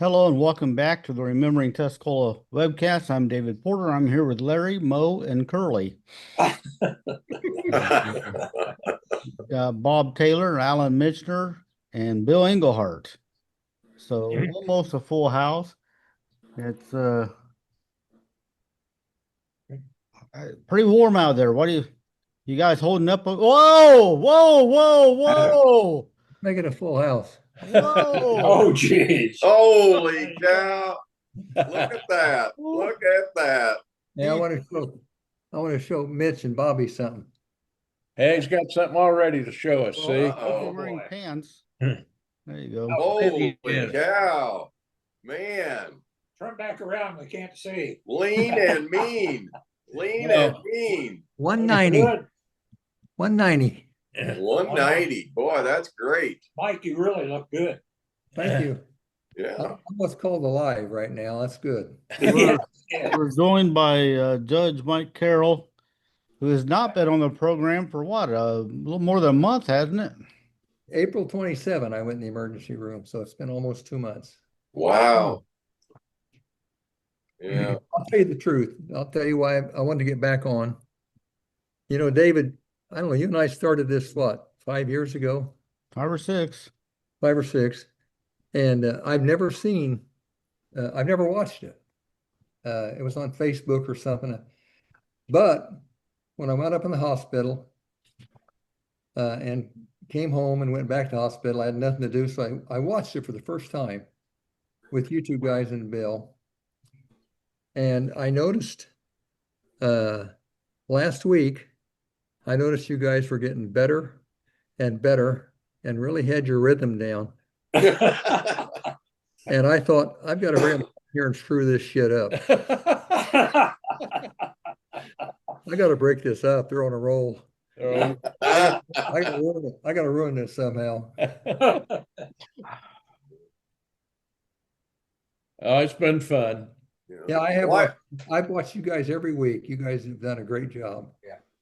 Hello and welcome back to the Remembering Tuscola webcast. I'm David Porter. I'm here with Larry, Mo, and Curly. Bob Taylor, Alan Michener, and Bill Englehardt. So almost a full house. It's pretty warm out there. What do you guys holding up? Whoa, whoa, whoa, whoa, Make it a full house. whoa. Oh, geez. Holy cow. Look at that. Look at that. Now I want to show Mitch and Bobby something. Hey, he's got something already to show us. Well, See? you're Oh, wearing boy. pants. Hmm. There you go. Holy Yeah. cow. Man. Turn back around. We can't see. Lean and mean. Lean Well, and mean. 190. Good. 190. 190. Boy, that's great. Mike, you really look good. Thank you. Yeah. I'm what's called alive right now. That's good. We're, Yeah. we're joined by Judge Mike Carroll, who has not been on the program for what, a little more than a month, hasn't it? April 27, I went in the emergency room, so it's been almost 2 months. Wow. Yeah. I'll tell you the truth. I'll tell you why I wanted to get back on. You know, David, I don't know, you and I started this, what, 5 years ago? 5 or 6. 5 or 6. And I've never watched it. It was on Facebook or something. But when I wound up in the hospital and came home and went back to the hospital, I had nothing to do. So I watched it for the first time with you two guys and Bill. And I noticed last week, I noticed you guys were getting better and better and really had your rhythm down. And I thought, I've got to bring here and screw this shit up. I got to break this up. They're on a roll. Oh, I got to ruin it. I got to ruin this somehow. it's been fun. Yeah, I have. Well, I've watched you guys every week. You guys have done a great job.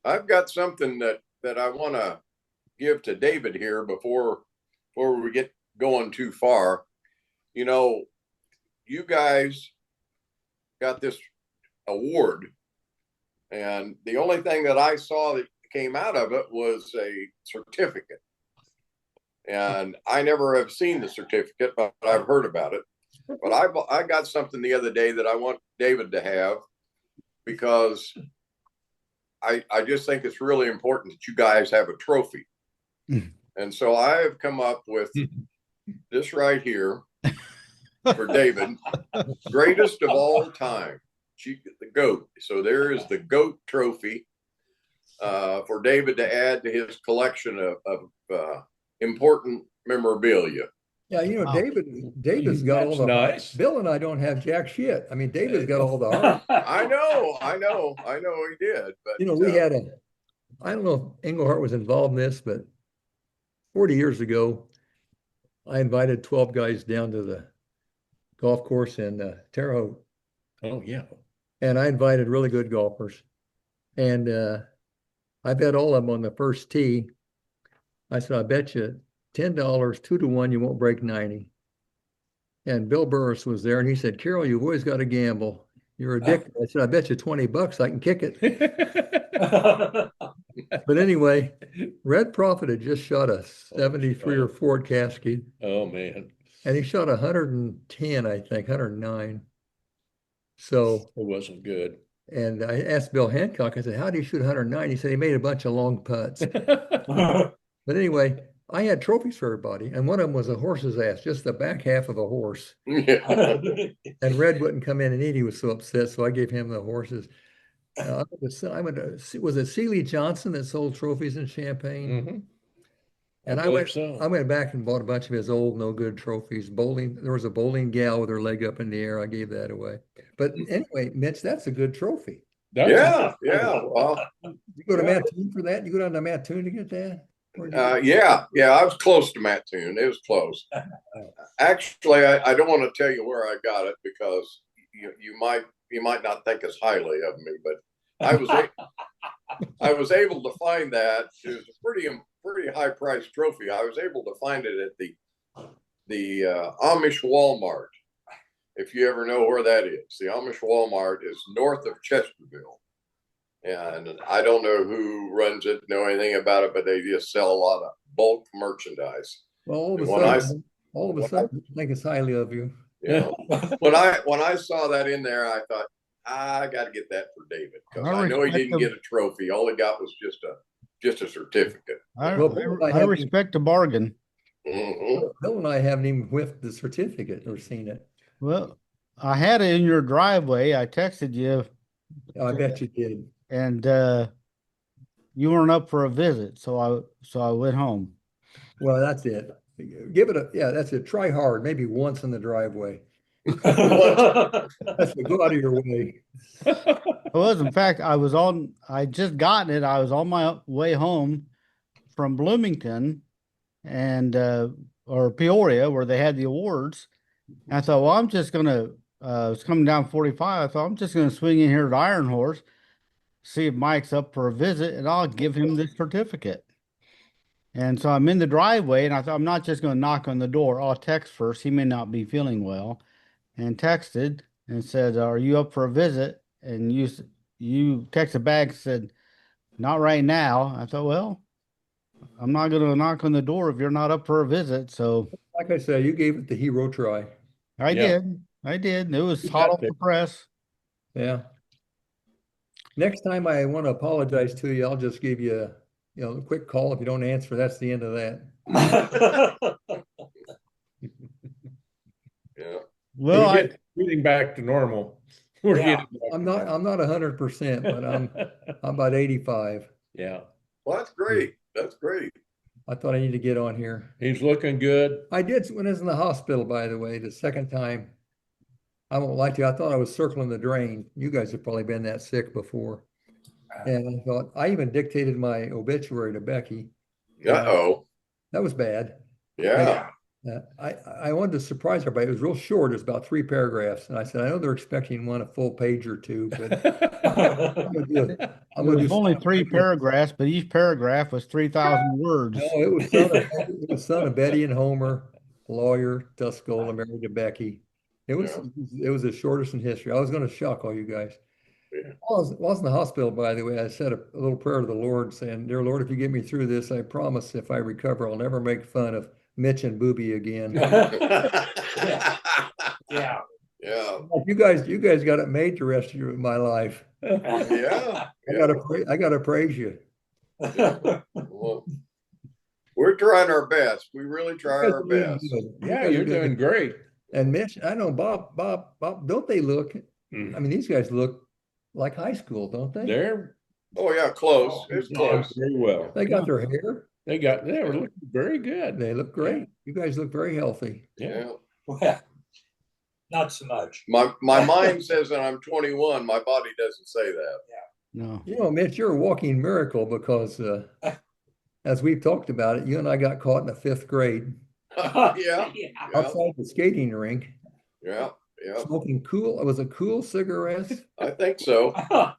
I've got something that I want to give to David here before we get going too far. You know, you guys got this award, and the only thing that I saw that came out of it was a certificate. And I never have seen the certificate, but I've heard about it. But I got something the other day that I want David to have, because I just think it's really important that you guys have a trophy. And so I have come up with this right here for David, greatest of all time, the GOAT. So there is the GOAT trophy for David to add to his collection of important memorabilia. Yeah, you know, Wow. David's got all That's the nice. Bill and I don't have jack shit. I mean, David's got all the art. I know he did, but You know, I don't know if Englehart was involved in this, but 40 years ago, I invited 12 guys down to the golf course in Terre Haute, Oh, yeah. and I invited really good golfers. And I bet all of them on the first tee. I said, I bet you $10, 2-to-1, you won't break 90. And Bill Burris was there, and he said, Carol, you've always got to gamble. You're addicted. I said, I bet you $20 I can kick it. But anyway, Red Prophet had just shot a 73 or Ford Cascade, Oh, man. and he shot 110, I think, 109. So, It wasn't good. and I asked Bill Hancock, I said, how do you shoot 109? He said he made a bunch of long putts. But anyway, I had trophies for everybody, and one of them was a horse's ass, just the back half of a horse. yeah. And Red wouldn't come in and eat. He was so upset, so I gave him the horses. Was it Seeley Johnson that sold trophies in Champaign? Mhm. And I believe so. went back and bought a bunch of his old no good trophies. Bowling, there was a bowling gal with her leg up in the air. I gave that away. But anyway, Mitch, that's a good trophy. Yeah. Well, You go to Mattoon for that? You go down to Mattoon to get that? yeah. I was close to Mattoon. It was close. Actually, I don't want to tell you where I got it, because you might not think as highly of me, but I was able to find that. It was a pretty high priced trophy. I was able to find it at the Amish Walmart. if you ever know where that is. The Amish Walmart is north of Chesterville. And I don't know who runs it, know anything about it, but they just sell a lot of bulk merchandise. Well, all of a When I- sudden, I think it's highly of you. You know, when I saw that in there, I thought, I got to get that for David because I know he didn't get a trophy. All he got was just a certificate. I haven't- respect the bargain. Mhm. Bill and I haven't even whiffed the certificate or seen it. Well, I had it in your driveway. I texted you, I bet you did. and you weren't up for a visit, so I went home. Well, that's it. Give it yeah, that's it. Try hard, maybe once in the driveway. That's to go out of your way. In fact, I just gotten it. I was on my way home from Bloomington and or Peoria where they had the awards. And I thought, well, I'm just gonna it's coming down 45. I thought I'm just gonna swing in here at Iron Horse, see if Mike's up for a visit, and I'll give him this certificate. And so I'm in the driveway, and I thought I'm not just gonna knock on the door. I'll text first. He may not be feeling well, and texted and said, "Are you up for a visit?" And you texted back and said, "Not right now." I thought, well, I'm not gonna knock on the door if you're not up for a visit. So Like I said, you gave it the hero try. I Yeah. did. I did. It was You hot got off there. the press. Yeah. Next time I want to apologize to you, I'll just give you a quick call. If you don't answer, that's the end of that. Yeah. Well, We're getting back to normal. We're Yeah. getting back I'm to not 100%, but I'm about 85. Yeah, Well, that's great. That's great. I thought I need to get on here. he's looking good. I did when I was in the hospital, by the way, the second time. I won't lie to you, I thought I was circling the drain. You guys have probably been that sick before. And I thought, I even dictated my obituary to Becky. Uh-oh. That was bad. Yeah. I wanted to surprise everybody. It was real short. It was about 3 paragraphs. And I said, I know they're expecting one a full page or two, but I'm gonna do it. I'm there gonna was do only something 3 different. paragraphs, but each paragraph was 3,000 words. No, it was son of Betty and Homer, lawyer, Tuscola, married to Becky. It was the shortest in history. I was going to shock all you guys. Yeah. While I was in the hospital, by the way, I said a little prayer to the Lord saying, Dear Lord, if you get me through this, I promise if I recover, I'll never make fun of Mitch and Booby again. Yeah. Yeah. Yeah. You guys got it made the rest of my life. Yeah. I gotta praise you. Well, we're trying our best. We really try our best. Yeah, you're doing great. And Mitch, I know Bob, don't they look? Mm. I mean, these guys look like high school, don't they? They're Oh yeah, close. It's doing close. very well. They got their hair. They were looking very good. They look great. You guys look very healthy. Yeah. Well, not so much. My mind says that I'm 21. My body doesn't say that. No. You know, Mitch, you're a walking miracle because as we've talked about it, you and I got caught in the 5th grade Yeah. Yeah. outside the skating rink Yeah. Yeah. smoking cool. It was a cool cigarette. I think so. I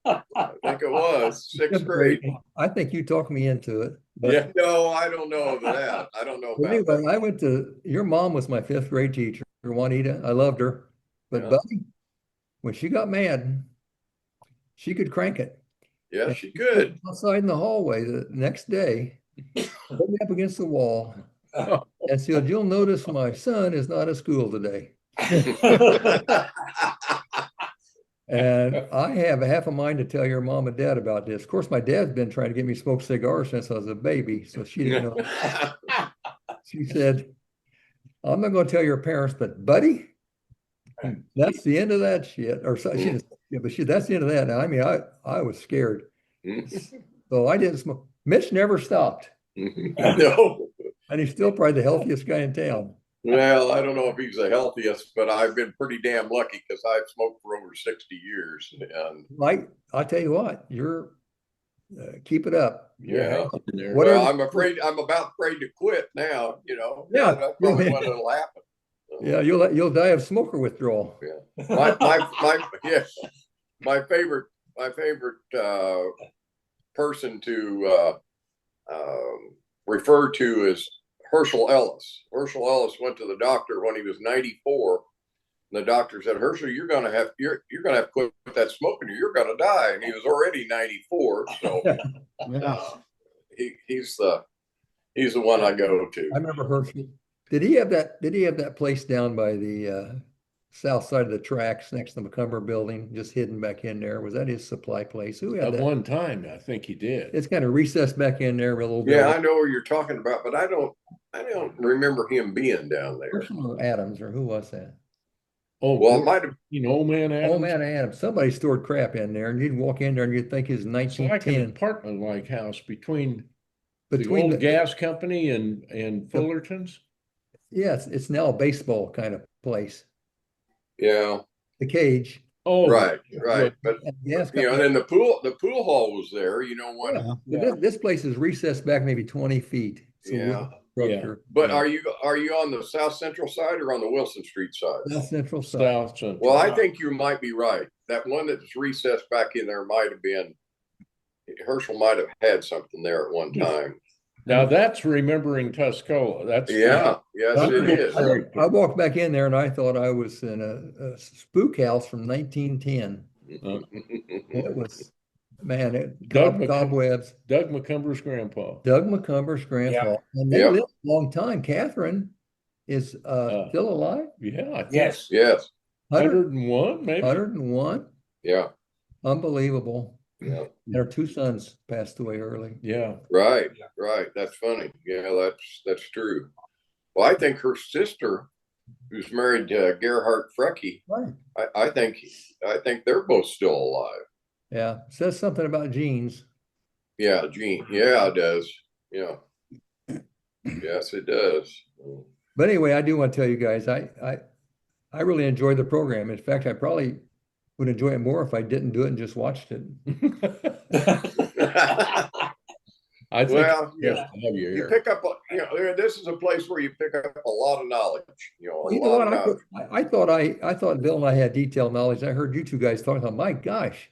think it was 6th grade. I think you talked me into it. But Yeah. No, I don't know that. I don't know but about anyway, that. I went to your mom was my 5th grade teacher, Juanita. I loved her. But Yeah. Buddy, when she got mad, she could crank it. Yeah, she could. Outside in the hallway the next day, put me up against the wall and said, You'll notice my son is not at school today. And I have a half a mind to tell your mom and dad about this. Of course, my dad's been trying to get me to smoke cigars since I was a baby, so she didn't know. She said, I'm not going to tell your parents, but Buddy, that's the end of that shit. Or so, she didn't, yeah, but that's the end of that. Now, I mean, I was scared. So I didn't smoke. Mitch never stopped. No. And he's still probably the healthiest guy in town. Well, I don't know if he's the healthiest, but I've been pretty damn lucky because I've smoked for over 60 years. And Mike, I'll tell you what, you're keep it up. yeah, There. What- well, I'm about afraid to quit now, you know. Yeah. That's probably what will happen. Yeah, you'll die of smoker withdrawal. My favorite person to refer to is Herschel Ellis. Herschel Ellis went to the doctor when he was 94 the doctor said, Herschel, you're gonna have to quit that smoking or you're gonna die. And he was already 94. So Yeah. he's the one I go to. I remember Hershey. Did he have that place down by the south side of the tracks next to the McCumber building, just hidden back in there? Was that his supply place? Who had At that? one time, I think he did. It's kind of recessed back in there with a little Yeah, I building. know where you're talking about, but I don't remember him being down there. Herschel or Adams, or who was that? Oh, Well, it might have. old man Adams. Oh man, Adams. Somebody stored crap in there, and you'd walk in there and you'd think it's It's like an 1910. apartment-like house between the Between old the, gas company and Fullerton's. yes, it's now a baseball kind of place. Yeah, The cage. Oh, right. But And gas you know, company. and then the pool hall was there. You know what? Yeah. But this place is recessed back maybe 20 feet. It's a Yeah. wooden structure. But Yeah. are you on the South Central side or on the Wilson Street side? South Central side. South Central. Well, I think you might be right. That one that's recessed back in there might have been Herschel might have had something there at one time. Now that's remembering Tuscola. That's Yeah, yes, it is. I walked back in there and I thought I was in a spook house from 1910. It was, man, cobwebs. Doug McCumber's grandpa. Doug McCumber's grandpa. And they Yeah. lived a long time. Catherine is still alive. Yeah, I think Yes. Yes, 101, maybe. 101. yeah, Unbelievable. yeah. And her two sons passed away early. Yeah. Right, Yeah. right. That's funny. Yeah, that's true. Well, I think her sister, who's married to Gerhard Frecky, Right. I think they're both still alive. Yeah. Says something about genes. Yeah, Gene. Yeah, it does. Yeah. Yes, it does. But anyway, I do want to tell you guys, I really enjoyed the program. In fact, I probably would enjoy it more if I didn't do it and just watched it. I think Well, yes, yeah. to have you You here. pick up, this is a place where you pick up a lot of knowledge. Well, you know what? I thought Bill and I had detailed knowledge. I heard you two guys talking about, my gosh,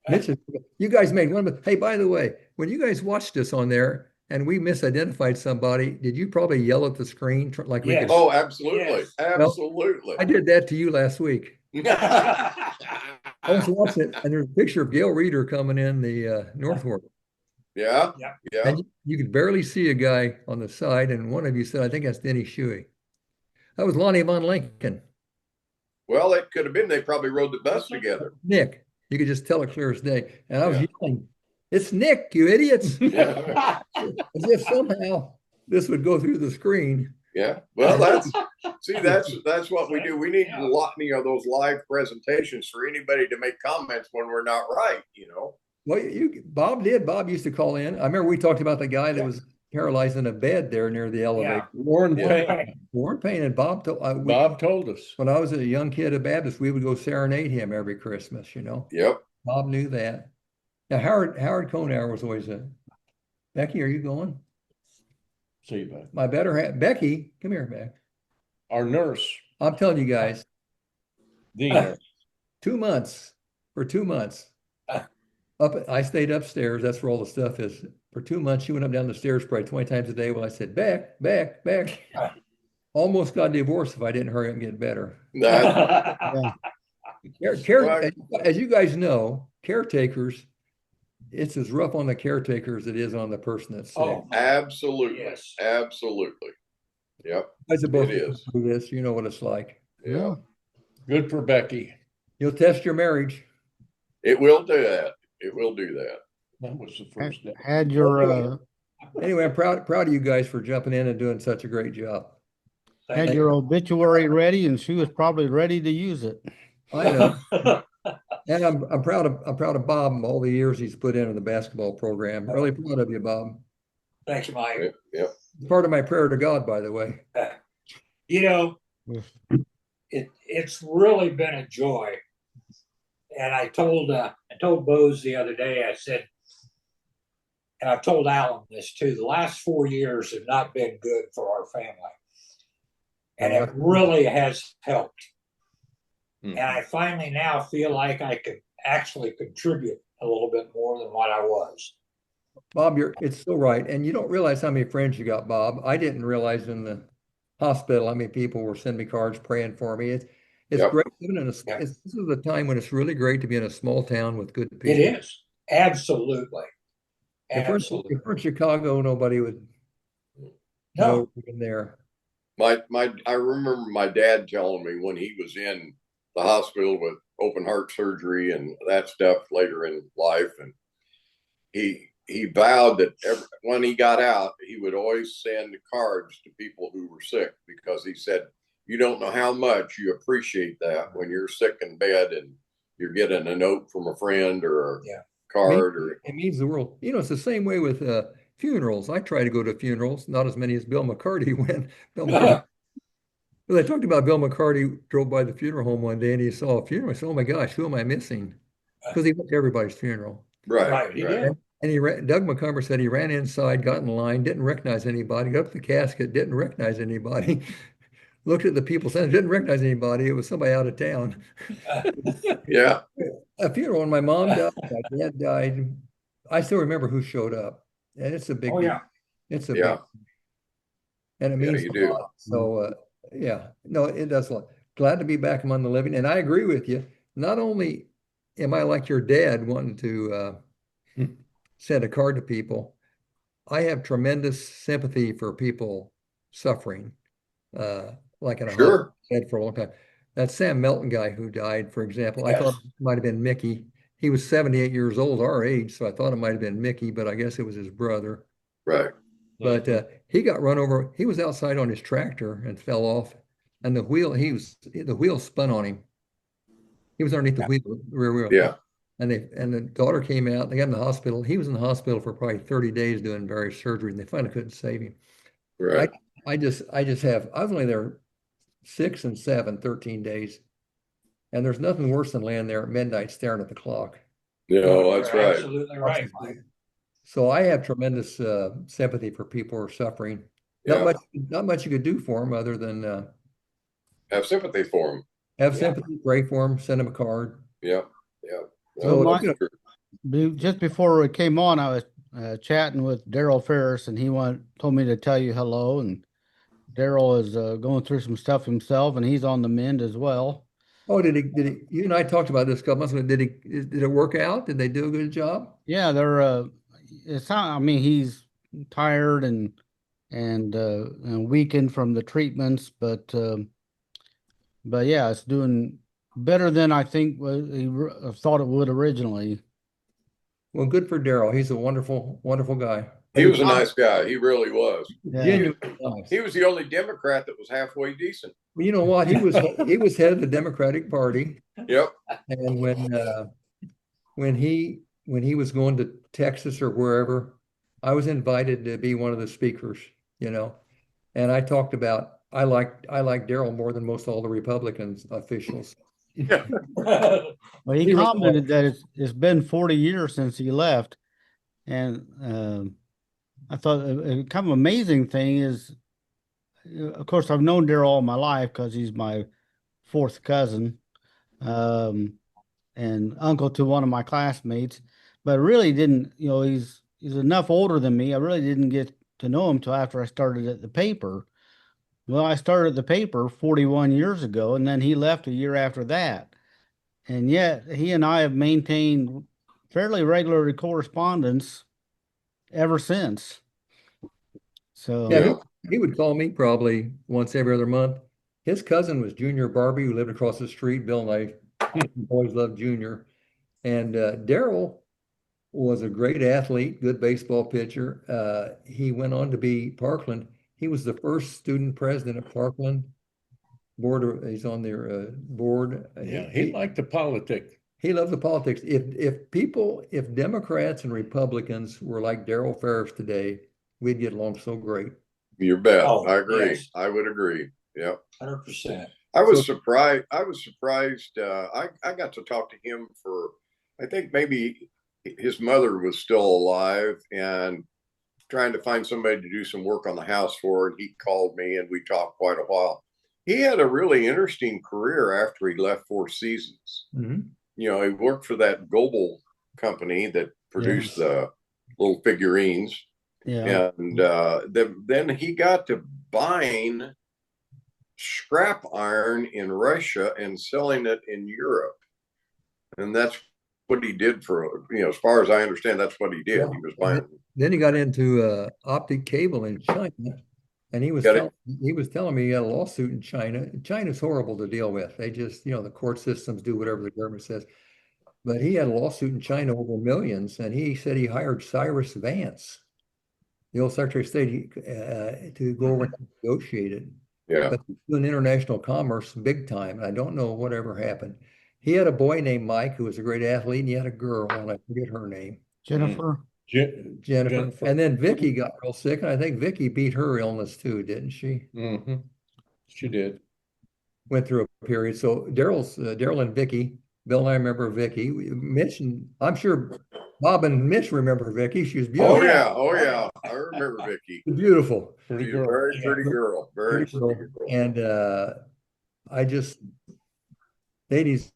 Mitch, you guys made one. But hey, by the way, when you guys watched us on there and we misidentified somebody, did you probably yell at the screen like we Yes. could? Oh, absolutely, Yes. absolutely. I did that to you last week. I was watching it, and there's a picture of Gail Reeder coming in the Northward. Yeah, Yeah. yeah. And you could barely see a guy on the side, and one of you said, I think that's Denny Shuey. That was Lonnie Von Lincoln. Well, it could have been. They probably rode the bus together. Nick. You could just tell it clear as day. And I was Yeah. yelling, it's Nick, you idiots. Yeah, As if somehow this would go through the screen. yeah. Well, that's what we do. We need a lot, those live presentations for anybody to make comments when we're not right. Well, Bob did. Bob used to call in. I remember we talked about the guy that was paralyzed in a bed there near the elevator. Warren Yeah. Payne. Warren Payne and Bob told Bob told us. when I was a young kid at Baptist, we would go serenade him every Christmas, Yep. Bob knew that. Now Howard Conauer was always a Becky, are you going? See you, bud. My better half, Becky, come here, Beck. Our nurse, I'm telling you guys, the nurse. 2 months, for 2 months. I stayed upstairs. That's where all the stuff is. For 2 months, she went up down the stairs probably 20 times a day. Well, I said, Beck. Almost got divorced if I didn't hurry up and get better. That- As you guys know, caretakers, it's as rough on the caretaker as it is on the person that's sick. Oh, absolutely, yes. absolutely. Yep. You guys have both it is. through this, you know what it's like. Yeah. Good for Becky. You'll test your marriage. It will do that. It will do that. That was the first day. Had your Anyway, I'm proud of you guys for jumping in and doing such a great job. had your obituary ready, and she was probably ready to use it. I know. And I'm proud of Bob and all the years he's put into the basketball program. Really proud of you, Bob. Thank you, Mike. Yep. Yep. Part of my prayer to God, by the way. It's really been a joy. And I told Bose the other day, I said, and I've told Alan this too, the last 4 years have not been good for our family. And it really has helped. Mhm. And I finally now feel like I could actually contribute a little bit more than what I was. Bob, it's so right. And you don't realize how many friends you got, Bob. I didn't realize in the hospital how many people were sending me cards praying for me. It's Yep. great living in a, Yeah. this is a time when it's really great to be in a small town with good people. It is. Absolutely. If we're Absolutely. in Chicago, nobody would No. know we've been there. I remember my dad telling me when he was in the hospital with open heart surgery and that stuff later in life, and he vowed that when he got out, he would always send cards to people who were sick, because he said, you don't know how much you appreciate that when you're sick in bed and you're getting a note from a friend or a card. It means the world. You know, it's the same way with funerals. I try to go to funerals, not as many as Bill McCarty went. Bill McCarty. Well, they talked about Bill McCarty drove by the funeral home one day and he saw a funeral. I said, "Oh my gosh, who am I missing?" Because he went to everybody's funeral. Right. He did. And Doug McCumber said he ran inside, got in line, didn't recognize anybody, got up the casket, didn't recognize anybody, looked at the people, said didn't recognize anybody. It was somebody out of town. Yeah. A funeral when my mom died, my dad died. I still remember who showed up, and it's a big Oh, deal. yeah. It's a Yeah. big, and it Yeah, means you a do. lot. So yeah, no, it does a lot. Glad to be back among the living, and I agree with you. Not only am I like your dad wanting to send a card to people, I have tremendous sympathy for people suffering, like in a hospital Sure. bed for a long time. That Sam Melton guy who died, for example, I Yes. thought it might have been Mickey. He was 78 years old, our age, so I thought it might have been Mickey, but I guess it was his brother. Right. But he got run over. He was outside on his tractor and fell off, and the wheel spun on him. He was underneath the wheel, rear wheel. Yeah. And the daughter came out. They got him in the hospital. He was in the hospital for probably 30 days doing various surgery, and they finally couldn't save him. Right. I was only there 6 and 7, 13 days. And there's nothing worse than laying there at midnight staring at the clock. No, that's You're right. absolutely right, Mike. So I have tremendous sympathy for people who are suffering. Not Yeah. much you could do for them other than Have sympathy for him. have Yeah. sympathy, pray for them, send them a card. Yeah. Yeah. So No, it's that's true. Just before we came on, I was chatting with Daryl Ferris, and he told me to tell you hello. And Daryl is going through some stuff himself, and he's on the mend as well. Oh, did he? You and I talked about this a couple months ago. Did it work out? Did they do a good job? Yeah, it's not, I mean, he's tired and weakened from the treatments, but yeah, it's doing better than I think thought it would originally. Well, good for Daryl. He's a wonderful, wonderful guy. He was a nice guy. He really was. Yeah. Genuinely nice. He was the only Democrat that was halfway decent. Well, you know what? He was head of the Democratic Party, Yep. and when he was going to Texas or wherever, I was invited to be one of the speakers. You know, and I talked about I like Daryl more than most all the Republican officials. Well, he He really commented that it's been 40 years since he left, and I thought a kind of amazing thing is, of course, I've known Daryl all my life because he's my fourth cousin, and uncle to one of my classmates, but really didn't, he's enough older than me. I really didn't get to know him till after I started at the paper. Well, I started at the paper 41 years ago, and then he left a year after that. And yet he and I have maintained fairly regular correspondence ever since. So Yeah, he would call me probably once every other month. His cousin was Junior Barbie, who lived across the street. Bill and I always loved Junior. And Daryl was a great athlete, good baseball pitcher. He went on to be Parkland. He was the first student president of Parkland board. He's on their board. Yeah, he liked the politics. He loved the politics. If Democrats and Republicans were like Daryl Ferris today, we'd get along so great. You bet. Oh, I agree. yes. I would agree. Yep. 100%. I was surprised. I was surprised. I got to talk to him for, I think maybe his mother was still alive and trying to find somebody to do some work on the house for her. And he called me and we talked quite a while. He had a really interesting career after he left Four Seasons. Mm-hmm. He worked for that Goebel company that produced the little figurines. yeah, And then he got to buying scrap iron in Russia and selling it in Europe. And that's what he did for, as far as I understand, that's what he did. Yeah. He was buying. Then he got into optic cable in China, and he was Got it. telling me he had a lawsuit in China. China's horrible to deal with. They just, the court systems do whatever the government says. But he had a lawsuit in China over millions, and he said he hired Cyrus Vance, the old Secretary of State, to go over and negotiate it. Yeah. But doing international commerce big time. And I don't know whatever happened. He had a boy named Mike who was a great athlete, and he had a girl, and I forget her name. Jennifer. Jennifer. And then Vicky got real sick, and I think Vicky beat her illness too, didn't she? Mm-hmm. She did. Went through a period. So Daryl and Vicky, Bill and I remember Vicky. Mitch and I'm sure Bob and Mitch remember Vicky. She was beautiful. Oh yeah. I remember Vicky. Beautiful. Pretty She's a girl. very pretty girl. Very Pretty pretty girl. girl. And ladies,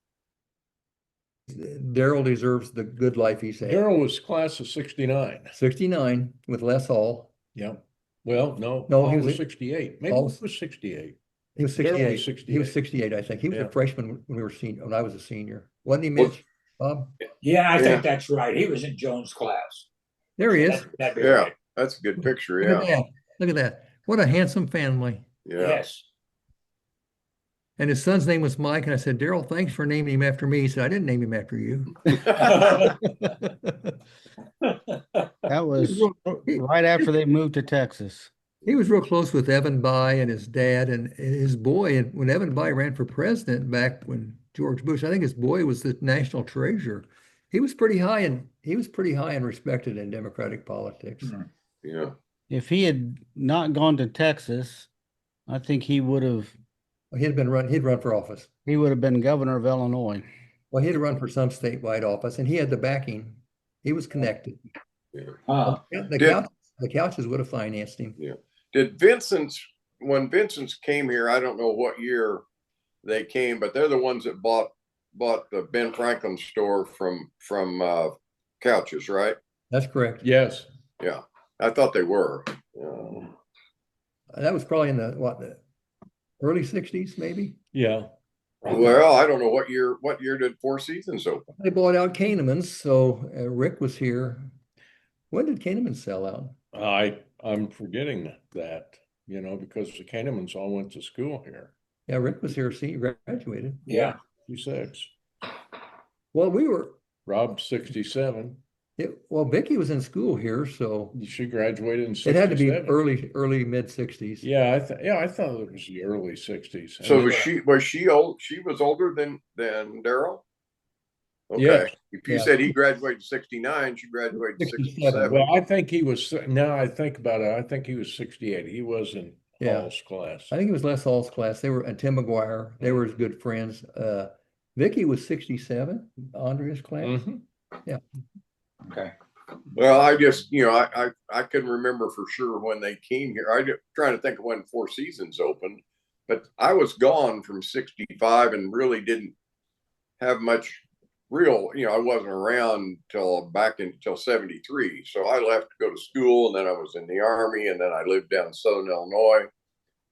Daryl deserves the good life he's had. Daryl was class of 69. 69 with Les Hall. Yeah. Well, no, No, Paul he was was 68. Maybe Paul he was 68. He was Daryl was 68. He was 68, I think. He was Yeah. a freshman when we were senior, when I was a senior. Wasn't he, Well- Mitch? Bob? Yeah, I Yeah. think that's right. He was in Jones' class. There he is. That'd be Yeah. right. That's a good picture. Look at Yeah. that. Look at that. What a handsome family. Yeah. Yes. And his son's name was Mike. And I said, Daryl, thanks for naming him after me. He said, I didn't name him after you. That was He- right after they moved to Texas. He was real close with Evan Bayh and his dad and his boy. And when Evan Bayh ran for president back when George Bush, I think his boy was the national treasurer. He was pretty high and respected in Democratic politics. Mhm. Yeah. If he had not gone to Texas, I think he would have He'd run for office. been governor of Illinois. Well, he'd run for some statewide office, and he had the backing. He was connected. Huh. The couches would have financed him. Did when Vincent's came here, I don't know what year they came, but they're the ones that bought the Ben Franklin store from Couches, right? That's correct. Yes. Yeah. I thought they were. That was probably in the early 60s, maybe. Yeah. Well, I don't know what year did Four Seasons open? They bought out Kahneman's, so Rick was here. When did Kahneman sell out? I'm forgetting that, because the Kahnemans all went to school here. Yeah, Rick was here. He graduated. Yeah. 66. Well, Rob 67. Vicky was in school here, so She graduated in it 67. had to be early mid 60s. Yeah, I thought it was the early 60s. So And was she old? She was older than Daryl? Okay. Yeah. If you Yeah. said he graduated in 69, she graduated in 67. 67. well, I think he was. Now I think about it. I think he was 68. He was in Yeah. Hall's class. I think it was Les Hall's class. They were, and Tim McGuire. They were his good friends. Vicky was 67, Andrea's class. Mhm. Okay. Well, I just, I couldn't remember for sure when they came here. I'm trying to think of when Four Seasons opened, but I was gone from 65 and really didn't have much real, I wasn't around till 73. So I left to go to school, and then I was in the Army, and then I lived down in Southern Illinois,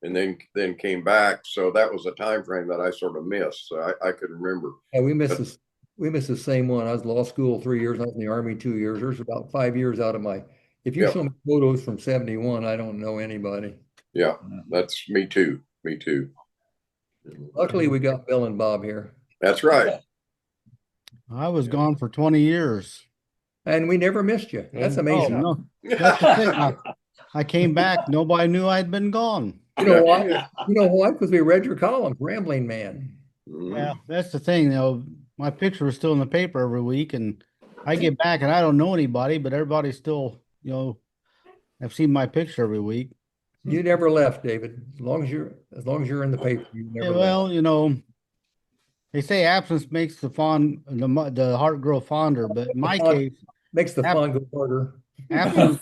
and then came back. So that was a time frame that I sort of missed. So I could remember. And we missed this. We missed the same one. I was in law school 3 years. I was in the Army 2 years. There's about 5 years out of my. If you Yep. show me photos from 71, I don't know anybody. Yeah, that's me too. Me too. Luckily, we got Bill and Bob here, That's right. I was gone for 20 years. and we never missed you. That's Oh, Oh, amazing. no. That's the thing. I came back. Nobody knew I'd been gone. You know why? You know why? Because we read your columns, Rambling Man. Yeah, that's the thing. My picture was still in the paper every week, and I get back and I don't know anybody, but everybody still, I've seen my picture every week. You never left, David. As long as you're in the paper, you Yeah, never left. well, they say absence makes the heart grow fonder, but in my case, Makes the fun go harder. absence,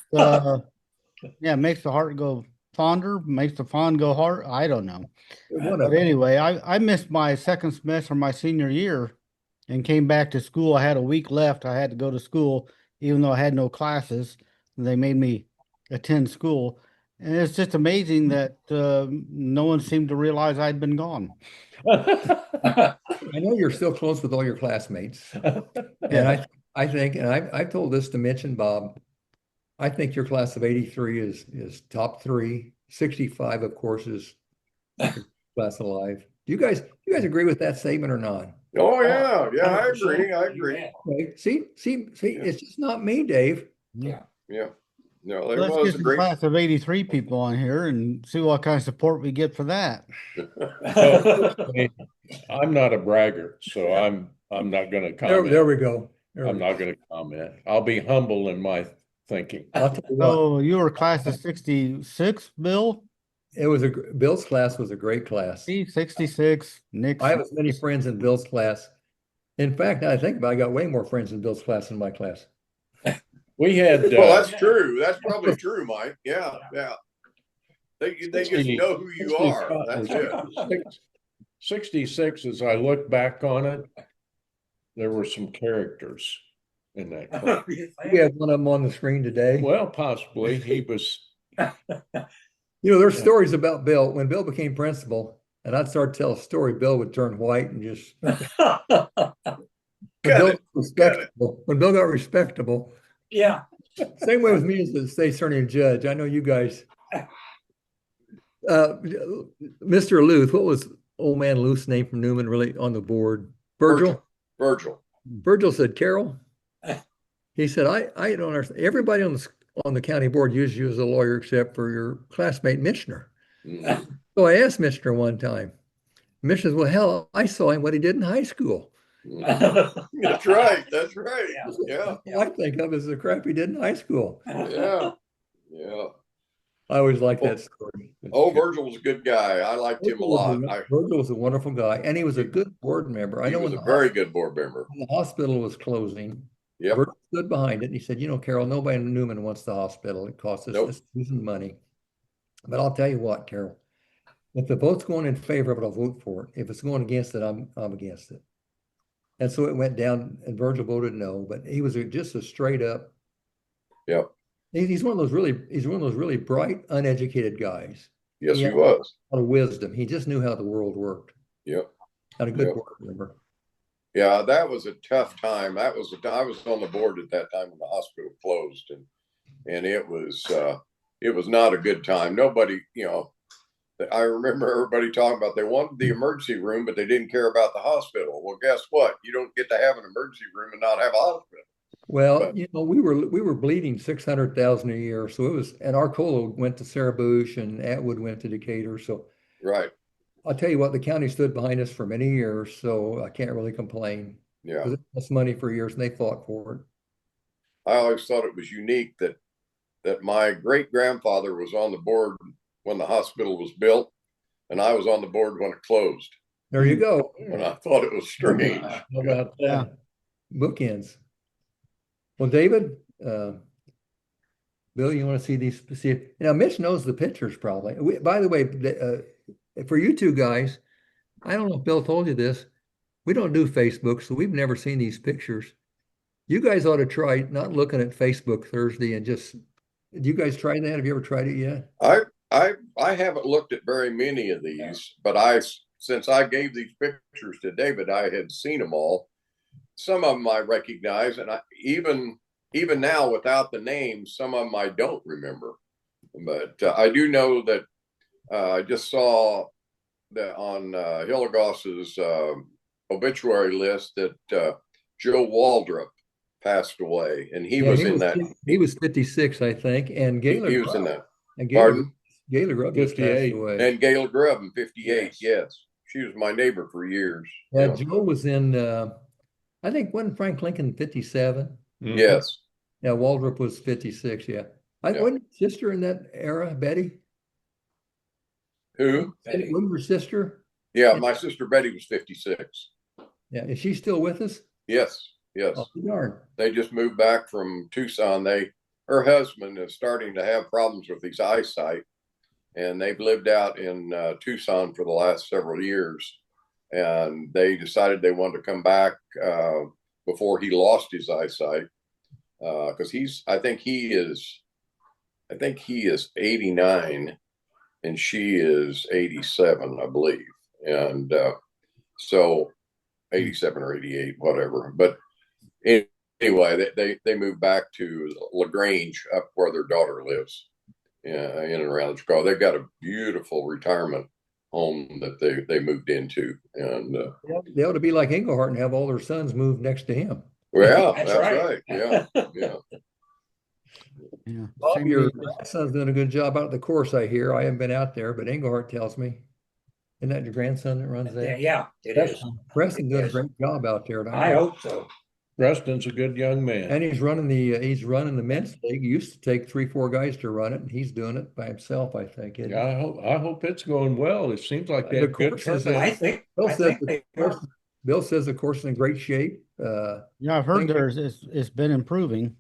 makes the heart go fonder, makes the fond go hard. I don't know. But Whatever. anyway, I missed my second semester my senior year and came back to school. I had a week left. I had to go to school, even though I had no classes. They made me attend school. And it's just amazing that no one seemed to realize I'd been gone. I know you're still close with all your classmates. And I think, and I've told this to Mitch and Bob, I think your class of 83 is top three. 65, of course, is the class alive. Do you guys agree with that statement or not? Oh, yeah, yeah, I 100%. agree, I agree. Okay. See, Yeah. it's just not me, Dave. Yeah. Yeah. No, there Let's was get a some great, class of 83 people on here and see what kind of support we get for that. Hey, I'm not a braggart, so I'm not going to There comment. we go. There we I'm go. not going to comment. I'll be humble in my thinking. I'll tell you what, So you were class of 66, Bill? it was Bill's class was a great class. Me, 66, Nick. I have as many friends in Bill's class. In fact, now I think about it, I got way more friends in Bill's class than my class. We had well, that's true. That's probably true, Mike. Yeah, yeah. They just 60 know who you are. That's it. 66, as I look back on it, there were some characters in that class. We have one of them on the screen today. Well, possibly he was. You know, there's stories about Bill. When Bill became principal, and I'd start to tell a story, Bill would turn white and just when Bill got respectable. Yeah. Same way with me as the state attorney and judge. I know you guys. Mr. Luth, what was old man Luth's name from Newman really on the board? Virgil? Virgil. Virgil said, Carol, he said, I don't understand. Everybody on the county board uses you as a lawyer except for your classmate Michener. Mhm. So I asked Michener one time. Michener said, well, hell, I saw him what he did in high school. That's right. That's right. Yeah. All I think of is the crap he did in high school. Yeah. Yeah. I always like that story. Oh, Virgil was a good guy. I liked him a lot. Virgil was a wonderful guy, and he was a good board member. I He know was when a very good board member. the hospital was closing, Yep. Virgil stood behind it, and he said, you know, Carol, nobody in Newman wants the hospital. It costs us Nope. this losing money. But I'll tell you what, Carol, if the vote's going in favor of it, I'll vote for it. If it's going against it, I'm against it. And so it went down, and Virgil voted no, but he was just a straight up. Yep. He's one of those really bright, uneducated guys. Yes, he had was. A lot of wisdom. He just knew how the world worked. Yep. Had a good Yep. board member. Yeah, that was a tough time. I was on the board at that time when the hospital closed, and it was not a good time. Nobody, you know, I remember everybody talking about they wanted the emergency room, but they didn't care about the hospital. Well, guess what? You don't get to have an emergency room and not have a hospital. Well, But- you know, we were bleeding 600,000 a year, so it was, and Arcola went to Sarah Bush and Atwood went to Decatur. So Right. I'll tell you what, the county stood behind us for many years, so I can't really complain. Yeah. Because it cost money for years, and they fought for it. I always thought it was unique that my great grandfather was on the board when the hospital was built, and I was on the board when it closed. There you go. And I thought it was strange. How about Yeah. that? Bookends. Well, David, Bill, you want to see these? See, now Mitch knows the pictures probably. By the way, for you two guys, I don't know if Bill told you this. We don't do Facebook, so we've never seen these pictures. You guys ought to try not looking at Facebook Thursday and just. Do you guys try that? Have you ever tried it yet? I haven't looked at very many of these, but since I gave these pictures to David, I had seen them all. Some of them I recognize, and even now without the names, some of them I don't remember. But I do know that I just saw that on Hillegoss's obituary list that Joe Waldrop passed away, and he was in that. He was 56, I think, and Gaylor. He was in that. And Pardon? Gaylor Grubb just passed 58. away. And Gail Grubb in 58. Yes, she was my neighbor for years. Yeah, Yeah. Joe was in. I think wasn't Frank Lincoln 57? Yes. Yeah, Waldrop was 56. Yeah, Yeah. wasn't your sister in that era, Betty? Who? Wasn't your sister? Yeah, my sister Betty was 56. Yeah, is she still with us? Yes, yes. Oh, darn. They just moved back from Tucson. Her husband is starting to have problems with his eyesight, and they've lived out in Tucson for the last several years. And they decided they wanted to come back before he lost his eyesight, because I think he is I think he is 89 and she is 87, I believe. And so 87 or 88, whatever. But anyway, they moved back to LaGrange, up where their daughter lives, in and around Chicago. They've got a beautiful retirement home that they moved into. And They ought to be like Englehart and have all their sons move next to him. well, That's that's right. right. Yeah. Yeah. Yeah. Bob, Same your thing. grandson's doing a good job out at the course, I hear. I haven't been out there, but Englehart tells me. Isn't that your grandson that runs Yeah, that? yeah, it is. Preston's doing a Yes. great job out there. I hope so. Preston's a good young man. And he's running the men's league. He used to take 3-4 guys to run it, and he's doing it by himself, I think. isn't he? Yeah, I hope it's going well. It seems like they The have good course is- turnout. I think they are. Bill says the course is in great shape. Yeah, I've heard Thank you. it's been improving.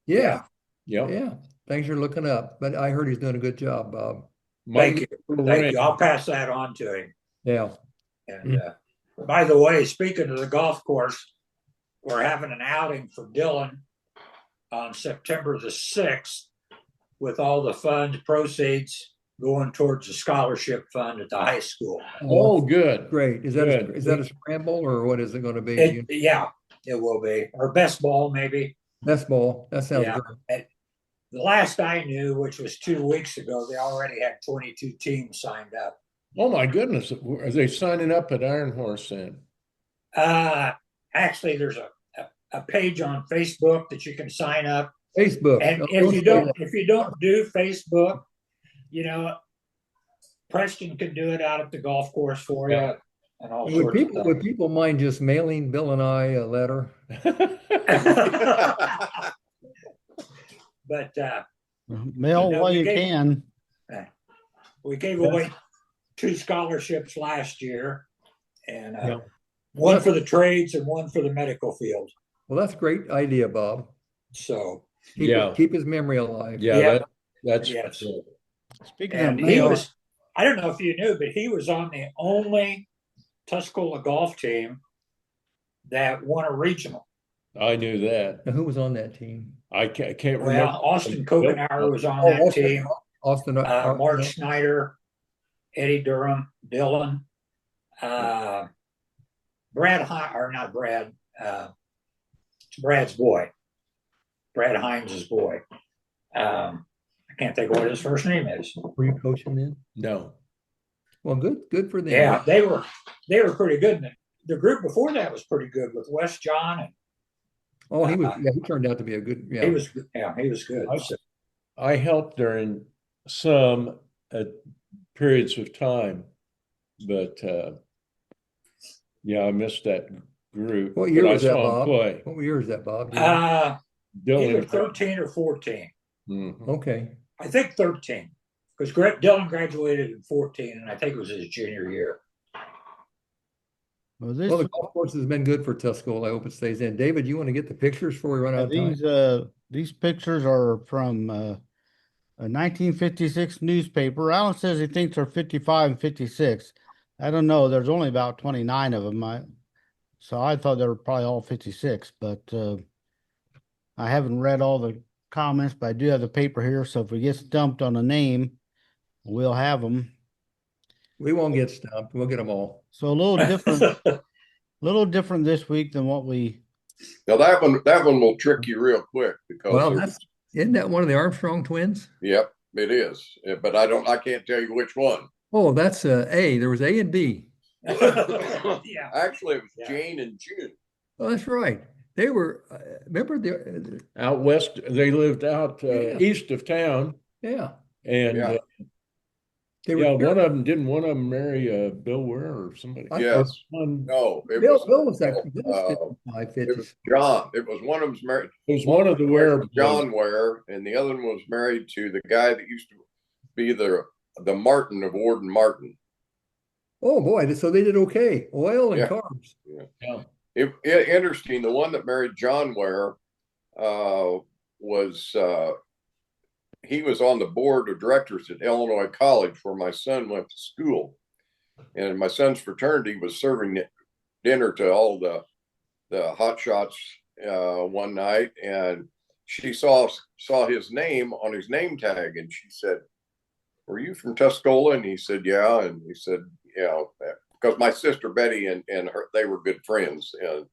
Yeah, Yep. yeah. Things are looking up, but I heard he's doing a good job, Bob. Thank you. Little Thank rain. you. I'll pass that on to him. Yeah. And by the way, speaking of the golf course, we're having an outing for Dylan on September the 6th with all the fund proceeds going towards the scholarship fund at the high school. Oh, good. Great. Is Good. that a scramble or what is it going to be? Yeah, it will be. Or best ball, maybe. Best ball. That sounds Yeah. great. The last I knew, which was 2 weeks ago, they already had 22 teams signed up. Oh, my goodness. Are they signing up at Iron Horse then? Actually, there's a page on Facebook that you can sign up. Facebook. And Oh, if you say don't, that. if you don't do Facebook, you know, Preston can do it out at the golf course for you Yeah. and all Would sorts people, of would people mind just mailing Bill and I a letter? things. But Mail No, while we you gave- can. we gave away 2 scholarships last year, and Yeah. one for the trades and one for the medical field. Well, that's a great idea, Bob. So Yeah. Keep his memory alive. Yeah, Yeah. that's Yes. good. Speaking of and he mail, was, I don't know if you knew, but he was on the only Tuscola golf team that won a regional. I knew that. Now, who was on that team? I can't Well, remember. Austin Kokenauer was on Oh, that team. Austin. Mark Snyder, Eddie Durham, Dylan, Brad or not Brad, it's Brad's boy, Brad Hines' boy. I can't think of what his first name is. Were you coaching then? No. Well, good for them. Yeah, they were pretty good. And the group before that was pretty good with Wes John, and Oh, he turned out to be a good. Yeah. he was good. So, I helped during some periods of time, but yeah, I missed that group. What year but was I that, saw him Bob? play. What year is that, Bob? Do you know? either Dylan. 13 or 14. Mhm. Okay. I think 13, because Dylan graduated in 14, and I think it was his junior year. well, this Well, the golf course has been good for Tuscola. I hope it stays in. David, you want to get the pictures before we run out of time? these pictures are from a 1956 newspaper. Alan says he thinks they're 55 and 56. I don't know. There's only about 29 of them. So I thought they were probably all 56, but I haven't read all the comments, but I do have the paper here. So if we get stumped on a name, we'll have them. We won't get stumped. We'll get them all. So a little different this week than what we. Now that one will trick you real quick because Well, isn't that one of the Armstrong twins? yep, it is. Yeah, but I can't tell you which one. Oh, that's A. There was A and B. Yeah. Actually, it was Yeah. Jane and June. Oh, that's right. They were. Remember the? Out west, they lived out Yeah. east of town, Yeah. and Yeah. They yeah, were. one of them marry Bill Ware or somebody. Yes. One, No, it Bill was was actually it 50. was John. It was one of them's married. it was one of the Ware John Ware, and the other one was married to the guy that used to be the Martin of Warden Martin. Oh boy, so they did okay. Oil and Yeah. carbs. Yeah. It interesting. The one that married John Ware was he was on the board of directors at Illinois College where my son went to school, and my son's fraternity was serving dinner to all the hot shots one night, and she saw his name on his name tag, and she said, "Were you from Tuscola?" And he said, "Yeah." And he said, "Yeah," because my sister Betty and her, they were good friends, and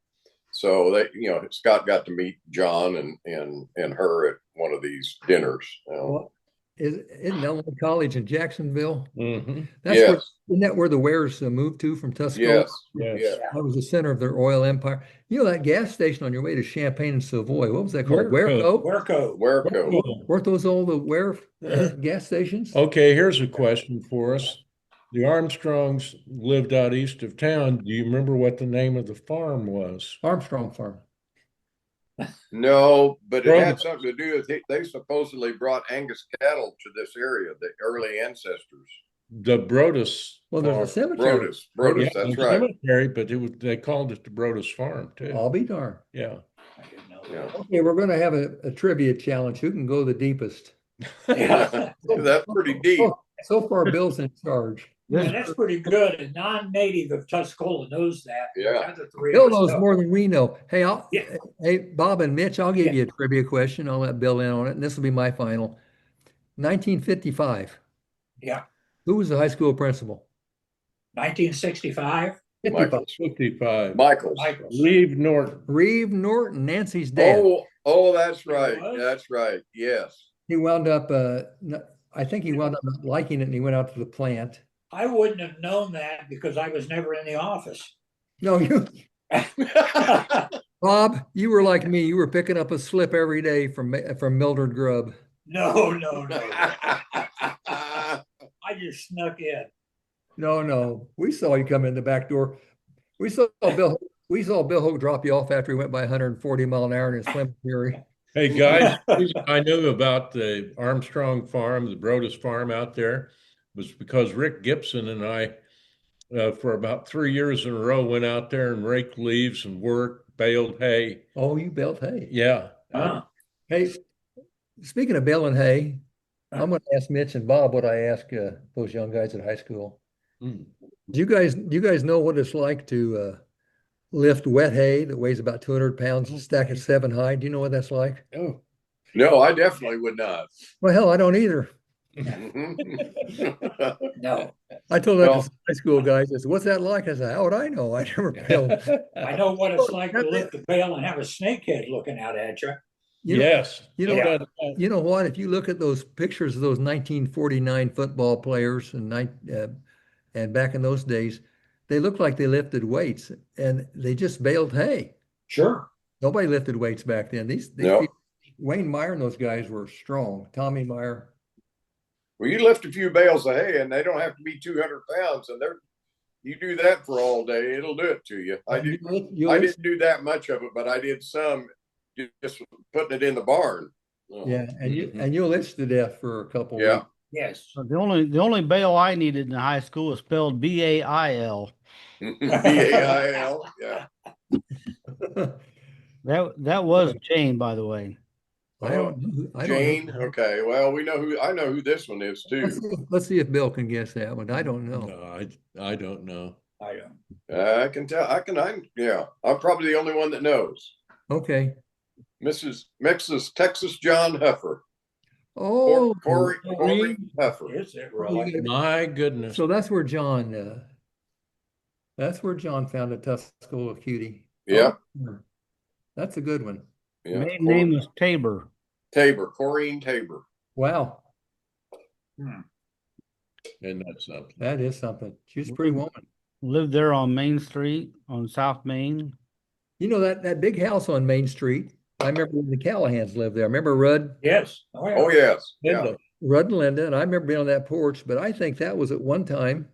so they, Scott got to meet John and her at one of these dinners. Well, isn't Illinois College in Jacksonville? Mm-hmm. That's where, Yes, isn't that where the Wares moved to from Tuscola? yes, Yes. yes. That was the center of their oil empire. You know that gas station on your way to Champaign and Savoy, what was that called? Wareco. Wareco? Werco. Werco. Weren't those all the Ware gas stations? Okay, here's a question for us. The Armstrongs lived out east of town. Do you remember what the name of the farm was? Armstrong Farm. No, but it had Brothers. something to do with they supposedly brought Angus cattle to this area, the early ancestors. The Brodus Well, there's a farm. cemetery. Brodus, Yeah, that's the right. cemetery, but they called it the Brodus farm too. I'll be darned. Yeah. I didn't know Yeah. Okay, we're going to have a trivia challenge. Who can go the deepest? that. That's pretty deep. So far, Bill's in charge. And that's pretty good. A non-native of Tuscola knows that. Yeah. The other three Bill of us knows don't. more than we know. Hey, Yeah. hey, Bob and Mitch, I'll give you a trivia question. I'll let Bill in on it, and this will be my final. 1955. Yeah. Who was the high school principal? 1965. 55. Michaels. 55. Michaels. Michaels. Reeve Norton. Reeve Norton, Nancy's dad. Oh, that's right. was? That's right. Yes. He wound up, I think he wound up not liking it, and he went out to the plant. I wouldn't have known that because I was never in the office. No, Bob, you were like me. You were picking up a slip every day from Mildred Grubb. No. I just snuck in. No, we saw you come in the back door. We saw Bill Hogue drop you off after he went by 140 mile an hour in his Plymouth Fury. Hey guys, the reason I knew about the Armstrong farm, the Brodus farm out there, was because Rick Gibson and I, for about 3 years in a row, went out there and raked leaves and worked, baled hay. Oh, you baled hay. Yeah. Huh. Hey, speaking of baling hay, I'm going to ask Mitch and Bob what I asked those young guys at high school. Mm. Do you guys know what it's like to lift wet hay that weighs about 200 pounds and stack it 7 high? Do you know what that's like? Oh. No, I definitely would not. Well, hell, I don't either. No. I told that Well- to high school guys. I said, "What's that like?" I said, "How would I know? I never baled." I know what it's like to lift the bale and have a snakehead looking out at you. You know, Yes. you know, Yeah. you know what? If you look at those pictures of those 1949 football players and back in those days, they looked like they lifted weights and they just baled hay. Sure. Nobody lifted weights back then. These No. people, Wayne Meyer and those guys were strong. Tommy Meyer. Well, you lift a few bales of hay, and they don't have to be 200 pounds, and you do that for all day, it'll do it to you. I didn't do that much of it, but I did some, just putting it in the barn. Oh. Yeah, and you'll itch to death for a couple Yeah. weeks. Yes. So the only bail I needed in high school was spelled BAIL. BAIL. Yeah. That was Jane, by the way. I don't know. Jane. Okay. Well, I know who this one is too. Let's see if Bill can guess that one. I don't know. No, I don't know. I don't. I can tell. Yeah. I'm probably the only one that knows. Okay. Mrs. Texas John Huffer. Oh, Corey Huffer. Is it really? My goodness. so that's where John found a Tuscola cutie. Yeah. Oh, that's a good one. Yeah. Maiden name was Tabor. Corrine Tabor. Wow, And that's something. that is something. She's a pretty woman. Lived there on Main Street on South Main. You know that big house on Main Street. I remember when the Callahans lived there. I remember Rudd Yes. Oh, yeah. Oh yes. Yeah. Linda. and Linda, and I remember being on that porch. But I think that was at one time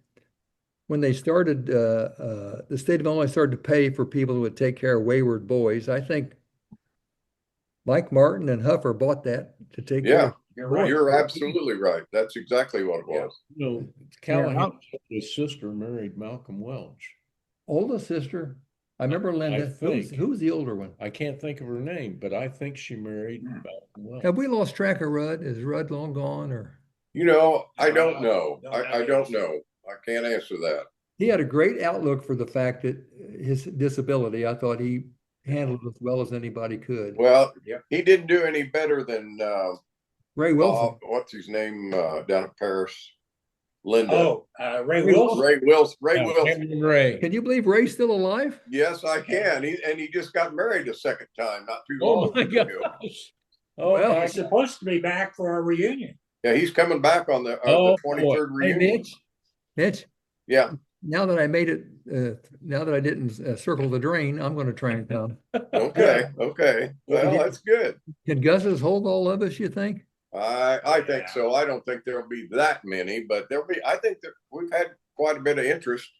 when they started. The state of Illinois started to pay for people who would take care of wayward boys. I think Mike Martin and Huffer bought that to take care Yeah. of. You're right. You're absolutely right. That's exactly what it was. You know, Callahan's sister married Malcolm Welch. Oldest sister. I remember Linda. think. Who was the older one? I can't think of her name, but I think she married Malcolm Welch. Have we lost track of Rudd? Is Rudd long gone, or I don't know. I don't know. I can't answer that. he had a great outlook for the fact that his disability. I thought he handled it as well as anybody could. Well, Yep. he didn't do any better than Ray Wilson. what's his name down at Paris? Linda. Oh, Ray Wilson. Ray Wilson. Ray Yeah, Wilson. Cameron Ray. Can you believe Ray's still alive? Yes, I can. He just got married a second time not too Oh long my ago. gosh. Oh Well, my He's supposed to be back for our reunion. Yeah, he's coming back on the Oh, 23rd Hey, reunion. Mitch, Yeah. now that I made it, now that I didn't circle the drain, I'm going to try and come. Okay. Okay. Well, that's good. Can Gus's hold all of us, you think? I think Yeah. so. I don't think there'll be that many, but there'll be. I think that we've had quite a bit of interest.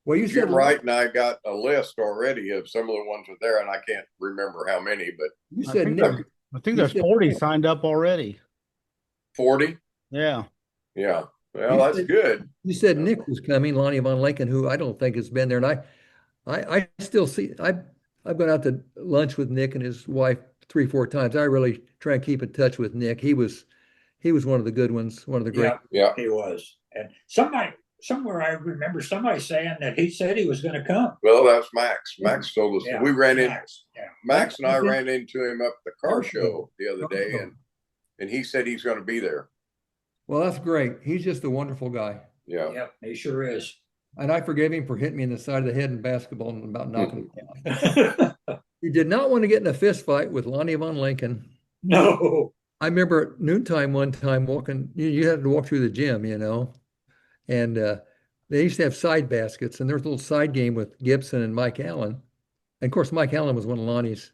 Well, you said Jim Wright and I got a list already of some of the ones that are there, and I can't remember how many, but you I said think Nick. I think You there's said- 40 signed up already. 40. Yeah. Yeah. Well, You that's said- good. You said Nick was coming, Lonnie Von Lincoln, who I don't think has been there. And I still see, I've been out to lunch with Nick and his wife 3, 4 times. I really try and keep in touch with Nick. He was one of the good ones, one of the great. Yeah, Yeah. he was. And somewhere I remember somebody saying that he said he was going to come. Well, that's Max. Max told us Yeah, we ran in. Max. Yeah. Max and I I think- ran into him up at the car show the other Car day, show. and he said he's going to be there. Well, that's great. He's just a wonderful guy. Yeah. Yep, he sure is. And I forgave him for hitting me in the side of the head in basketball and about knocking me down. He did not want to get in a fist fight with Lonnie Von Lincoln. No. I remember at noontime one time walking, you had to walk through the gym, and they used to have side baskets, and there was a little side game with Gibson and Mike Allen. And of course, Mike Allen was one of Lonnie's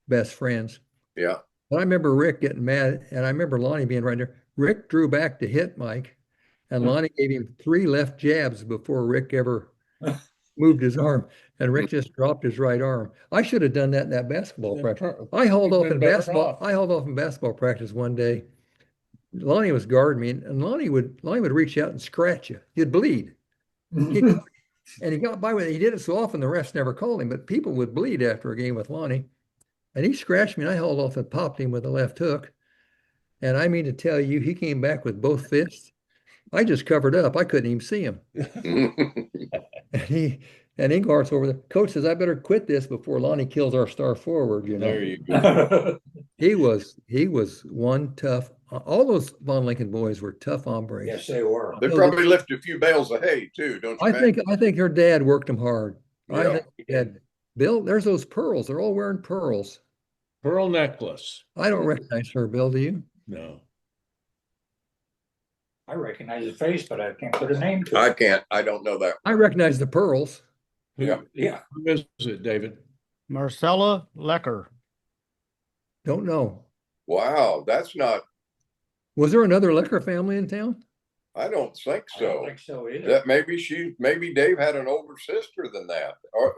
best friends. Yeah. But I remember Rick getting mad, and I remember Lonnie being right there. Rick drew back to hit Mike, and Lonnie gave him 3 left jabs before Rick ever moved his arm, and Rick just dropped his right arm. I should have done that in that basketball practice. I hauled off in basketball. I hauled off in basketball practice one day. Lonnie was guarding me, and Lonnie would reach out and scratch you. You'd bleed. And he got by with it. He did it so often the refs never called him, but people would bleed after a game with Lonnie. And he scratched me, and I hauled off and popped him with a left hook. And I mean to tell you, he came back with both fists. I just covered up. I couldn't even see him. And Enghardt's over there. Coach says, I better quit this before Lonnie kills our star forward, There you go. He was one tough. All those Von Lincoln boys were tough hombres. Yes, they were. They probably lift a few bales of hay too, don't you? I think her dad worked them hard. I Yeah. think he had Bill, there's those pearls. They're all wearing pearls. Pearl necklace. I don't recognize her, Bill. Do you? No. I recognize the face, but I can't put a name to I it. can't. I don't know that. I recognize the pearls. Yeah. Yeah. Who is it, David? Marcella Lecker. Don't know. Wow, that's not. Was there another Lecker family in town? I don't think I don't so. think so either. That maybe Dave had an older sister than that. Or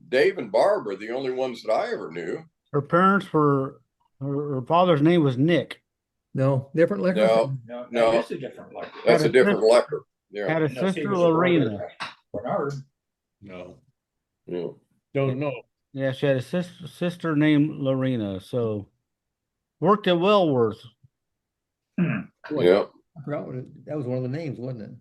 Dave and Barb are the only ones that I ever knew. Her parents were, her father's name was Nick. No, different Lecker. No. family? No, No. that is a different life. That's Had a a different sister- Lecker. Yeah. Had a Unless he sister, was a brother Lorena. to Bernard. No. Yeah. Don't know. Yeah, she had a sister named Lorena. So worked at Wellworth. Yeah. I forgot what that was one of the names, wasn't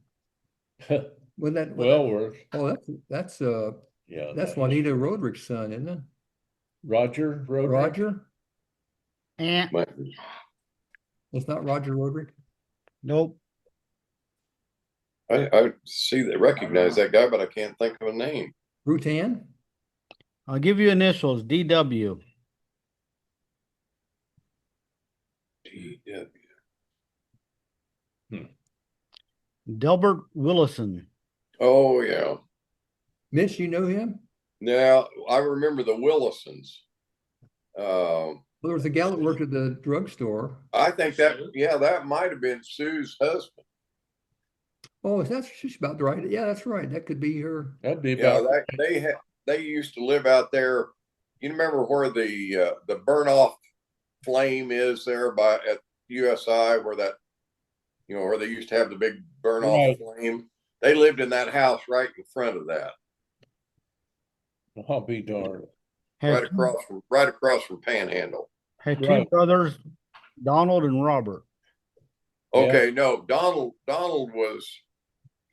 it? Wasn't that? Well worth. Oh, that's Yeah. that's Juanita Roderick's son, isn't it? Roger Roderick? Roger? And It's not Roger Roderick. nope. I recognize that guy, but I can't think of a name. Rutan? I'll give you initials, DW. DW. Delbert Willison. Oh yeah. Mitch, you know him? Now I remember the Willisons. Well, there was a gal that worked at the drugstore. I think that might have been Sue's husband. Oh, she's about right. Yeah, that's right. That could be her. That'd be Yeah, about they used to live out there. You remember where the burn off flame is there at USI, where that where they used to have the big burn off flame. They lived in that house right in front of that, I'll be darned. Had right across from Panhandle. had two Right. brothers, Donald and Robert. Okay, no, Donald was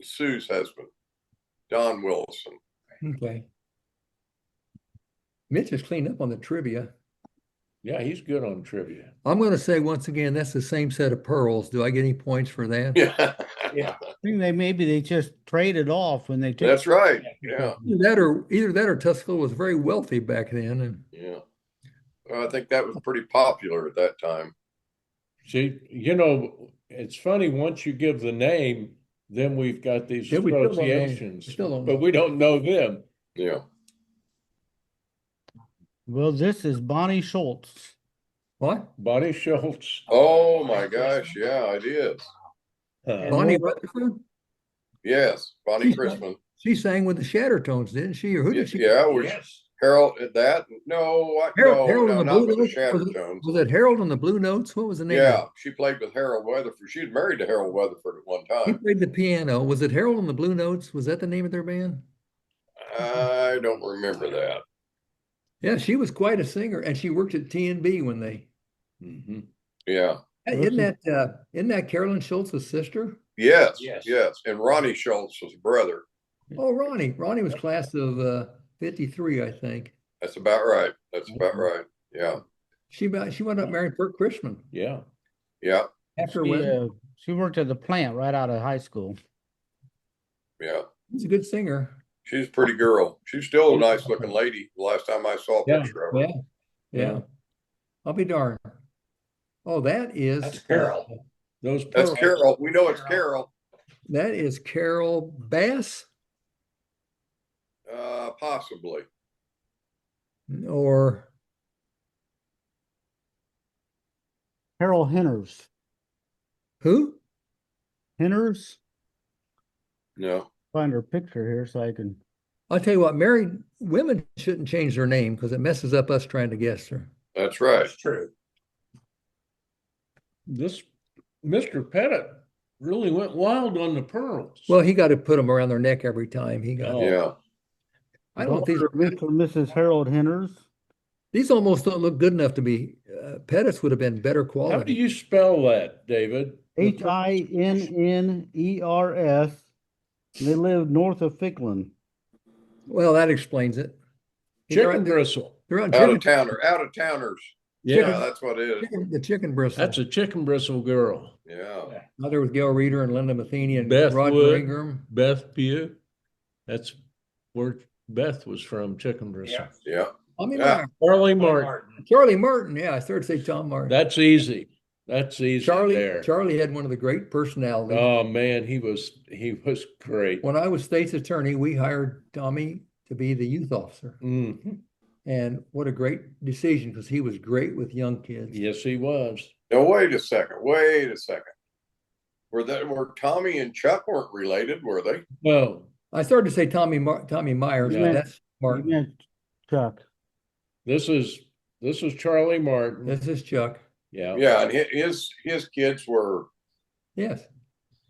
Sue's husband, Don Wilson. Okay. Mitch has cleaned up on the trivia. Yeah, he's good on trivia. I'm going to say once again, that's the same set of pearls. Do I get any points for that? Yeah, Yeah. I think maybe they just traded off when they took. that's right. Yeah, Either that or Tuscola was very wealthy back then. And yeah. Well, I think that was pretty popular at that time. See, it's funny, once you give the name, then we've got these Yeah, we still don't know. associations, We still don't but know. we don't know them. Yeah. Well, this is Bonnie Schultz. What? Bonnie Schultz. Oh my gosh, yeah, it is. And Bonnie what- Rutherford? Yes, Bonnie She's Chrisman. She sang with the Shattertones, didn't she? Or who did she? Yeah, was Yes. Harold that? No, what? Harold, No, Harold no, and the not Blue with the Notes? Shattertones. Was it Harold and the Blue Notes? What was the name? Yeah, she played with Harold Weatherford. She was married to Harold Weatherford at one He time. played the piano. Was it Harold and the Blue Notes? Was that the name of their band? I don't remember that. Yeah, she was quite a singer, and she worked at TNB when they. Mhm. Yeah. Isn't that Carolyn Schultz's sister? Yes, Yes. yes. And Ronnie Schultz was brother. Oh, Ronnie. Ronnie was class of 53, I think. That's about right. That's about right. Yeah. She wound up marrying Bert Chrisman Yeah. Yeah. after She, wedding. she worked at the plant right out of high school. Yeah. She's a good singer. She's a pretty girl. She's still a nice looking lady. The last time I saw a Yeah, picture of her. Yeah, yeah. I'll be darned. Oh, that is That's Carol. Those That's pearls. Carol. We know it's Carol. that is Carol Bass Possibly. or Carol Henners. who? Henners? No. Find her picture here so I can. I'll tell you what, married women shouldn't change their name because it messes up us trying to guess her. That's right. That's true. This Mr. Pettit really went wild on the pearls. Well, he got to put them around their neck every time. He got. Oh. Yeah. I don't know if these Mr. and Mrs. Harold Henners. these almost don't look good enough to be. Pettit's would have been better How do quality. you spell that, David? The pearls. Hinners. They live north of Ficklin. Well, that explains it. Chicken bristle. They're on Out chicken, of towners. Yeah, Yeah, that's what it is. the chicken bristle. that's a chicken bristle girl. Yeah. Mother with Gail Reeder and Linda Matheny and Beth Roger Wood. Ingram. Beth Pugh. That's where Beth was from, chicken bristle. Yeah. Yeah. Tommy Yeah. Meyer. Charlie Martin. Charlie Martin. Yeah, I started to say Tom Martin. That's easy. That's easy there. Charlie had one of the great personalities. Oh man, he was great. When I was state's attorney, we hired Tommy to be the youth officer. Mhm. And what a great decision because he was great with young kids. Yes, he was. Now wait a second. Wait a second. Were Tommy and Chuck weren't related, were they? No, I started to say Tommy Myers, Yeah. but that's Martin. Yeah, Chuck. this is Charlie Martin. This is Chuck. Yeah. Yeah, and his kids were Yes.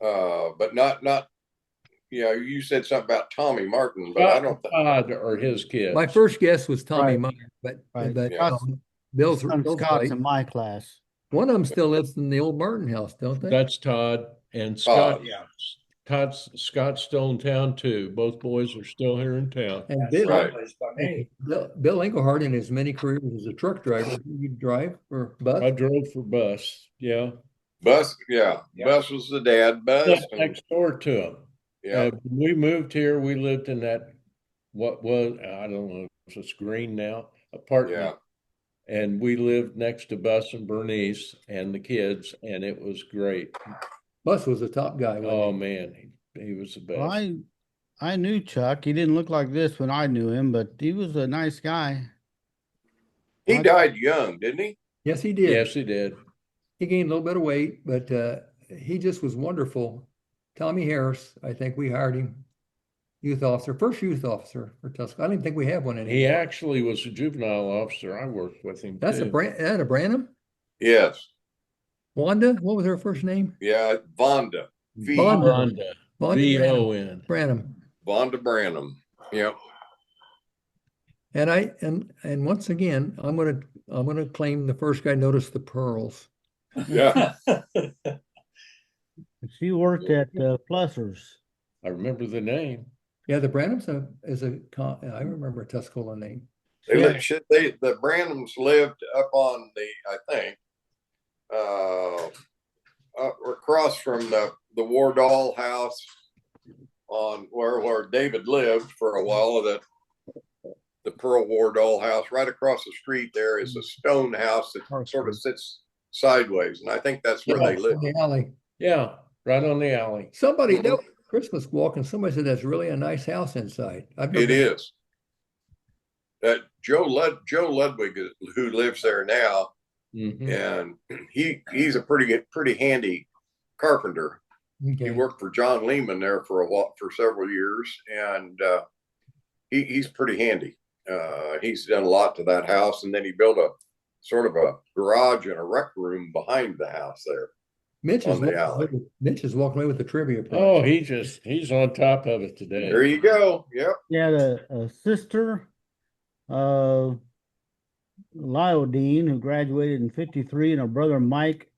but not yeah, you said something about Tommy Martin, but I don't think Todd or his kids. My first guess was Tommy Right. Myers, but Right. Yeah. Bill's Scott's right. in my class. One of them still lives in the old Martin house, don't they? That's Todd and Todd. Scott. Yeah. Scott's still in town too. Both boys are still here in town. And That's Bill, right. right. By me. Bill Englehardt in his many careers as a truck driver, you drive or bus? I drove for bus. Yeah. Bus, yeah. Yeah. Bus was the dad, Bus. Lived And, next door to him. yeah. When we moved here, we lived in that, what was, I don't know, if it's green now, apartment. Yeah. And we lived next to Bus and Bernice and the kids, and it was great. Bus was a top guy. wasn't Oh he? man, he was the best. Well, I knew Chuck. He didn't look like this when I knew him, but he was a nice guy. He died young, didn't he? Yes, he did. Yes, he did. He gained a little bit of weight, but he just was wonderful. Tommy Harris, I think we hired him, first youth officer for Tuscola. I don't even think we have one anymore. He actually was a juvenile officer. I worked with him That's too. a Branham? Yes. Wanda? What was her first name? Yeah. Vonda. Vonda. Wanda V-O-N. Branham. Vonda Branham. Yep. And once again, I'm gonna claim the first guy noticed the pearls. Yeah. She worked at Plusser's. I remember the name. Yeah, the Branhams I remember a Tuscola name. Yeah. The Branhams lived up on I think, up across from the Wardall house on where David lived for a while. The Pearl Wardall house right across the street there is a stone house that sort of sits sideways, and I think that's where they live. In the alley. Yeah, right on the alley. Somebody, that was a Christmas walk, and somebody said that's really a nice house inside. It is. That Joe Ludwig, who lives there now, and he's a pretty handy carpenter. Okay. He worked for John Lehman there for several years, and he's pretty handy. He's done a lot to that house, and then he built a sort of a garage and a rec room behind the house there. Mitch is walking away with the trivia prize. Oh, he's on top of it today. There you go. Yep. Yeah, a sister, Lyle Dean, who graduated in 53, and her brother Mike,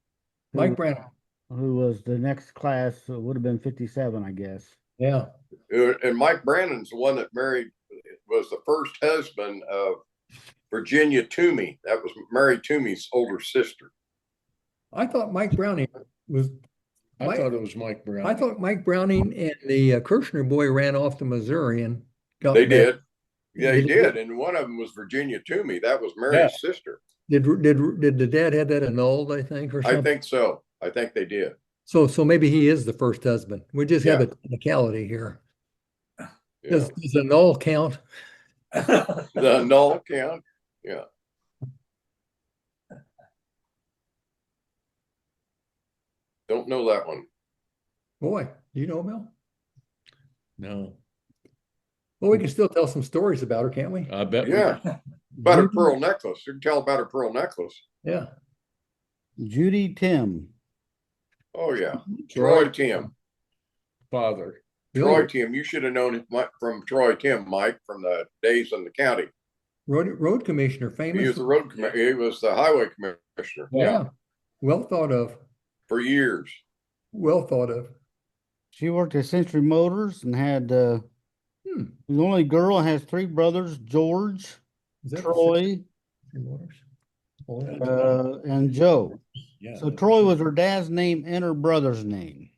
Brown. who was the next class, would have been 57, I guess. Yeah. And Mike Brannon's the one that was the first husband of Virginia Toomey. That was Mary Toomey's older sister. I thought Mike Browning was. I thought it was Mike Browning. I thought Mike Browning and the Kirshner boy ran off to Missouri and got. They did. Yeah, he did. And one of them was Virginia Toomey. That was Mary's sister. Did the dad have that annulled, I think, or something? I think so. I think they did. So maybe he is the first husband. We just have a technicality here. Yeah. Does a null count? The null count? Yeah. Don't know that one. Boy, do you know, Bill? No. Well, we can still tell some stories about her, can't we? I bet. Yeah. About her pearl necklace. You can tell about her pearl necklace. Yeah. Judy Tim. Oh, yeah. Troy Tim. Father. Troy Tim. You should have known him from Troy Tim, Mike, from the days in the county. Road commissioner, famous. He was the road commissioner. He was the highway commissioner. Yeah. Well thought of. For years. Well thought of. She worked at Century Motors and had the only girl, has 3 brothers, George, Troy, and Joe. Yeah. So Troy was her dad's name and her brother's name.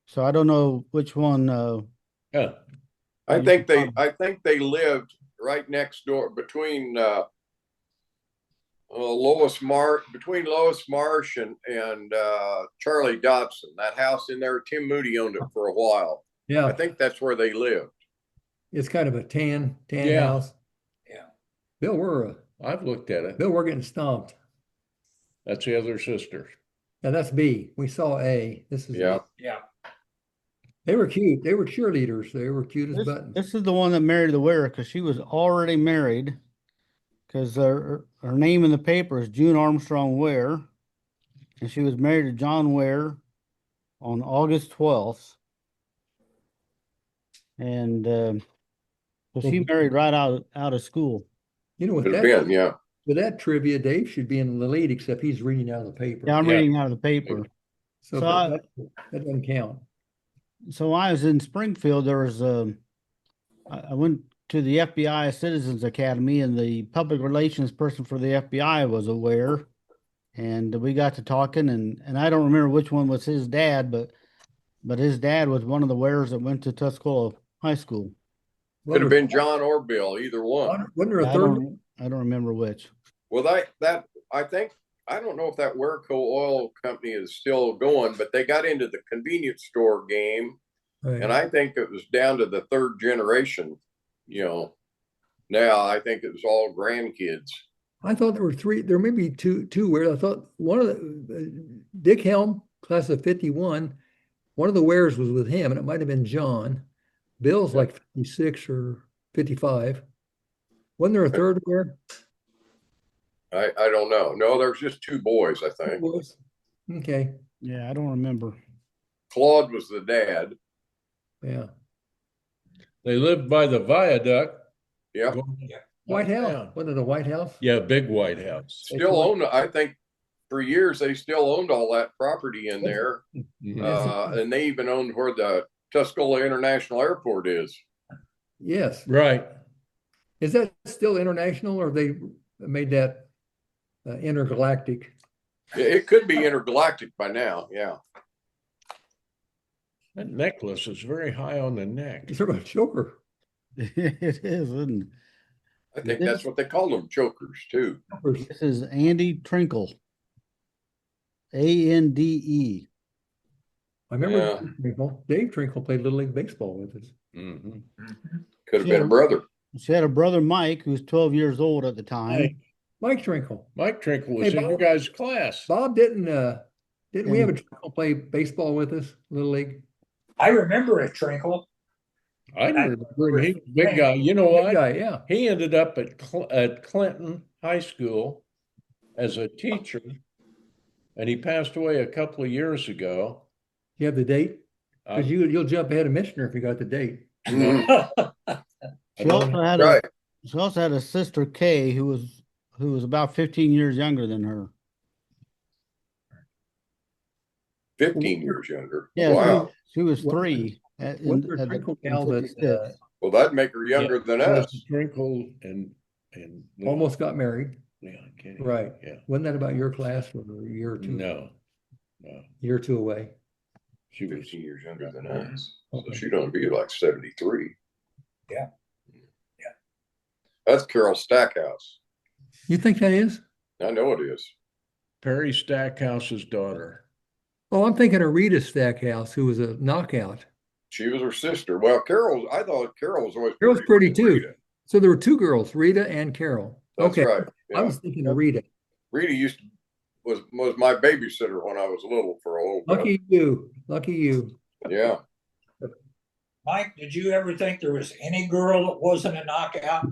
So I don't know which one. Yeah. I think they lived right next door between Lois Marsh and Charlie Dodson. That house in there, Tim Moody owned it for a while. Yeah. I think that's where they lived. It's kind of a tan Yeah. house. Yeah. Bill, I've looked at it. we're getting stomped. That's the other sister. Now that's B. We saw A. This is Yeah. Yeah. They were cute. They were cheerleaders. They were cute as buttons. This is the one that married the Ware because she was already married. Because her name in the paper is June Armstrong Ware, and she was married to John Ware on August 12th. And so she married right out of school. You know what Could have been, yeah. with that trivia, Dave should be in the lead, except he's reading out of the paper. Yeah, I'm reading out of the paper. So that doesn't count. So I was in Springfield. There was I went to the FBI Citizens Academy, and the public relations person for the FBI was aware, and we got to talking, and I don't remember which one was his dad, but his dad was one of the Wares that went to Tuscola High School. Could have been John or Bill, either one. Wasn't there a I third? don't remember which. Well, I don't know if that Wareco oil company is still going, but they got into the convenience store game, Right. and I think it was down to the 3rd generation. Now I think it was all grandkids. I thought there were 3. There may be two Wares. I thought one of the Dick Helm, class of 51. One of the Wares was with him, and it might have been John. Bill's like 56 or 55. Wasn't there a third Ware? I don't know. No, there's just 2 boys, I think. Okay. Yeah, I don't remember. Claude was the dad. Yeah. They lived by the viaduct. Yeah. White House. Yeah. Wasn't it a White House? Yeah, big White House. Still owned, I think for years they still owned all that property in there. And they even owned where the Tuscola International Airport is. Yes. Right. Is that still international, or have they made that intergalactic? It could be intergalactic by now. Yeah. That necklace is very high on the neck. It's sort of a choker. It is, isn't it? I think that's what they call them, chokers too. This is Andy Trinkle. Ande. I remember Yeah. Dave Trinkle played Little League Baseball with us. Mhm. Could have been a brother. She had a brother, Mike, who was 12 years old at the time. Hey, Mike Trinkle. Mike Trinkle was Hey, in your Bob. guys' class. Bob didn't we have a Trinkle play baseball with us, Little League? I remember a Trinkle. I I- remember him. He was a big guy. You know Big what? guy, yeah. He ended up at Clinton High School as a teacher, and he passed away a couple of years ago. You have the date? Uh, Because you'll jump ahead of Michener if you got the date. Mhm. She also had Right. she also had a sister, Kay, who was about 15 years younger than her. 15 years younger. Yeah, Wow. she was What- 3 What's her Trinkle gal that 56. Well, that'd make her younger than Melissa us. Trinkle and almost got married? Leon Kenny. Right. Yeah. Wasn't that about your class or a year or two? No. Year or two away. She was 15 years younger than us. So Okay. she'd only be like 73. Yeah. Yeah. That's Carol Stackhouse. You think that is? I know it is. Perry Stackhouse's daughter. Oh, I'm thinking of Rita Stackhouse, who was a knockout. She was her sister. Well, I thought Carol was always Carol's pretty too. Rita. So there were two girls, Rita and Carol. That's Okay. right. I Yeah. was thinking of Rita. Rita was my babysitter when I was little for a little bit. Lucky you. Lucky you. Yeah. Mike, did you ever think there was any girl that wasn't a knockout?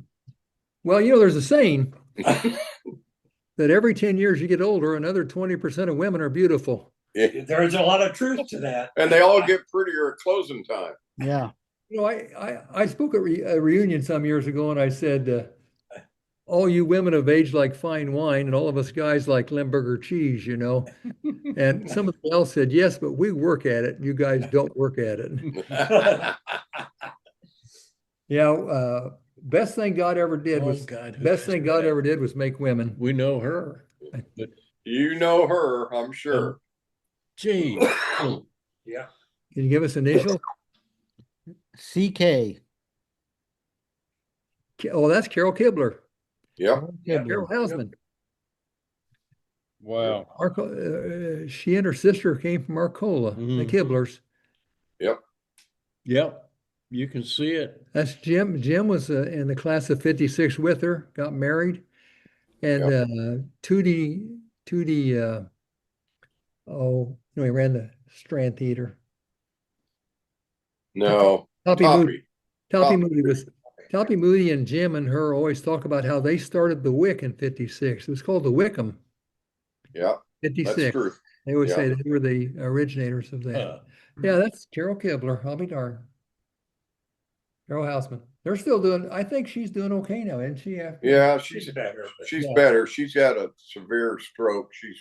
Well, there's a saying that every 10 years you get older, another 20% of women are beautiful. Yeah. There's a lot of truth to that. And they all get prettier at closing time. Yeah. I spoke at a reunion some years ago, and I said, all you women have aged like fine wine, and all of us guys like Limburger cheese, And somebody else said, yes, but we work at it. You guys don't work at it. Yeah. Best thing God ever did Oh, was God, who best is thing God that? ever did was make women. We know her. But You know her, I'm sure. gee, Yeah. Can you give us initials? CK. Oh, that's Carol Kibler. Yep. Carol Hausman. wow. She and her sister came from Arcola, the Mhm. Kiblers. Yep. Yep. You can see it. That's Jim. Jim was in the class of 56 with her, got married. And Tootie, he ran the Strand Theater. No. Toppy Moody. Toppy. Toppy Moody and Jim and her always talk about how they started the Wick in 56. It was called the Wickham. Yeah. 56. That's true. They always Yeah. say they were the originators of that. Yeah, that's Carol Kibler. I'll be darned. Carol Hausman. They're still doing, I think she's doing okay now, isn't she? Yeah, She's better. but- she's Yeah. better. She's had a severe stroke. She's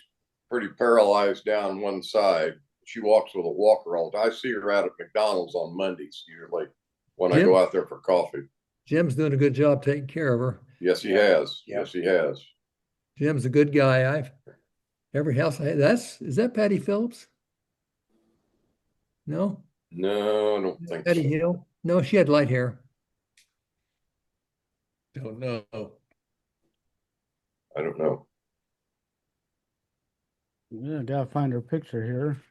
pretty paralyzed down one side. She walks with a walker all the time. I see her out at McDonald's on Mondays usually when I Jim? go out there for coffee. Jim's doing a good job taking care of her. Yes, he Yeah. has. Yeah. Yes, he has. Jim's a good guy. Every house is that Patty Phillips? No? No, I don't think Patty so. Hill? No, she had light hair. Don't know. I don't know. Yeah, gotta find her picture here.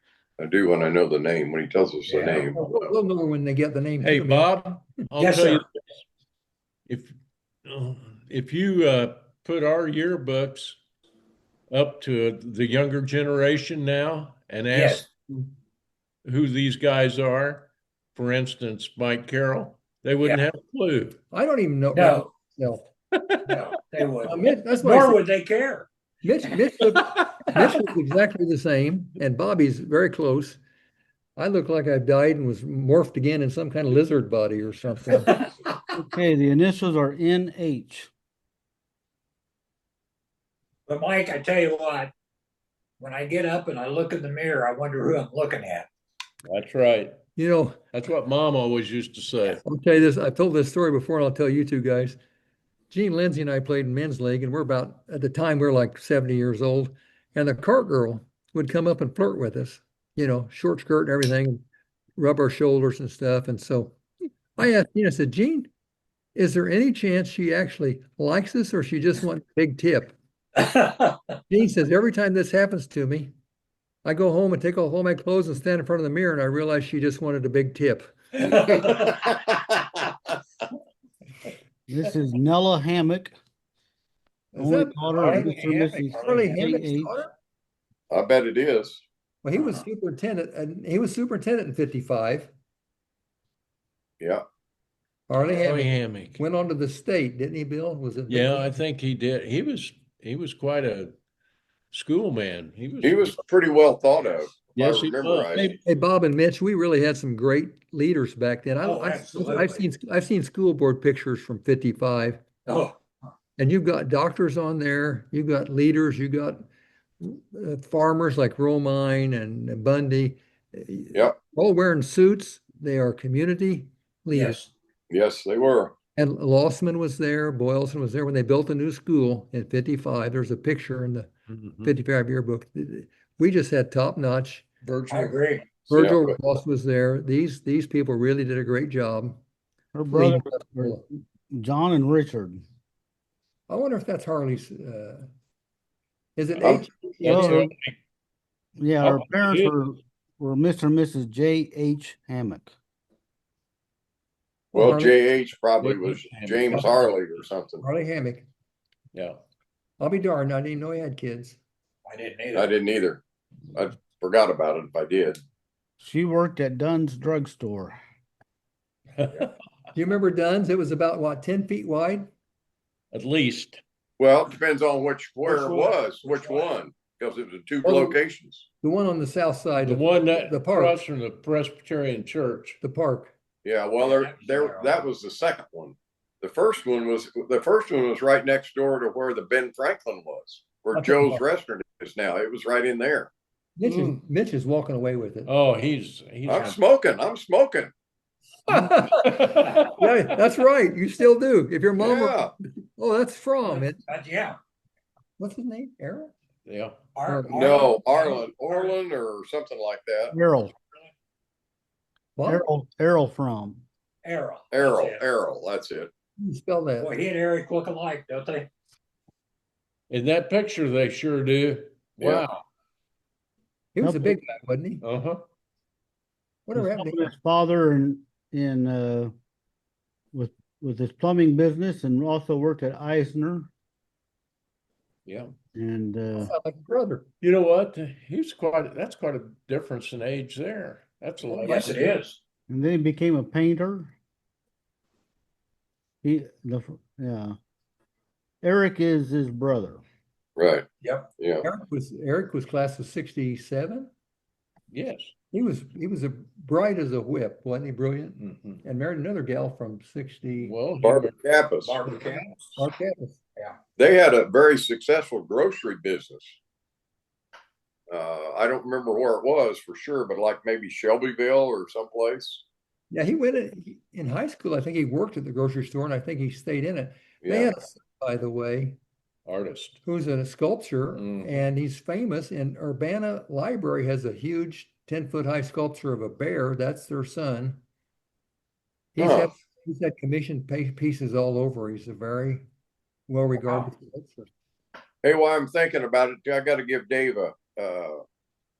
I do when I know the name. When he tells us the Yeah. name. We'll know when they get the name. Hey, too, man. Bob, I'll Yes, tell you sir. this. If you put our yearbooks up to the younger generation now and ask Yes. who these guys are, for instance, Mike Carroll, they wouldn't have a clue. I don't even know. No. No. No, they wouldn't. That's why I Nor said would they care. Mitch looks exactly the same, and Bobby's very close. I look like I've died and was morphed again in some kind of lizard body or something. Okay, the initials are NH. But Mike, I tell you what, when I get up and I look in the mirror, I wonder who I'm looking at. That's right. You know, That's what Mom always used to say. I'll tell you this. I've told this story before, and I'll tell you two guys. Gene Lindsay and I played in men's league, and we're about, at the time, we are like 70 years old. And the cart girl would come up and flirt with us, short skirt and everything, rub our shoulders and stuff. And so I asked Gene, I said, Gene, is there any chance she actually likes us or she just wants a big tip? Gene says, every time this happens to me, I go home and take off all my clothes and stand in front of the mirror, and I realize she just wanted a big tip. This is Nella Hammock, Is only that daughter of Harley Mr. and Hammock? Mrs. Harley J. Hammock's H. daughter? I bet it is. Well, he was superintendent, and he was superintendent in 55. Yeah. Harley Harley Hammock Hammock. went on to the state, didn't he, Bill? Was it? Yeah, I think he did. He was quite a school man. He was pretty well thought of, if Yes, I he remember was. right. Hey, Bob and Mitch, we really had some great leaders back then. Oh, absolutely. I've seen school board pictures from 55, Oh, and you've got doctors on there, you've got leaders, you've got farmers like Romine and Bundy. Yep. All wearing suits. They are community leaders. yes. Yes, they were. And Lossman was there, Boylston was there when they built a new school in 55. There's a picture in the Mhm. 55 yearbook. We just had top notch. I Virgil. agree. Virgil Yeah. Ross was there. These people really did a great job. Her brother, Leading- John and Richard. I wonder if that's Harley's. Is it Um, H? Well, That's yeah, her Oh, parents it- were Mr. and Mrs. J. H. Hammock. Well, Harley- JH probably J.H. was Hammock. James Harley or something. Harley Hammock. Yeah. I'll be darned. I didn't know he had kids. I didn't either. I didn't either. I forgot about it if I did. She worked at Dunn's drugstore. Do you remember Dunn's? It was about what, 10 feet wide? At least. Well, it depends on where Which it one? was, Which which one? one, because it was two Well, locations. The one on the south side. The of one that the park. across from the Presbyterian Church. The park. Yeah, well, Yeah, that was the second one. The first one was right next door to where the Ben Franklin was, where Okay. Joe's Restaurant is now. It was right in there. Mitch is walking away with it. Oh, he's I'm smoking. Yeah, that's right. You still do. If your mom, Yeah. oh, that's from it. Yeah. What's his name? Aaron? yeah. No, Orland or something like that. Errol, What? Errol from. Errol. Errol, that's it. You spell that. Boy, he and Eric look alike, don't they? In that picture, they sure do. Yeah. Wow. He was a big guy, wasn't he? Uh-huh. Whatever His happened to him? father in with his plumbing business, and also worked at Eisner. Yeah. And Sound like a brother. You know what? That's quite a difference in age there. That's a lot. Yes, it is. then he became a painter. Yeah. Eric is his brother. Right. Yep. Yeah. Eric was class of 67. Yes. He was as bright as a whip, wasn't he? Brilliant. Mhm. And married another gal from 60. Well, Barbara Kappas. Barbara Campbell. Mark Evans. They had a very successful grocery business. I don't remember where it was for sure, but like maybe Shelbyville or someplace. Yeah, he went in high school. I think he worked at the grocery store, and I think he stayed in it. They Yeah. had a son, by the way, artist. who's a sculptor, Mhm. and he's famous. And Urbana Library has a huge 10-foot high sculpture of a bear. That's their son. Huh. He's had commissioned pieces all over. He's a very well-regarded sculptor. Hey, while I'm thinking about it, I got to give Dave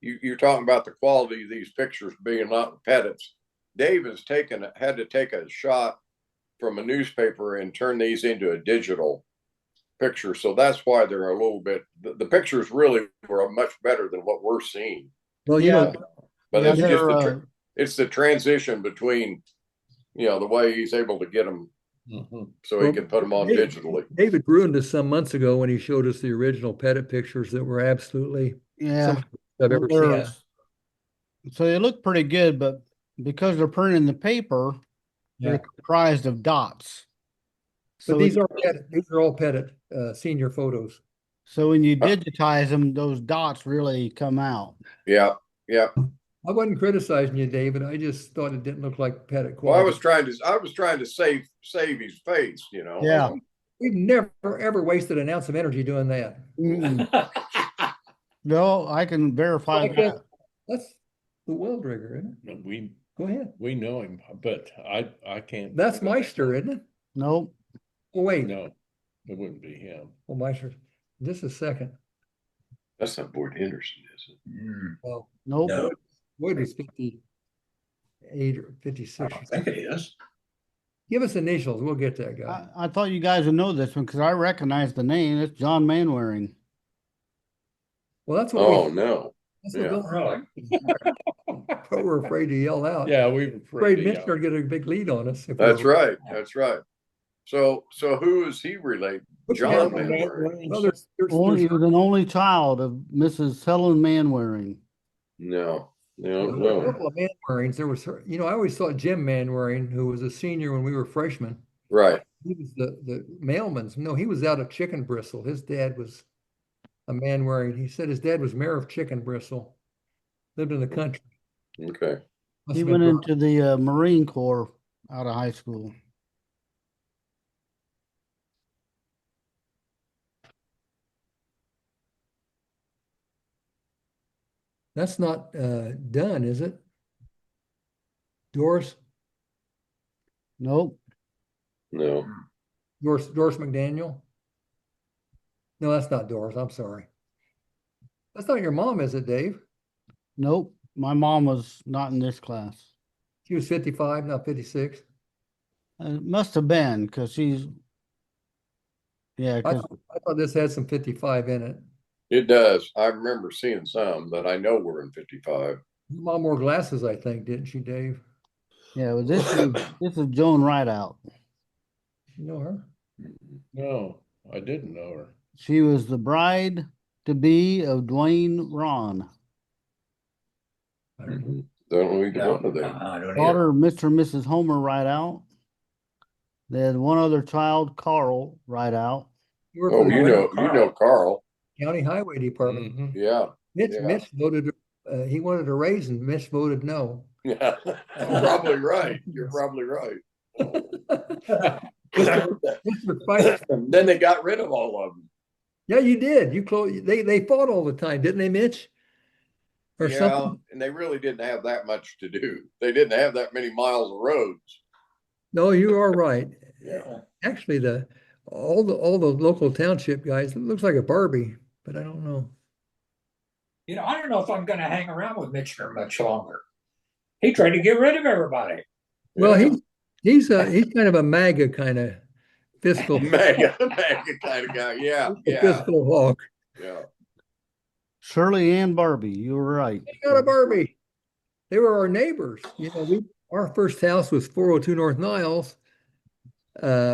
you're talking about the quality of these pictures being not Pettit's. Dave has had to take a shot from a newspaper and turn these into a digital picture. So that's why they're a little bit, the pictures really were much better than what we're seeing. Well, Yeah. But Yeah, it's just they're, it's the transition between, the way he's able to get them Mhm. so he Well, can put them on digitally. David ruined us some months ago when he showed us the original Pettit pictures that were absolutely Yeah. some I've ever They're- seen. So they look pretty good, but because they're printing the paper, Yeah. they're comprised of dots. But So these are all Pettit senior photos. so when you digitize them, those dots really come out. Yeah. Yeah. I wasn't criticizing you, David. I just thought it didn't look like Pettit Well, quality. I was trying to save his face, Yeah. we've never, ever wasted an ounce of energy doing that. Mm-mm. No, I can verify Like that. that. That's the well digger, isn't No, we it? Go ahead. know him, but I can't. That's Meister, isn't it? Nope. Oh, wait. No, it wouldn't be him. Oh, Meister. Just a second. That's not Boyd Henderson, is it? Well, Nope. No. Boyd was 58 or 56. I think it is. Give us initials. We'll get that guy. I thought you guys would know this one because I recognize the name. It's John Manwaring. Well, that's what Oh, we, no. that's yeah. what Really? but we're afraid to yell out. Yeah, we were Afraid afraid. Michener would get a big lead on us. If That's we're, right. That's right. So who is he related? Which John one? Manwaring. Well, there's He was an only child of Mrs. Helen Manwaring. No, no, a no. couple of Manwarings. There was, I always thought Jim Manwaring, who was a senior when we were freshmen, Right. he was the mailman's. No, he was out of Chicken Bristle. His dad was a Manwaring. He said his dad was mayor of Chicken Bristle, lived in the country. Okay. Must He have went been into the Marine Corps out of high school. That's not done, is it? Doris Nope. No. Doris McDaniel? No, that's not Doris. I'm sorry. That's not your mom, is it, Dave? Nope. My mom was not in this class. She was 55, not 56. It must have been because yeah, I because thought this had some 55 in it. It does. I remember seeing some that I know were in 55. Your mom wore glasses, I think, didn't she, Dave? yeah, well, this is Joan Rideout. You know her? No, I didn't know her. She was the bride to be of Dwayne Ron, I don't know. Don't know either No, one of them. I don't either. daughter of Mr. and Mrs. Homer Rideout. They had one other child, Carl Rideout. He worked Oh, for the you know Carl. County Highway Department. Mhm. Yeah. yeah. Mitch voted, he wanted a raise and Mitch voted no. Yeah. You're probably right. You're probably right. Mr. Spicer, And then they got rid of all of them. yeah, you did. They fought all the time, didn't they, Mitch? Or Yeah, something? and they really didn't have that much to do. They didn't have that many miles of roads. No, you are right. Yeah. Actually, all the local township guys, it looks like a Barbie, but I don't know. I don't know if I'm going to hang around with Michener much longer. He tried to get rid of everybody. Well, Yeah. he's kind of a MAGA kind of fiscal mega kind of guy. Yeah. Yeah. fiscal hawk. Yeah. Shirley and Barbie, you were right. They got a Barbie. They were our neighbors. Our first house was 402 North Niles,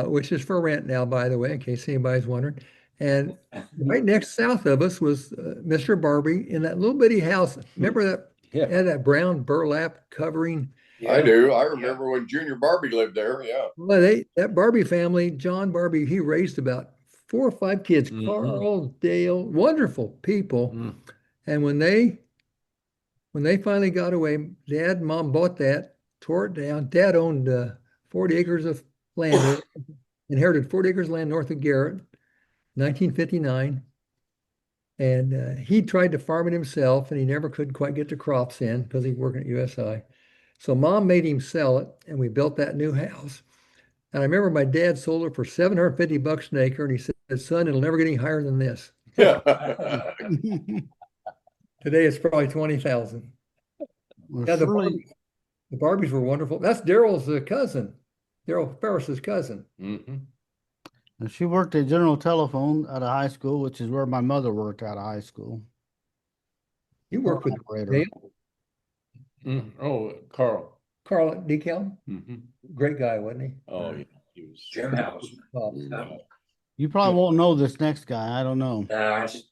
which is for rent now, by the way, in case anybody's wondering. And right next south of us was Mr. Barbie in that little bitty house. Remember that? Yeah. Had that brown burlap covering. I do. I remember when Junior Barbie lived there. Yeah. Well, that Barbie family, John Barbie, he raised about 4 or 5 kids. Mhm. Carl, Dale, wonderful people. Mm. And when they finally got away, Dad and Mom bought that, tore it down. Dad owned 40 acres of land, inherited 40 acres of land north of Garrett, 1959. And he tried to farm it himself, and he never could quite get the crops in because he's working at USI. So Mom made him sell it, and we built that new house. And I remember my dad sold it for $750 an acre, and he said, "Son, it'll never get any higher than this." Today it's probably 20,000. Well, Yeah, the Shirley, Barbies were wonderful. That's Daryl's cousin, Daryl Ferris's cousin. Mhm. and she worked at General Telephone out of high school, which is where my mother worked out of high school. He worked with Operator. Dale, Oh, Carl. Carl at DeKalb. Mhm. Great guy, wasn't he? Oh, yeah, he was. Jim Houseman. Oh, You probably won't know this next guy. I don't know.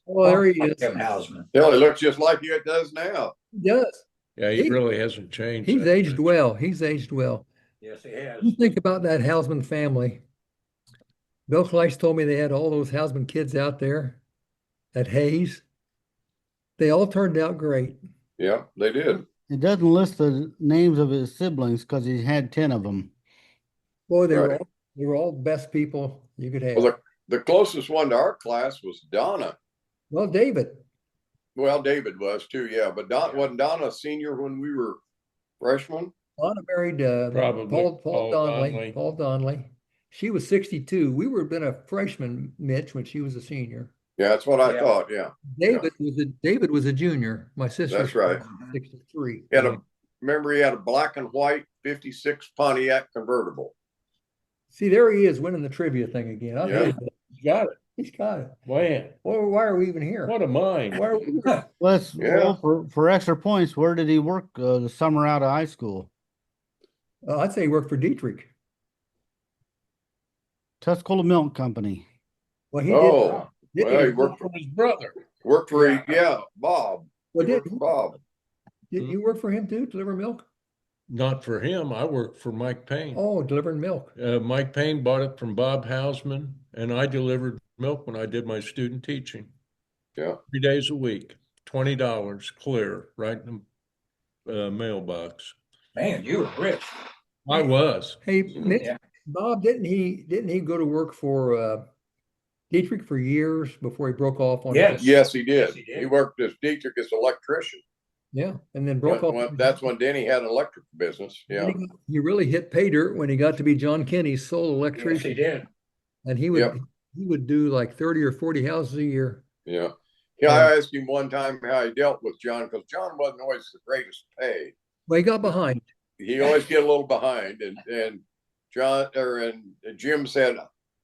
well, there he is. Jim Houseman. Hell, it looks just like it does now. He does. Yeah, he really hasn't changed. He's that aged much. well. He's aged well. Yes, he has. You think about that Houseman family. Bill Kleiss told me they had all those Houseman kids out there at Hayes. They all turned out great. Yeah, they did. It doesn't list the names of his siblings because he had 10 of them. Boy, Right. they were all best people you could have. Well, the closest one to our class was Donna. Well, David. Well, David was too, yeah. But wasn't Donna a senior when we were freshmen? Donna married Probably Paul Donnelly. Paul Donnelly. She was 62. We were been a freshman, Mitch, when she was a senior. Yeah, that's what I Yeah. thought. Yeah, David was a junior. My sister that's right. 63. Remember he had a black and white 56 Pontiac convertible. See, there he is winning the trivia thing again. Yeah. He's got it. He's got it. Man, Well, why are we even here? what a mind. Why are we Let's Yeah. for extra points. Where did he work the summer out of high school? I'd say he worked for Dietrich. Tuscola Milk Company. Well, he Oh, did. well, he Did, worked For his brother. for Bob. well, He worked for Bob. did you work for him too? Deliver milk? Not for him. I worked for Mike Payne. Oh, delivering milk. Mike Payne bought it from Bob Hausman, and I delivered milk when I did my student teaching. Yeah. 3 days a week, $20 clear, right in the mailbox. Man, you were rich. I was. Hey, Mhm. Mitch, Yeah. Bob, didn't he go to work for Dietrich for years before he broke off on Yes. Yes, he did. Yes, he did. He worked as Dietrich as electrician. Yeah, and then broke off. That's when Denny had an electric business. Yeah. He really hit pay dirt when he got to be John Kenny's sole Yes, electrician. he did. And he Yep. would do like 30 or 40 houses a year. Yeah. Yeah, I asked him one time how he dealt with John, because John wasn't always the greatest pay. Well, he got behind. He always get a little behind, and Jim said,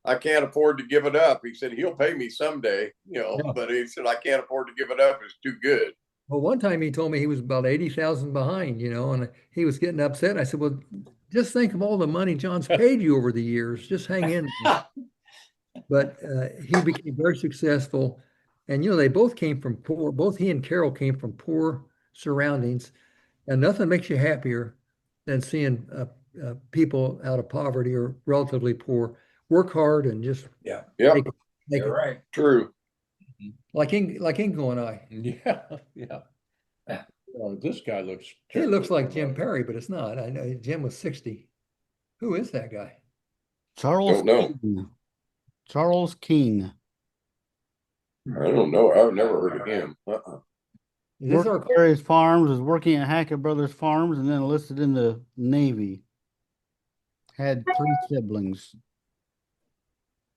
I can't afford to give it up. He said he'll pay me someday, Yeah. but he said I can't afford to give it up. It's too good. Well, one time he told me he was about 80,000 behind, and he was getting upset. I said, well, just think of all the money John's paid you over the years. Just hang in. But he became very successful. And, they both came from both he and Carol came from poor surroundings. And nothing makes you happier than seeing people out of poverty or relatively poor work hard and just Yep, make You're it. right. true. Like Ingo and I. Yeah. Oh, this guy looks. He looks like Jim Perry, but it's not. I know Jim was 60. Who is that guy? Charles Don't know. King. Charles King. I don't know. I've never heard of him. Is this Worked at various farms, was working at Hackett Brothers Farms, and then enlisted in the Navy. Had 3 siblings.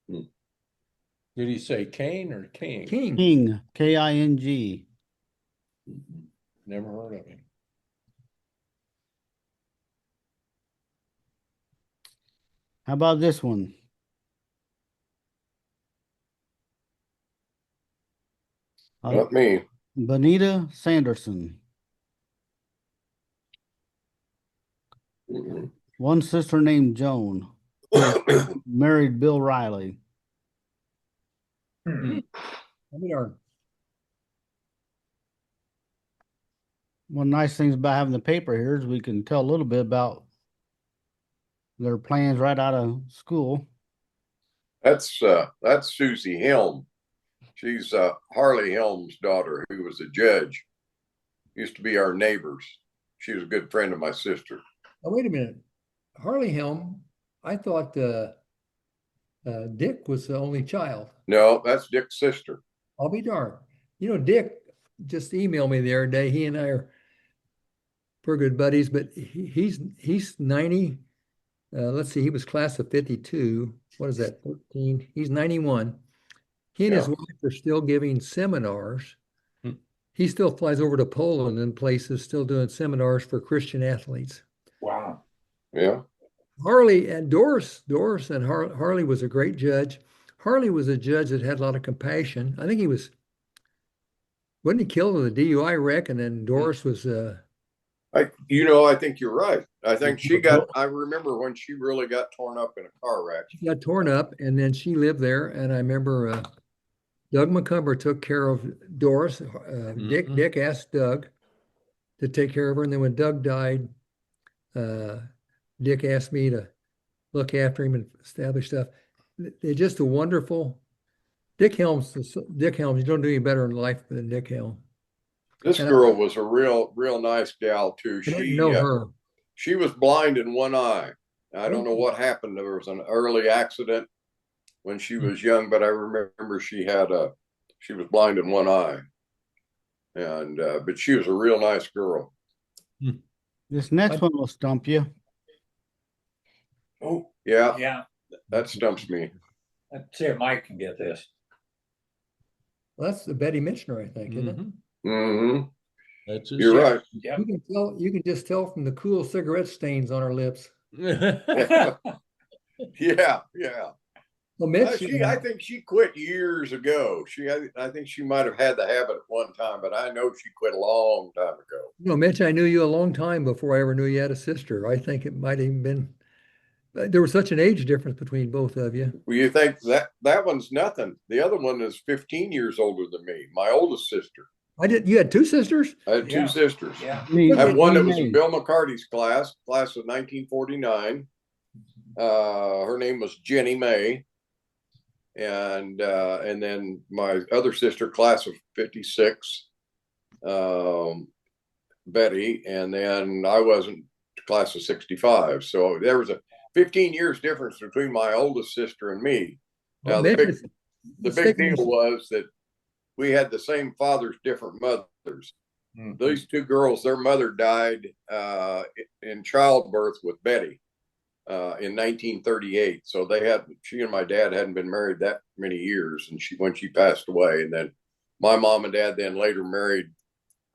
Did he say Kane or King? King? King, King. Never heard of him. How about this one? Not me. Bonita Sanderson. Mhm. One sister named Joan. Married Bill Riley. Hmm. Let me learn. One nice things about having the paper here is we can tell a little bit about their plans right out of school. That's Susie Helm. She's Harley Helm's daughter, who was a judge. Used to be our neighbors. She was a good friend of my sister. Oh, wait a minute. Harley Helm, I thought Dick was the only child. No, that's Dick's sister. I'll be darned. Dick just emailed me the other day. He and I are pretty good buddies, but he's 90. Let's see, he was class of 52. What is that, 14? He's 91. He and his Yeah. wife are still giving seminars. Hmm. He still flies over to Poland and places, still doing seminars for Christian athletes. Wow. Yeah. Harley and Doris and Harley was a great judge. Harley was a judge that had a lot of compassion. I think wasn't he killed in a DUI wreck? And then Doris was I think you're right. I think I remember when she really got torn up in a car wreck. she got torn up, and then she lived there. And I remember Doug McCumber took care of Doris. Dick asked Doug to take care of her, and then when Doug died, Dick asked me to look after him and establish stuff. They're just a wonderful Dick Helms. You don't do any better in life than Dick Helm. This girl was a real nice gal too. I didn't know her. She was blind in one eye. I don't know what happened. There was an early accident, when she was young, but I remember she was blind in one eye. And but she was a real nice girl. This next one will stump you. Oh, Yeah, yeah. that stumps me. Let's see if Mike can get this. Well, that's the Betty Michener, I think, isn't it? Mm-hmm. That's his. You're right. Yep. You can just tell from the cool cigarette stains on her lips. Yeah, yeah. Well, Mitch, I think she quit years ago. I think she might have had the habit at one time, but I know she quit a long time ago. Mitch, I knew you a long time before I ever knew you had a sister. I think it might have even been, there was such an age difference between both of you. Well, you think that one's nothing. The other one is 15 years older than me, my oldest sister. You had two sisters? I had two sisters. Yeah. I had one that was in Me. Bill McCarty's class of 1949. Her name was Jenny May. And then my other sister, class of 56, Betty, and then I wasn't class of 65. So there was a 15 years difference between my oldest sister and me. Now Well, the big deal was that we had the same fathers, different mothers. Mm-hmm. These two girls, their mother died in childbirth with Betty in 1938. So she and my dad hadn't been married that many years, and when she passed away, and then my mom and dad then later married.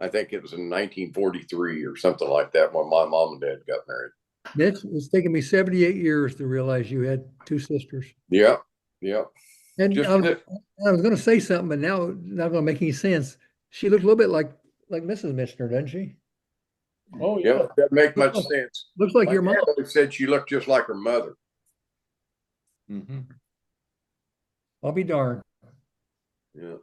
I think it was in 1943 or something like that when my mom and dad got married. Mitch, it's taken me 78 years to realize you had two sisters. Yeah. And I was going to say something, but now it's not going to make any sense. She looked a little bit like Mrs. Michener, doesn't she? Oh Yeah, yeah. doesn't make much sense. Looks like My your mom. dad always said she looked just like her mother. Mm-hmm. I'll be darned. Yeah.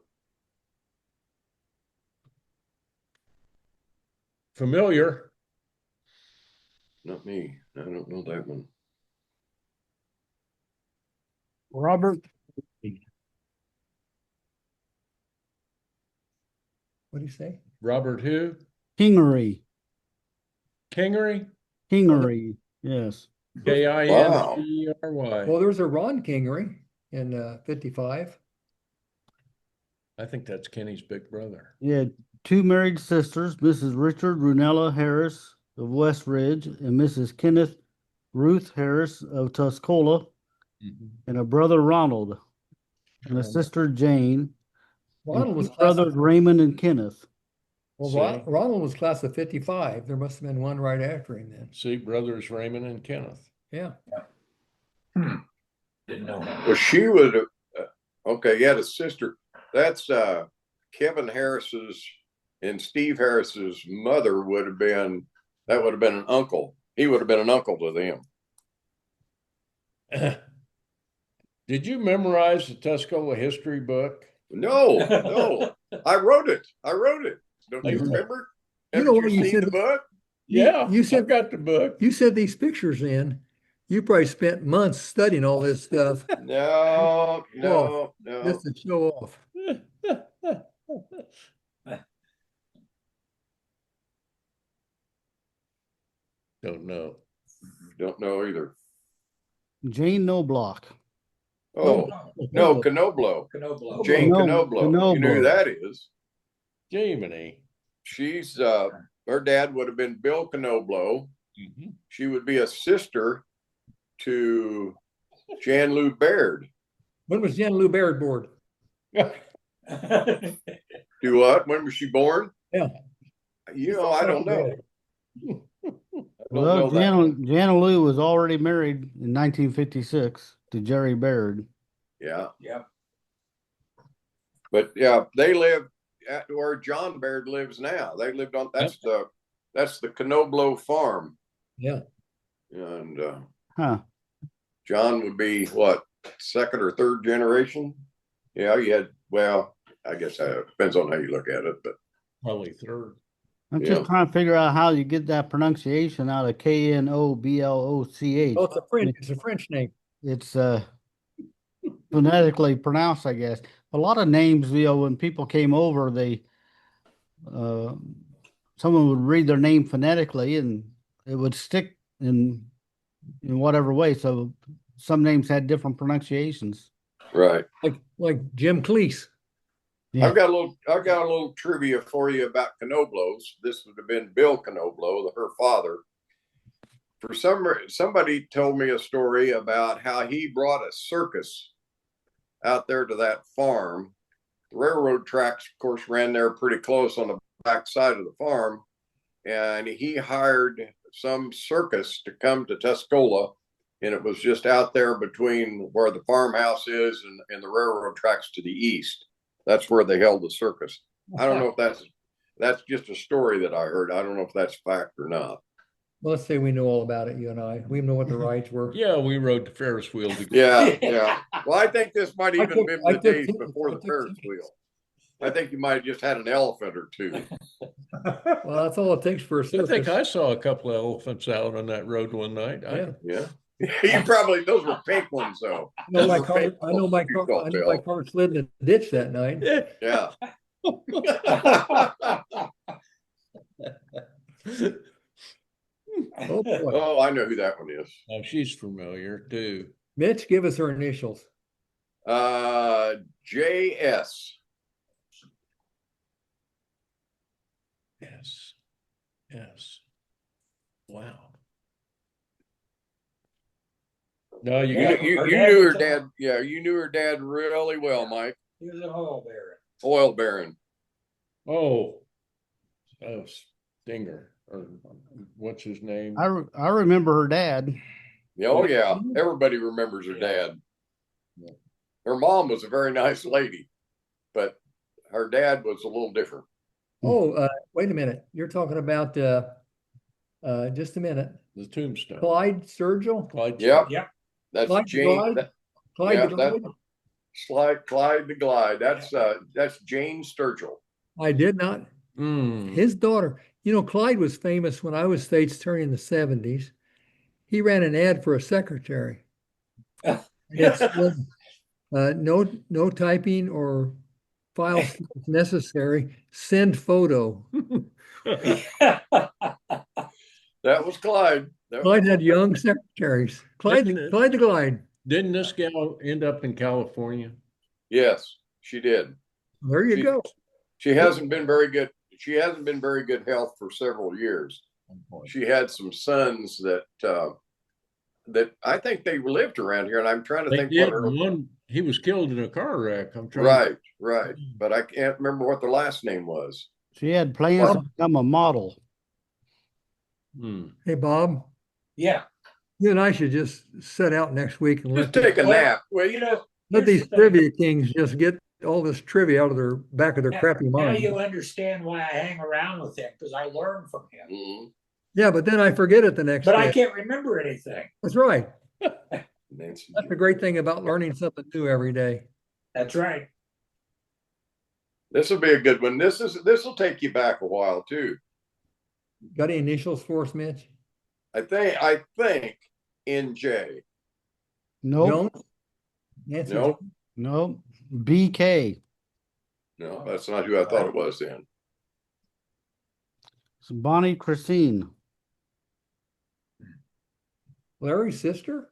Familiar. Not me. I don't know that one. Robert. What do you say? Robert who? Kingery. Kingery? Kingery. Yes. Kingery. Well, there's a Ron Kingery in 55. I think that's Kenny's big brother. He had two married sisters, Mrs. Richard Runella Harris of West Ridge and Mrs. Kenneth Ruth Harris of Tuscola, and a brother Ronald, and a sister Jane, Ronald and was two brothers Raymond and Kenneth. Well, Ronald was class of 55. There must have been one right after him then. See, brothers Raymond and Kenneth. Yeah. Didn't know. Well, she would have. Okay, you had a sister. That's Kevin Harris's and Steve Harris's mother would have been. That would have been an uncle. He would have been an uncle to them. Did you memorize the Tuscola history book? No. I wrote it. Don't you remember? You know Haven't what you seen said? the book? Yeah, you said I've got the book. you said these pictures in. You probably spent months studying all this stuff No. just to show off. Don't know. Don't know either. Jane Knobloch. Oh, no, Canoblo. Canoblo. Jane Cano- Canoblo. You know who Canoblo. that is? Jiminy. She's her dad would have been Bill Canoblo. She would be a sister to Jan Lou Baird. When was Jan Lou Baird born? Do what? When was she born? Yeah. I don't know. Well, Jana Lou was already married in 1956 to Jerry Baird. Yeah. Yep. But yeah, they live at where John Baird lives now. They lived on that's the Canoblo farm. Yeah. And Huh. John would be what, second or third generation? Yeah, I guess that depends on how you look at it, but Probably third. I'm just trying to figure out how you get that pronunciation out of Knobloch. Oh, it's a French name. It's phonetically pronounced, I guess. A lot of names, when people came over, someone would read their name phonetically and it would stick in whatever way. So some names had different pronunciations. Right. Like Jim Cleese. Yeah. I've got a little trivia for you about Canoblos. This would have been Bill Canoblo, her father. For somebody told me a story about how he brought a circus out there to that farm. The railroad tracks, of course, ran there pretty close on the back side of the farm, and he hired some circus to come to Tuscola, and it was just out there between where the farmhouse is and the railroad tracks to the east. That's where they held the circus. I don't know if that's just a story that I heard. I don't know if that's fact or not. Well, let's say we know all about it, you and I. We know what the rides were. Yeah, we rode the Ferris wheel together. Yeah, yeah. Well, I think this might I even took- been I the took days tickets. before I the took Ferris tickets. wheel. I think you might have just had an elephant or two. Well, that's all it takes for a I think circus. I saw a couple of elephants out on that road one night. Yeah. Yeah. You probably, those were pink ones though. I know Those my were car, fake I know my car, ones, I know my Bill. car slid in the ditch that night. Yeah. Oh, boy. Oh, I know who that one is. Oh, she's familiar too. Mitch, give us her initials. JS. Yes. Yes. Wow. No, you You, got you, Her you dad knew her was a- dad. Yeah, you knew her dad really well, Mike. He was an oil baron. Oil baron. oh, Stinger or what's his name? I remember her dad. Yeah, oh yeah. Everybody remembers her dad. Yeah. Her mom was a very nice lady, but her dad was a little different. Oh, wait a minute. You're talking about, just a minute. The Tombstone. Clyde Sturgill? Clyde Yep. Yep. That's Clyde the Jane. Glide? Clyde yeah, the Glide? Clyde the Glide. That's Jane Sturgill. I did not. Mm. His daughter, Clyde was famous when I was state's attorney in the 70s. He ran an ad for a secretary. It said, no typing or file skills necessary. Send photo. That was Clyde. Clyde had young secretaries. Clyde the Glide. Didn't this gal end up in California? Yes, she did. There you go. She hasn't been very good. She hasn't been very good health for several years. She had some sons that I think they lived around here, and I'm trying to They think did. what her. One, he was killed in a car wreck. I'm trying. Right. But I can't remember what the last name was. She had plans to become a model. Hmm. Hey, Bob, Yeah. you and I should just set out next week and Just take a nap. Well, You know, let here's these the thing. trivia kings just get all this trivia out of their back of their Now- crappy Now mind. you understand why I hang around with him, because I learn from him. mhm. Yeah, but then I forget it the next But day. I can't remember anything. That's right. Nancy. That's the great thing about learning something new every day. That's right. This will be a good one. This will take you back a while too. Got any initials for us, Mitch? I think NJ. Nope. Jones? Nancy No, Jones? Nope. BK. no, that's not who I thought it was then. It's Bonnie Christine. Larry's sister?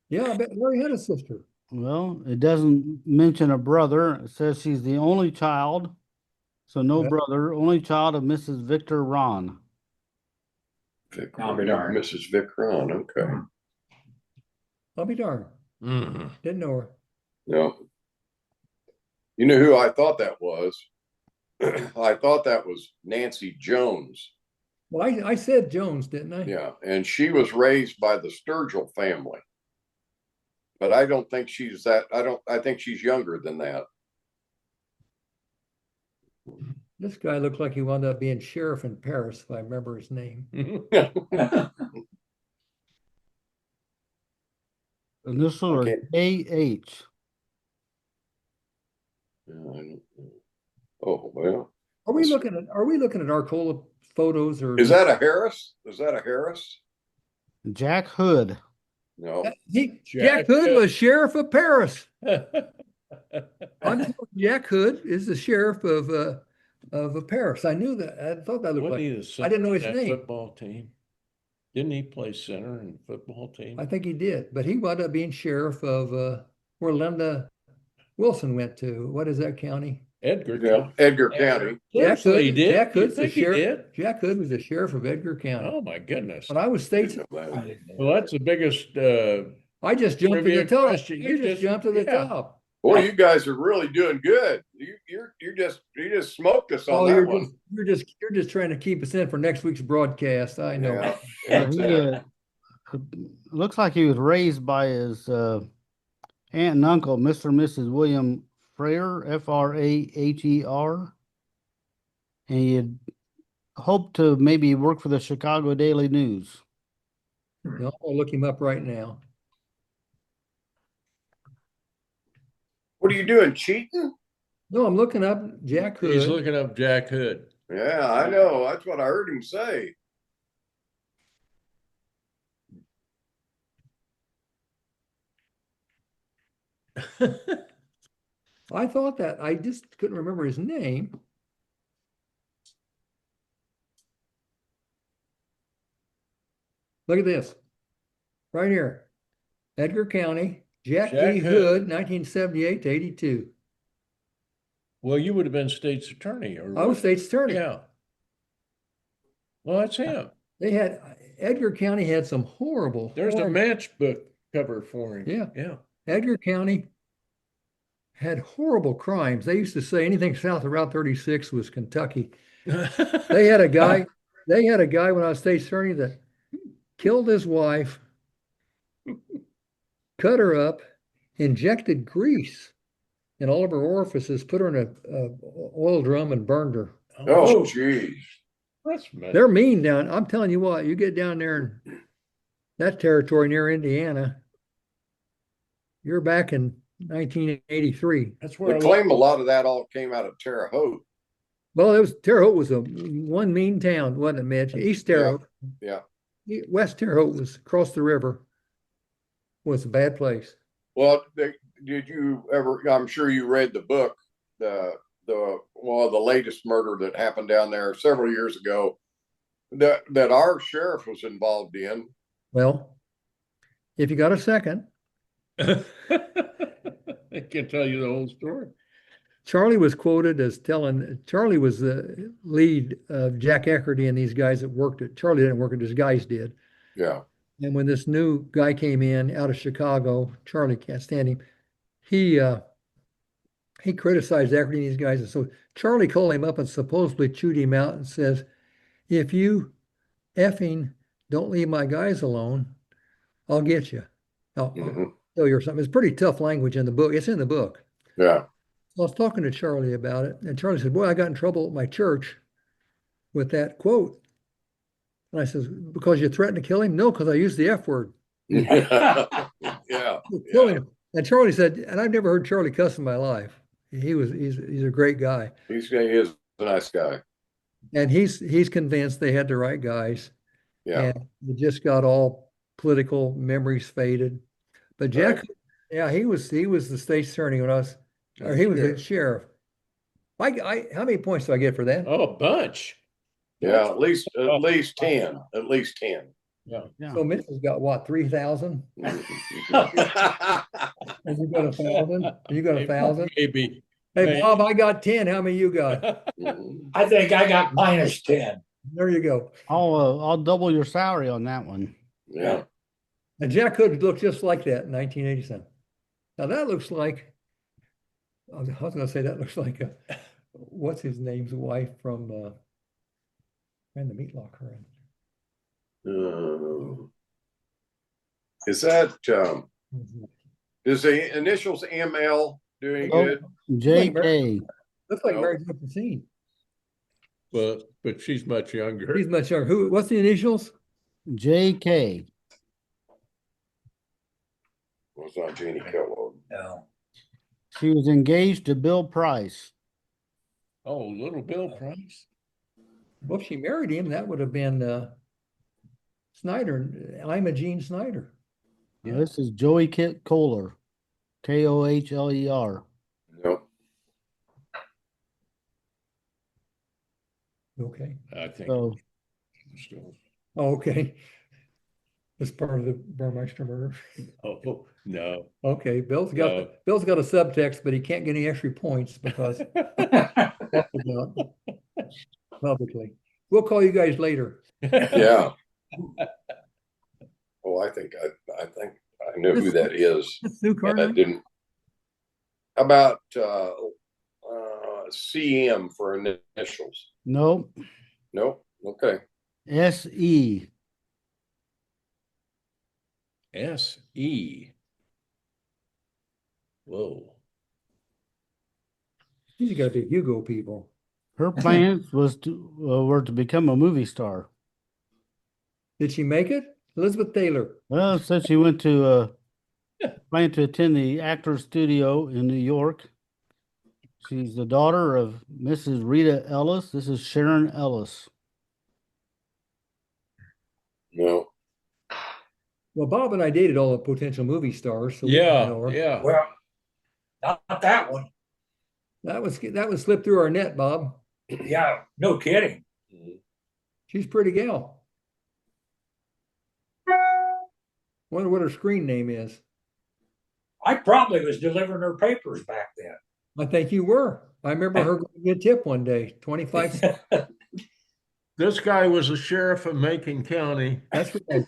Yeah, I bet Larry had a sister. Well, it doesn't mention a brother. It says she's the only child. So no Yeah. brother, only child of Mrs. Victor Ron. Vic, I'll be darned. Mrs. Vic Ron. Okay. I'll be darned. Mhm. Didn't know her. No. You know who I thought that was? I thought that was Nancy Jones. Well, I said Jones, didn't I? Yeah, and she was raised by the Sturgill family. But I don't think she's that. I think she's younger than that. This guy looked like he wound up being sheriff in Paris, if I remember his name. Initials are Okay. AH. Yeah, I don't know. Oh well. Are we looking at Arcola photos or Is that a Harris? Is that a Harris? Jack Hood. No. Jack Hood was sheriff of Paris. Jack Hood is the sheriff of Paris. I knew that. I thought that looked Wasn't like. he the I didn't know his that name. football team? Didn't he play center in the football team? I think he did, but he wound up being sheriff of where Linda Wilson went to. What is that county? Edgar. Yeah, Edgar County. Jack Seriously, he Hood. did? Jack You Hood's the think he sheriff. did? Jack Hood was the sheriff of Edgar County. Oh, my goodness. When I was state, Didn't know that. Well, that's the biggest, I just jumped to trivia the top. question. You just jumped to the yeah. top. Boy, you guys are really doing good. You just smoked us on Oh, that you're one. you're just trying to keep us in for next week's broadcast. I know. Yeah, Yeah, that's he, it. looks like he was raised by his aunt and uncle, Mr. and Mrs. William Fraher, Fraher, and he had hoped to maybe work for the Chicago Daily News. No, I'll look him up right now. What are you doing, cheating? No, I'm looking up Jack Hood. He's looking up Jack Hood. Yeah, I know. That's what I heard him say. I thought that. I just couldn't remember his name. Look at this. Right here. Edgar County, Jack Jack E. Hood. Hood, 1978 to 82. Well, you would have been state's attorney, or I was what? state's attorney. Yeah. Well, that's him. They had Edgar County had some horrible. There's a horrible- matchbook cover for him. Yeah. Yeah. Edgar County had horrible crimes. They used to say anything south of Route 36 was Kentucky. They had a guy. They had a guy when I was state's attorney that killed his wife, cut her up, injected grease in all of her orifices, put her in a oil drum, and burned her. Oh, geez. That's messed They're mean down. I'm telling you what. You get down there in that territory near Indiana, you're back in 1983. That's where They claim a lot of that all came out of Terre Haute. Well, it was Terre Haute was a one mean town, wasn't it, Mitch? East Terre Haute. Yeah. West Terre Haute was across the river. Was a bad place. Well, did you ever? I'm sure you read the book, the latest murder that happened down there several years ago, that our sheriff was involved in. Well, if you got a second, I can tell you the whole story. Charlie was quoted as telling, Charlie was the lead of Jack Eckerty and these guys that worked at, Charlie didn't work it, his guys did. Yeah. And when this new guy came in out of Chicago, Charlie can't stand him. He criticized Eckerty and these guys. And so Charlie called him up and supposedly chewed him out and says, if you effing don't leave my guys alone, I'll get you. I'll tell you or something. It's pretty tough language in the book. It's in the book. Yeah. I was talking to Charlie about it, and Charlie said, boy, I got in trouble at my church with that quote. And I said, because you threatened to kill him? No, because I used the F word. Yeah. Kill him. And Charlie said, and I've never heard Charlie cuss in my life. He's a great guy. He is a nice guy. And he's convinced they had the right guys. Yeah. And it just got all political, memories faded. But Jack, Right. yeah, he was the state's attorney when I was, or he was the sheriff. How many points do I get for that? Oh, a bunch. Yeah. At least 10. At least 10. Yeah. Yeah. So Mitch has got what, 3,000? Yeah. Have you got 1,000? Have you got 1,000? Maybe. Hey, Maybe. Bob, I got 10. How many you got? I think I got -10. There you go. I'll double your salary on that one. Yeah. And Jack Hood looked just like that in 1987. Now that looks like, I was going to say that looks like what's his name's wife from ran the meat locker. Is that is the initials ML doing Oh. good? JK. Looks like Oh. Mary Jefferson. But she's much younger. He's much younger. What's the initials? JK. Well, it's not Jeannie Kellogg. No. She was engaged to Bill Price. Oh, little Bill Price. Well, if she married him, that would have been Snyder. I'm a Gene Snyder. Yeah. This is Joey Kit Kohler. Kohler. Nope. Okay. I think. So Still. Oh, okay. as part of the Burmeister murder? Oh, no. Okay, No. Bill's got a subtext, but he can't get any extra points because talked about publicly. We'll call you guys later. Yeah. Oh, I think I know who that is. Sue And I Carnine? didn't. How about CM for initials? Nope. Nope. Okay. SE. S.E. Whoa. He's got to be Hugo people. Her plans were to become a movie star. Did she make it? Elizabeth Taylor. Well, since she went to planned to attend the Actors Studio in New York. She's the daughter of Mrs. Rita Ellis. This is Sharon Ellis. No. Well, Bob and I dated all the potential movie stars, so we Yeah, know her. yeah. Well, not that one. That was slipped through our net, Bob. Yeah, no kidding. She's a pretty gal. Wonder what her screen name is. I probably was delivering her papers back then. I think you were. I remember her getting a tip one day, 25 cents. This guy was a sheriff of Macon County. That's right.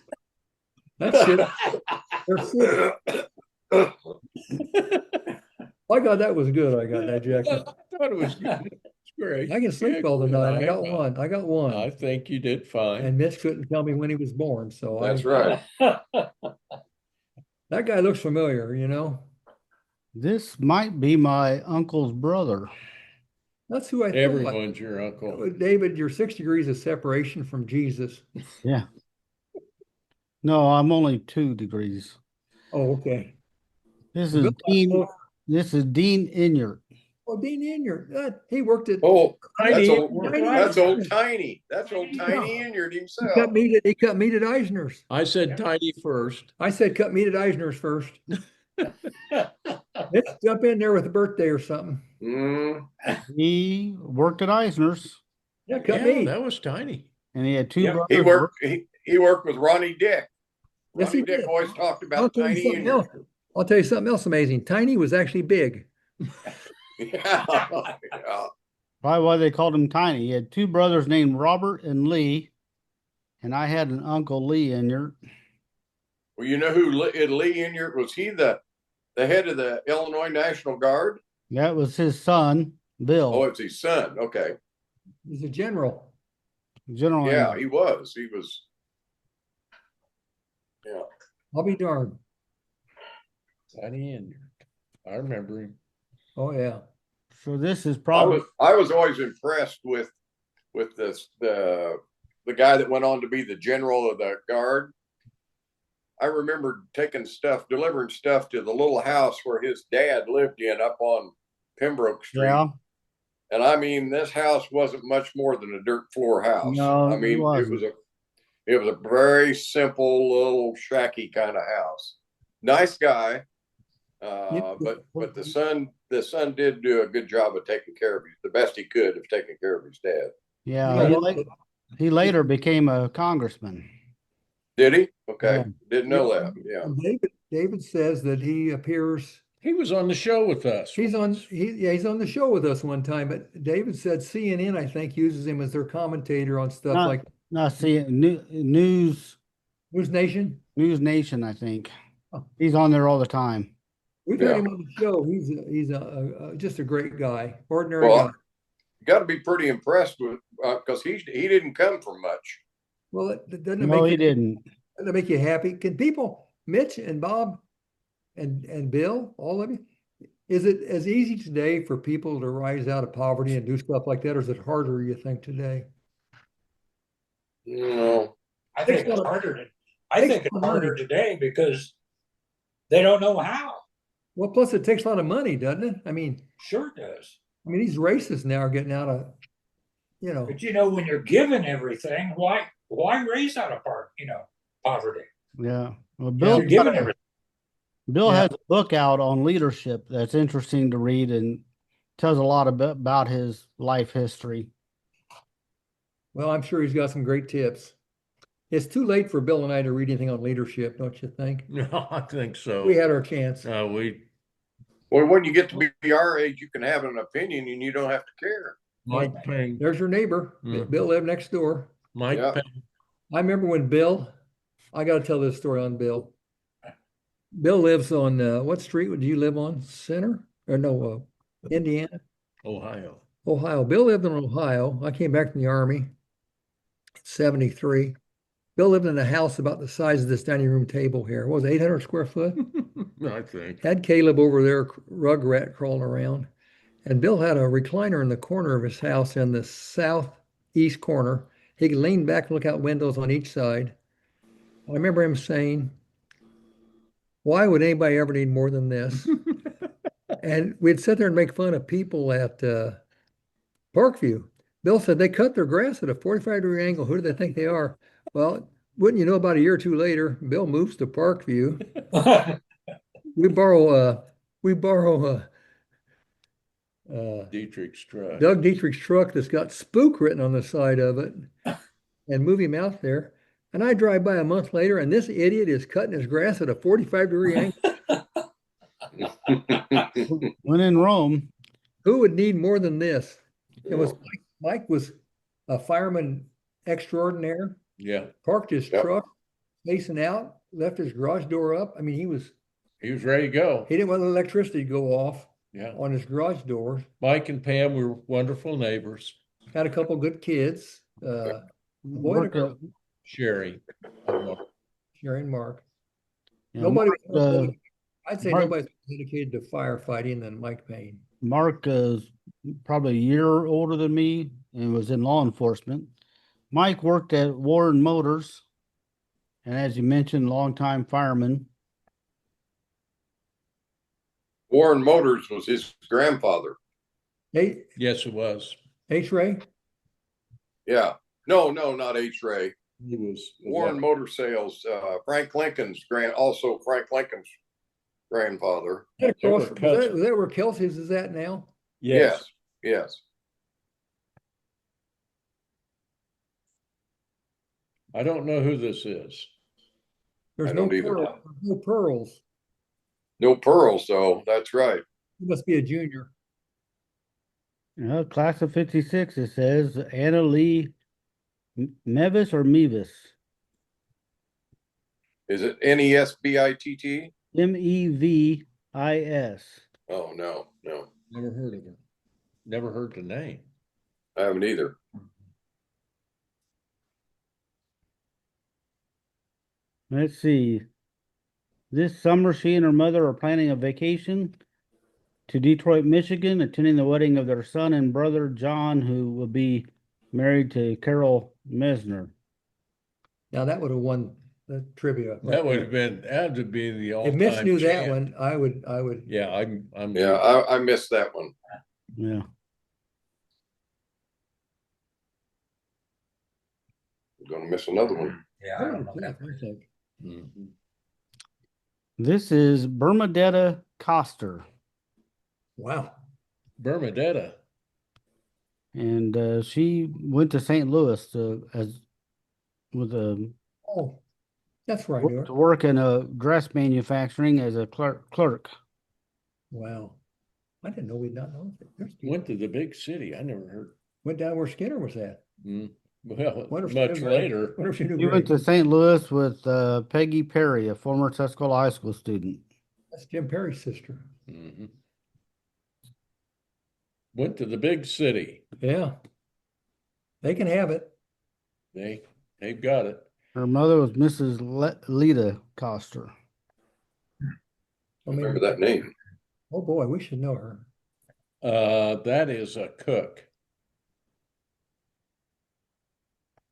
That's it. That's it. I got that was good. I got that, Jackson. I thought it was good. It's great. I can sleep all the night. I got one. I got I one. think you did fine. And Mitch couldn't tell me when he was born, so That's right. that guy looks familiar, you know. This might be my uncle's brother. That's who I thought. Everyone's your uncle. David, you're 6 degrees of separation from Jesus. Yeah. No, I'm only 2 degrees. Oh, okay. This Well, is Dean. This is Dean Inyart. Oh, Dean Inyart. He worked at. Oh, that's Tiny. old. That's old Tiny. That's old Tiny Inyard He himself. cut meat at Eisner's. I said Tiny first. I said cut meat at Eisner's first. Let's jump in there with a birthday or something. Mm. He worked at Eisner's, Yeah, cut Yeah, meat. that was Tiny. and he had 2 Yep. brothers. He worked with Ronnie Dick. Yes, Ronnie he Dick did. always talked I'll about tell you Tiny something Inyard. else. I'll tell you something else amazing. Tiny was actually big. Yeah. Yeah. Probably why they called him Tiny. He had 2 brothers named Robert and Lee, and I had an uncle Lee Inyart. Well, you know who Lee Inyard was? He the head of the Illinois National Guard? That was his son, Bill. Oh, it's his son. Okay. He's a general. General Yeah, Inyart. he was. He was. Yeah. I'll be darned. Tiny and I remember him. Oh yeah. So this is probably I was always impressed with this the guy that went on to be the general of the guard. I remember delivering stuff to the little house where his dad lived in up on Pembroke Street. yeah. And I mean, this house wasn't much more than a dirt floor house. No, I mean, it wasn't. it was a very simple little shacky kind of house. Nice guy. But the son did do a good job of taking care of the best he could of taking care of his dad. Yeah, he later became a congressman. Did he? Okay. Yeah. Didn't know that. Yeah. And David says that he appears. He was on the show with us. He's on the show with us one time, but David said CNN, I think, uses him as their commentator on stuff Not- like No, see, News Nation. Nation, I think. Oh. He's on there all the time. We've Yeah. had him on the show. He's just a great guy, ordinary Well, guy. you got to be pretty impressed with because he didn't come from much. Well, doesn't it No, make he didn't. doesn't it make you happy? Can people, Mitch and Bob and Bill, all of you, is it as easy today for people to rise out of poverty and do stuff like that, or is it harder, you think, today? No. I think it's harder. I think it's harder today because they don't know how. Well, plus it takes a lot of money, doesn't it? I mean, Sure it does. these racists now are getting out of, But when you're given everything, why raise out of poverty? Yeah. Well, You're given everything. Bill Yeah. has a book out on leadership that's interesting to read and tells a lot about his life history. well, I'm sure he's got some great tips. It's too late for Bill and I to read anything on leadership, don't you think? No, I think so. We had our chance. We Well, when you get to be our age, you can have an opinion and you don't have to care. Mike Payne. There's your neighbor. Mhm. Bill lived next door. Mike Yeah. Payne. I remember when Bill, I got to tell this story on Bill. Bill lives on, what street would you live on? Center? Or no, Indiana? Ohio. Ohio. Bill lived in Ohio. I came back from the Army in 73. Bill lived in a house about the size of this dining room table here. What was it, 800 square foot? I think. Had Caleb over there, rug rat crawling around. And Bill had a recliner in the corner of his house in the southeast corner. He could lean back and look out windows on each side. I remember him saying, "Why would anybody ever need more than this?" And we'd sit there and make fun of people at Parkview. Bill said they cut their grass at a 45-degree angle. Who do they think they are? Well, wouldn't you know, about a year or two later, Bill moves to Parkview. We borrow Dietrich's truck. Doug Dietrich's truck that's got spook written on the side of it and move him out there. And I drive by a month later and this idiot is cutting his grass at a 45-degree angle. When in Rome, Who would need more than this? It was Mike was a fireman extraordinaire, Yeah, parked his Yep. truck facing out, left his garage door up. I mean, he was ready to go. he didn't want the electricity to go off Yeah. on his garage door. Mike and Pam were wonderful neighbors. Had a couple good kids, boy and a worked girl, at, Sherry. Sherry and Mark. yeah, Nobody, Mark, I'd say Mark- nobody's dedicated to firefighting than Mike Payne. Mark is probably a year older than me and was in law enforcement. Mike worked at Warren Motors, and as you mentioned, longtime fireman. Warren Motors was his grandfather. Hey, Yes, it was. Ray, Yeah. No, not H. Ray. He was Warren Motor Sales, Frank Lincoln's grandfather. that across, were cousins. was that where Kelsey's is at now? Yes. Yes. I don't know who this is. There's I no don't either. no pearls. No pearls, though. That's right. He must be a junior. Class of 56, it says Anna Lee Mevis or Mevis? Is it Nesbitt? Mevis. Oh, no. Never heard of her. Never heard the name. I haven't either. Let's see. This summer, she and her mother are planning a vacation to Detroit, Michigan, attending the wedding of their son and brother, John, who will be married to Carol Michener. Now that would have won the trivia. That would be the If all-time Mitch knew that champ. one, I would. Yeah, I'm. Yeah, I missed that one. Yeah. I'm going to miss another one. Yeah, I don't know that. I think. Mhm. This is Bernadetta Coster, Wow. Bernadetta. and she went to St. Louis to Oh, that's right. Newark. to work in a dress manufacturing as a clerk. Wow. I didn't know we'd not know that. There's people- Went to the big city. I never heard. Went down where Skinner was at. Well, Wonder if she much knew Greg. later. Wonder if she knew He went Greg. to St. Louis with Peggy Perry, a former Tuscola High School student. That's Jim Perry's sister. Mhm. Went to the big city. Yeah. They can have it. They've got it. Her mother was Mrs. Lita Coster. I mean, Remember that name. oh boy, we should know her. That is a cook.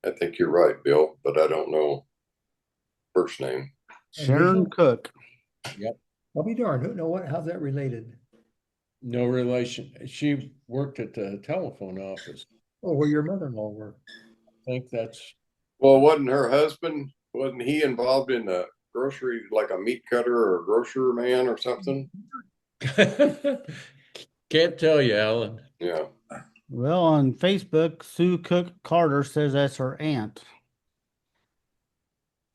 I think you're right, Bill, but I don't know first name. Sharon Cook. I'll be darned. Who know what? How's that related? No relation. She worked at the telephone office. Oh, where your mother-in-law worked. I think that's. Well, wasn't he involved in the grocery, like a meat cutter or a grocer man or something? Can't tell you, Alan. Yeah. Well, on Facebook, Sue Cook Carter says that's her aunt.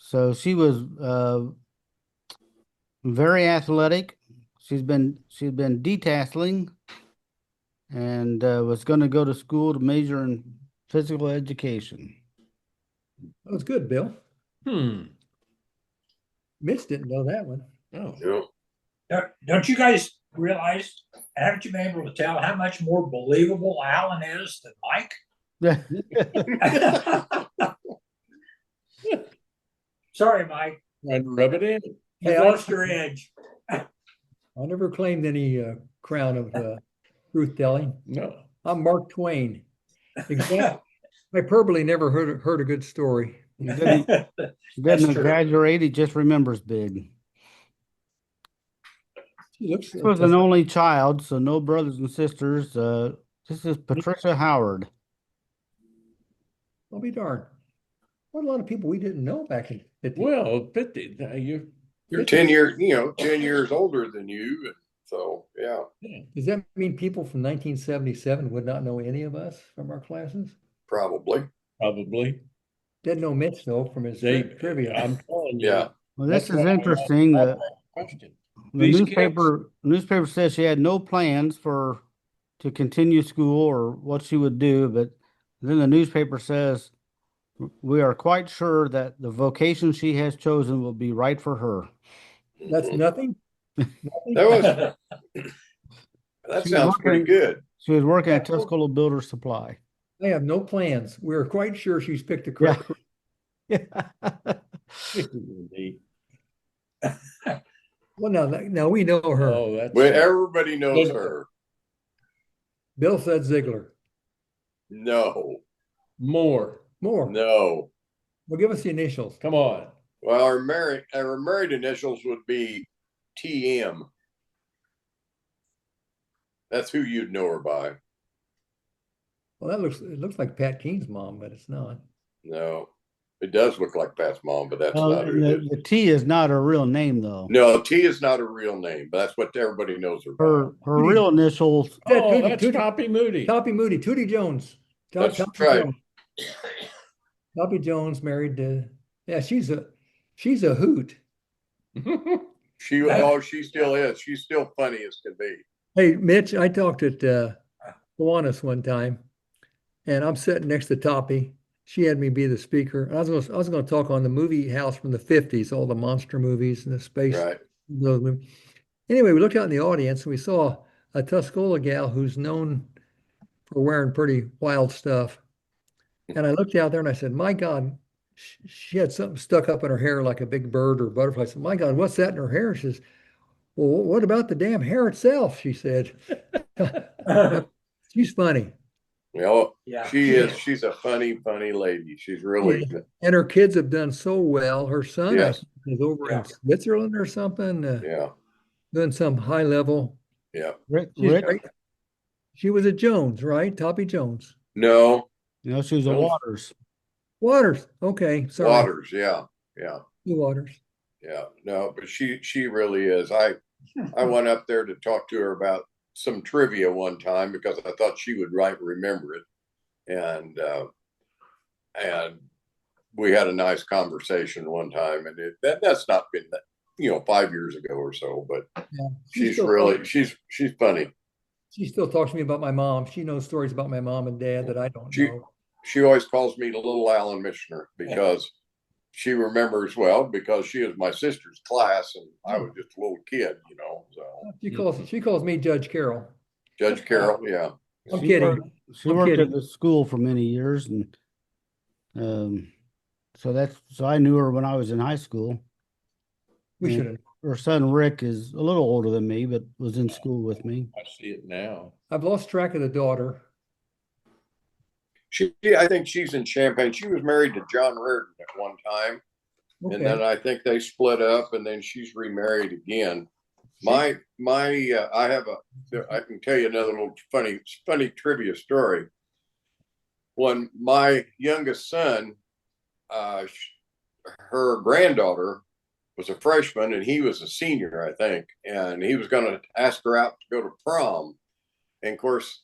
So she was very athletic. She's been detasseling and was going to go to school to major in physical education. That was good, Bill. Hmm. Mitch didn't know that one. Oh, Don't you guys realize, haven't you been able to tell how much more believable Alan is than Mike? Sorry, Mike. trying to rub it in. You Hey, lost your edge. I never claimed any crown of truth telling. No. I'm Mark Twain. Exactly. Hyperbole never heard a good story. He doesn't That's true. exaggerate, he just remembers big. She looks. This was an only child, so no brothers and sisters. This is Patricia Howard. I'll be darned. What a lot of people we didn't know back in 50. Well, 50. You're 10 years, 10 years older than you. And so, yeah. Does that mean people from 1977 would not know any of us from our classes? Probably. Probably. Didn't know Mitch though from his trivia. I'm telling you. Yeah. Well, this That's is why I interesting. The, asked that question. the These newspaper says she had no plans to continue school or what she would do, but then the newspaper says we are quite sure that the vocation she has chosen will be right for her. That's nothing. That sounds pretty good. She was working at Tuscola Builder Supply. I have no plans. We're quite sure she's picked the correct. Indeed. Well, now we know her. Oh, that's Well, everybody knows Good. her. Bill said Ziegler. No, more. More. no. Well, give us the initials. Come on. Well, our married initials would be TM. That's who you'd know her by. Well, it looks like Pat Keene's mom, but it's not. No, it does look like Pat's mom, but that's Well, not who it is. the T is not her real name, though. No, T is not a real name, but that's what everybody knows her by. Her real initials. Oh, that's Toppy Moody. Toppy Moody, Tootie Jones. That's Toppy right. Jones. Toppy Jones married to. Yeah, she's a hoot. She still is. She's still funny as can be. Hey, Mitch, I talked at Kiwanis one time, and I'm sitting next to Toppy. She had me be the speaker. I was going to talk on the movie house from the 50s, all the monster movies and the space. Right. Those movies. Anyway, we looked out in the audience and we saw a Tuscola gal who's known for wearing pretty wild stuff. And I looked out there and I said, my God, she had something stuck up in her hair like a big bird or butterfly. I said, my God, what's that in her hair? She says, well, what about the damn hair itself? She said. She's funny. Well, Yeah. she is. She's a funny lady. She's really Yeah. And her kids have done so well. Her son I Yes. think, is over Yeah. in Switzerland or something, yeah. doing some high level. Yeah. Rick, She's great. She was a Jones, right? Toppy Jones. No, she was a No. Waters. Waters. Okay. Sorry. Waters. Yeah. Yeah. Waters. Yeah. No, but she really is. I went up there to talk to her about some trivia one time because I thought she would remember it. And we had a nice conversation one time, and that's not been 5 years ago or so, but Yeah. she's funny. She still talks to me about my mom. She knows stories about my mom and dad that I don't know. She always calls me the little Alan Michener because she remembers well because she was my sister's class and I was just a little kid, so She calls me Judge Carroll. Judge Carroll, yeah. I'm kidding. She I'm worked kidding. at the school for many years, and so I knew her when I was in high school. We Yeah. should have. Her son Rick is a little older than me, but was in school with me. I see it now. I've lost track of the daughter. I think she's in Champaign. She was married to John Reardon at one time, Okay. and then I think they split up, and then she's remarried again. I can tell you another little funny trivia story. When my youngest son, her granddaughter was a freshman and he was a senior, I think, and he was going to ask her out to go to prom. And of course,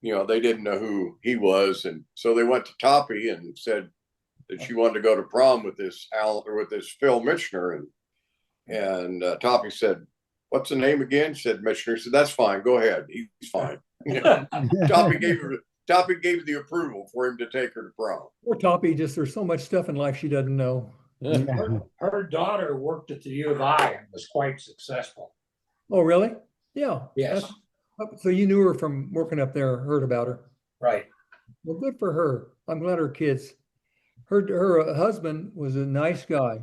they didn't know who he was. And so they went to Toppy and said, that she wanted to go to prom with this Phil Michener, and Toppy said, "What's the name again?" Said Michener. Said, "That's fine. Go ahead. He's fine." Toppy gave the approval for him to take her to prom. Poor Toppy, just there's so much stuff in life she doesn't know. Her daughter worked at the U of I and was quite successful. Oh, really? Yeah. Yes. So you knew her from working up there, heard about her. Right. Well, good for her. I'm glad her kids. Her husband was a nice guy.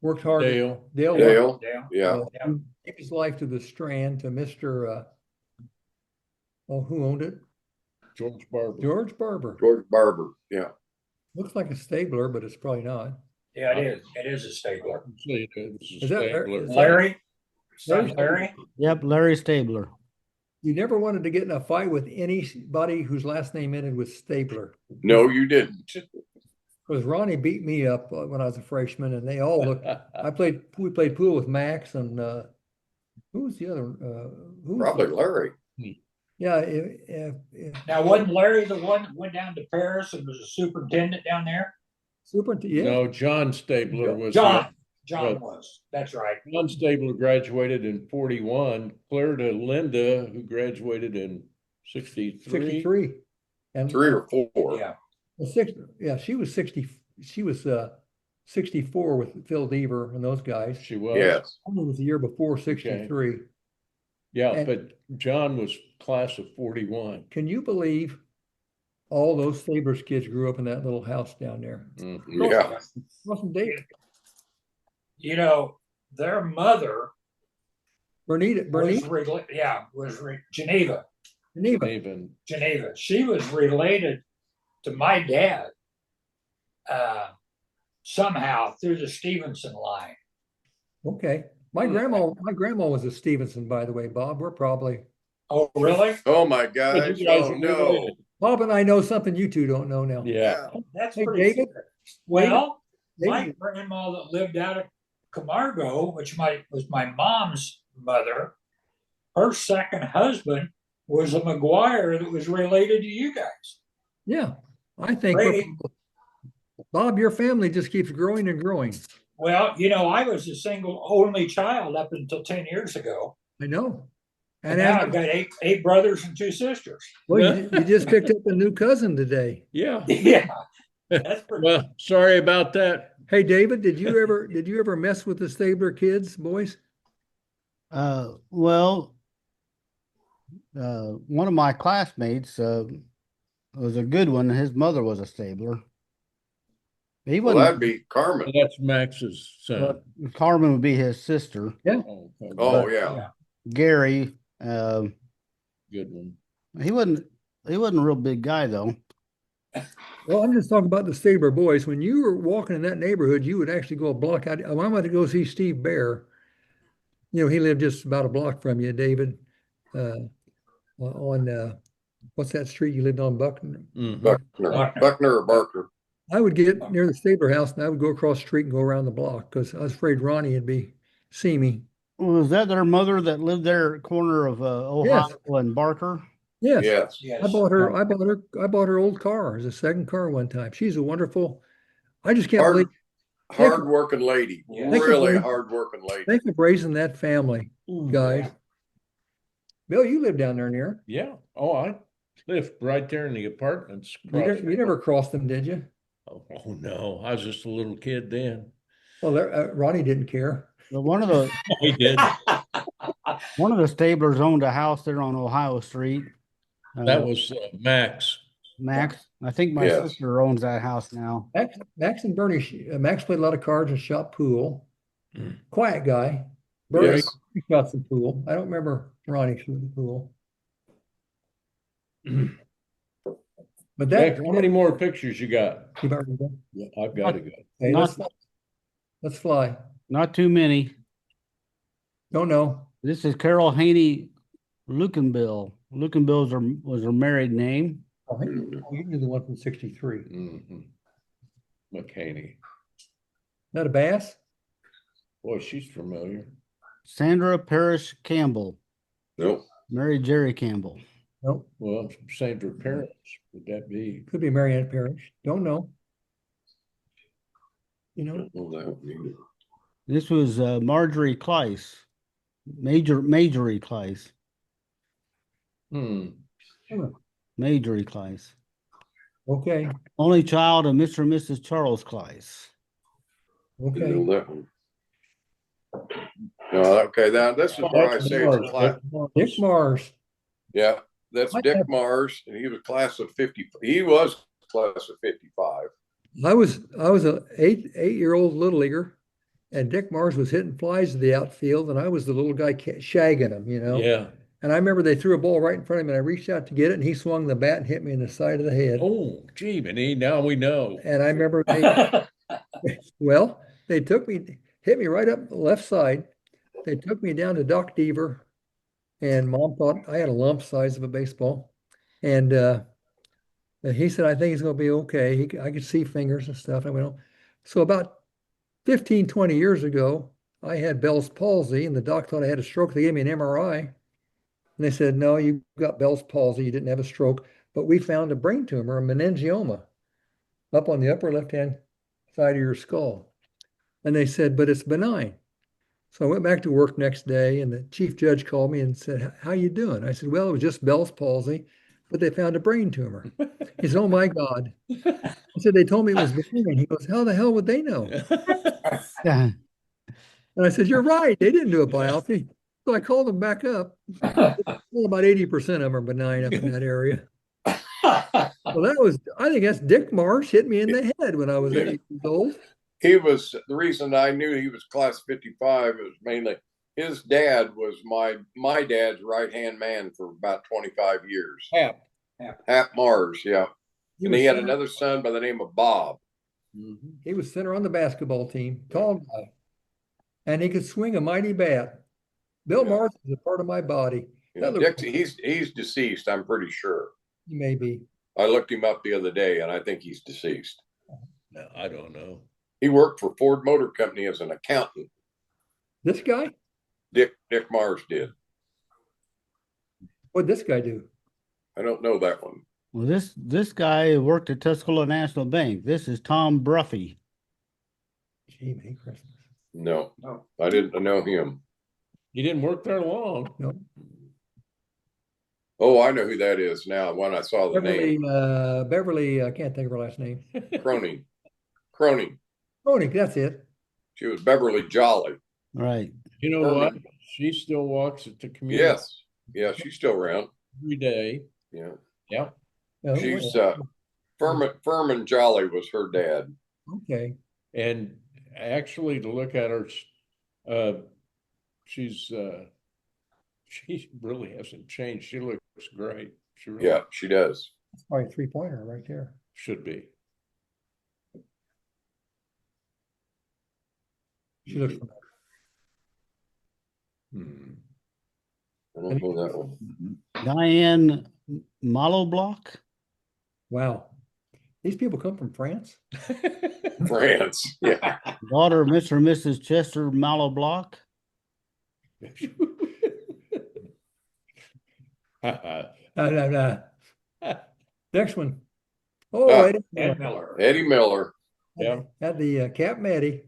Worked hard. Dale. Dale. Yeah. Gave his life to the Strand to Mr. Who owned it? George Barber. George Barber. George Barber. Yeah. Looks like a stabler, but it's probably not. Yeah, it is. It is a stapler. Is that Larry? Son Larry? Yep, Larry Stabler. You never wanted to get in a fight with anybody whose last name ended with Stabler. No, you didn't. Because Ronnie beat me up when I was a freshman, and they all looked. We played pool with Max and who was the other? Probably Larry. Yeah. Now, wasn't Larry the one that went down to Paris and was a superintendent down there? Superintendent. No, John Stabler was. John was. That's right. John Stabler graduated in 41. Claire to Linda, who graduated in 63. 63. And 3 or 4. Yeah. Yeah, she was 60. She was 64 with Phil Deaver and those guys. She was. Yes. I was the year before 63. Yeah, And- but John was class of 41. Can you believe all those Stabler's kids grew up in that little house down there? Mhm. Yeah. Wasn't Dave? You know, their mother Bernita, was Geneva. Even Geneva. She was related to my dad somehow through the Stevenson line. Okay. My grandma was a Stevenson, by the way, Bob. We're probably Oh, really? Oh my gosh. You guys Oh are no. related. Bob and I know something you two don't know now. Yeah. That's Hey, pretty David? secret. Well, my David. grandma that lived out of Camargo, which was my mom's mother, her second husband was a McGuire that was related to you guys. Yeah. I think Brady. Bob, your family just keeps growing and growing. Well, you know, I was a single only child up until 10 years ago. I know. And now I've got eight brothers and 2 sisters. Well, you just picked up a new cousin today. Yeah. Yeah. That's pretty Well, sorry about that. Hey, David, did you ever mess with the Stabler kids, boys? Well, one of my classmates was a good one. His mother was a Stabler. He Well, wasn't. that'd be Carmen. That's Max's son. Carmen would be his sister. Oh, okay. Oh yeah. Gary, Good one. he wasn't a real big guy though. Well, I'm just talking about the Stabler boys. When you were walking in that neighborhood, you would actually go a block out. I went to go see Steve Bear. You know, he lived just about a block from you, David. On what's that street you lived on, Buckner? Mhm. Buckner or Barker. I would get near the Stabler house and I would go across the street and go around the block because I was afraid Ronnie would see me. Was that their mother that lived there, corner of Ohio Yes. and Barker? Yes. Yes. Yes. I bought her old car as a second car one time. She's a wonderful. I just can't believe. Hard working lady. Yeah. Really hard working lady. Thank you for raising that family, guys. Bill, you live down there near. Yeah. Oh, I lived right there in the apartments. You never crossed them, did you? Oh, no. I was just a little kid then. Well, Ronnie didn't care. But one of the He did. Stablers owned a house there on Ohio Street. That was Max. Max. I think my Yes. sister owns that house now. Max and Bernie. Max played a lot of cards and shot pool. Mm. Quiet guy. Bernie Yes. shot some pool. I don't remember Ronnie shooting pool. But Max, how many more pictures you got? You've already done. Yeah, I've got to go. Hey, Not- let's fly. Not too many. Don't know. This is Carol Haney Lukenbill. Lukenbill was her married name. I think you're the one from 63. Is Mm-hmm. McHaney. that a bass? Boy, she's familiar. Sandra Parrish Campbell, Nope. married Jerry Campbell. Nope. Well, Sandra parents, would that be? Could be Marianne Parrish. Don't know. you know? Oh, that would be- This was Marjorie Kleiss, Majorie Kleiss, Hmm. Majorie Kleiss. Okay, Only child of Mr. and Mrs. Charles Kleiss. Didn't okay. know that one. No, okay, now this is where I say it's a class. Dick Mars. Yeah, that's I Dick have- Mars, and he was class of 50. He was class of 55. I was a eight-year-old little leaguer, and Dick Mars was hitting flies to the outfield, and I was the little guy shagging them, you know. Yeah. And I remember they threw a ball right in front of me, and I reached out to get it, and he swung the bat and hit me in the side of the head. Oh, gee, Benny, now we know. And I remember they took me, hit me right up the left side. They took me down to Doc Deaver, and Mom thought I had a lump size of a baseball, and he said, I think he's going to be okay. I could see fingers and stuff. I went, oh. So about 15, 20 years ago, I had Bell's palsy, and the doc thought I had a stroke. They gave me an MRI, and they said, no, you got Bell's palsy. You didn't have a stroke, but we found a brain tumor, a meningioma, up on the upper left-hand side of your skull. And they said, but it's benign. So I went back to work next day, and the chief judge called me and said, how you doing? I said, well, it was just Bell's palsy, but they found a brain tumor. He said, oh my God. I said, they told me it was benign. He goes, how the hell would they know? Yeah. And I said, you're right. They didn't do a biopsy. So I called them back up. Well, about 80% of them are benign up in that area. Well, I think that's Dick Marsh hit me in the head when I was 8 years old. He was the reason I knew he was class 55 was mainly his dad was my dad's right-hand man for about 25 years. Hap Mars, yeah. And he had another son by the name of Bob. He was center on the basketball team, tall guy, and he could swing a mighty bat. Bill Mars is a part of my body. Yeah, Dixie, he's deceased, I'm pretty sure. He may be. I looked him up the other day, and I think he's deceased. No, I don't know. He worked for Ford Motor Company as an accountant. This guy? Dick Mars did. What'd this guy do? I don't know that one. Well, this guy worked at Tuscola National Bank. This is Tom Bruffy. Gee, Merry Christmas. No, I didn't know him. You didn't work there long. No. Oh, I know who that is now when I saw the name. Beverly, I can't think of her last name. Cronin. Cronin, that's it. She was Beverly Jolly. Right. You know Herman. what? She still walks at the community Yes. Yeah, she's still around. every day. Yeah. Yeah. Oh, She's Furman Jolly was her dad. okay. And actually, to look at her, she really hasn't changed. She looks great. She really Yeah, she does. That's probably a three-pointer right there. should be. She looks Hmm. I don't know that one. Diane Maloblock. wow. These people come from France? France. Yeah. Daughter of Mr. and Mrs. Chester Maloblock. No. Next one. Oh, Ah, Eddie Ed Miller. Miller. Eddie Miller. Yeah. Had the Captain Eddie.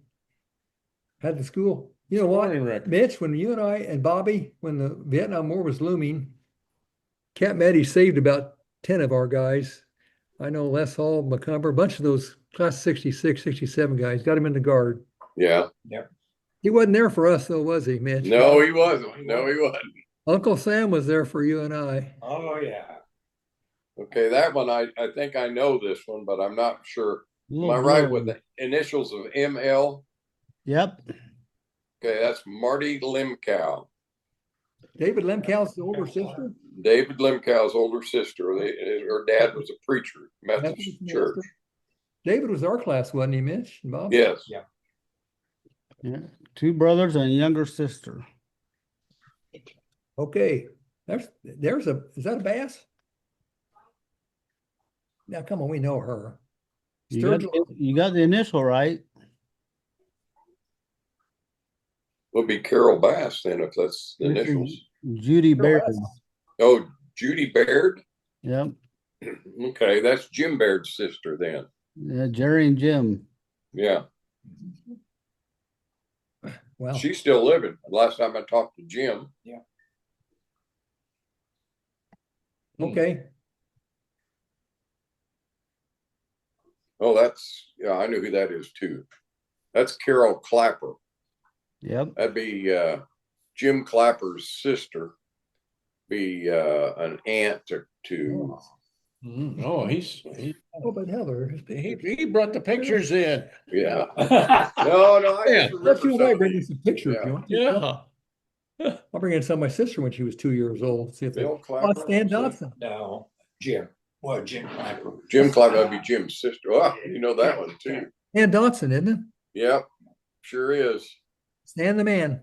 Had the school. You know what, Scoring record. Mitch, when you and I and Bobby, when the Vietnam War was looming, Captain Eddie saved about 10 of our guys. I know Les Hall, McCumber, a bunch of those class 66, 67 guys, got him in the guard. Yeah. He wasn't there for us though, was he, Mitch? No, he wasn't. No, he wasn't. Uncle Sam was there for you and I. Oh, yeah. Okay, that one I think I know this one, but I'm not sure. Am I Little right blurry. with the initials of ML? Yep. Okay, that's Marty Limcow. David Lemkow's older sister. David Limcow's older sister. Her dad was a preacher, Methodist church. David was our class, wasn't he, Mitch? And Bob? Yes. Yeah. Two brothers and a younger sister. Okay. Is that a bass? Now, come on, we know her. You got the initial right. Would be Carol Bass then, if that's the initials. Judy Baird. Oh, Judy Baird. Yep. Okay, that's Jim Baird's sister then. Yeah, Jerry and Jim. Yeah. Wow. She's still living. Last time I talked to Jim. Okay. Oh, yeah, I knew who that is too. That's Carol Clapper. Yep. That'd be Jim Clapper's sister. Be an aunt to Oh, Oh, but Heather. he brought the pictures in. yeah. No, I Yeah. just Let's see remember what I some bring of you these. some pictures. Yeah. You want? Yeah. I'll bring in some of my sister when she was 2 years old. See if they. Bill Oh, Clapper. Stan Dodson. No, Jim. Well, Jim Clapper. Jim Clapper, that'd be Jim's sister. Oh, you know that one too. Stan Dodson, isn't it? Yep, sure is. Stan the man.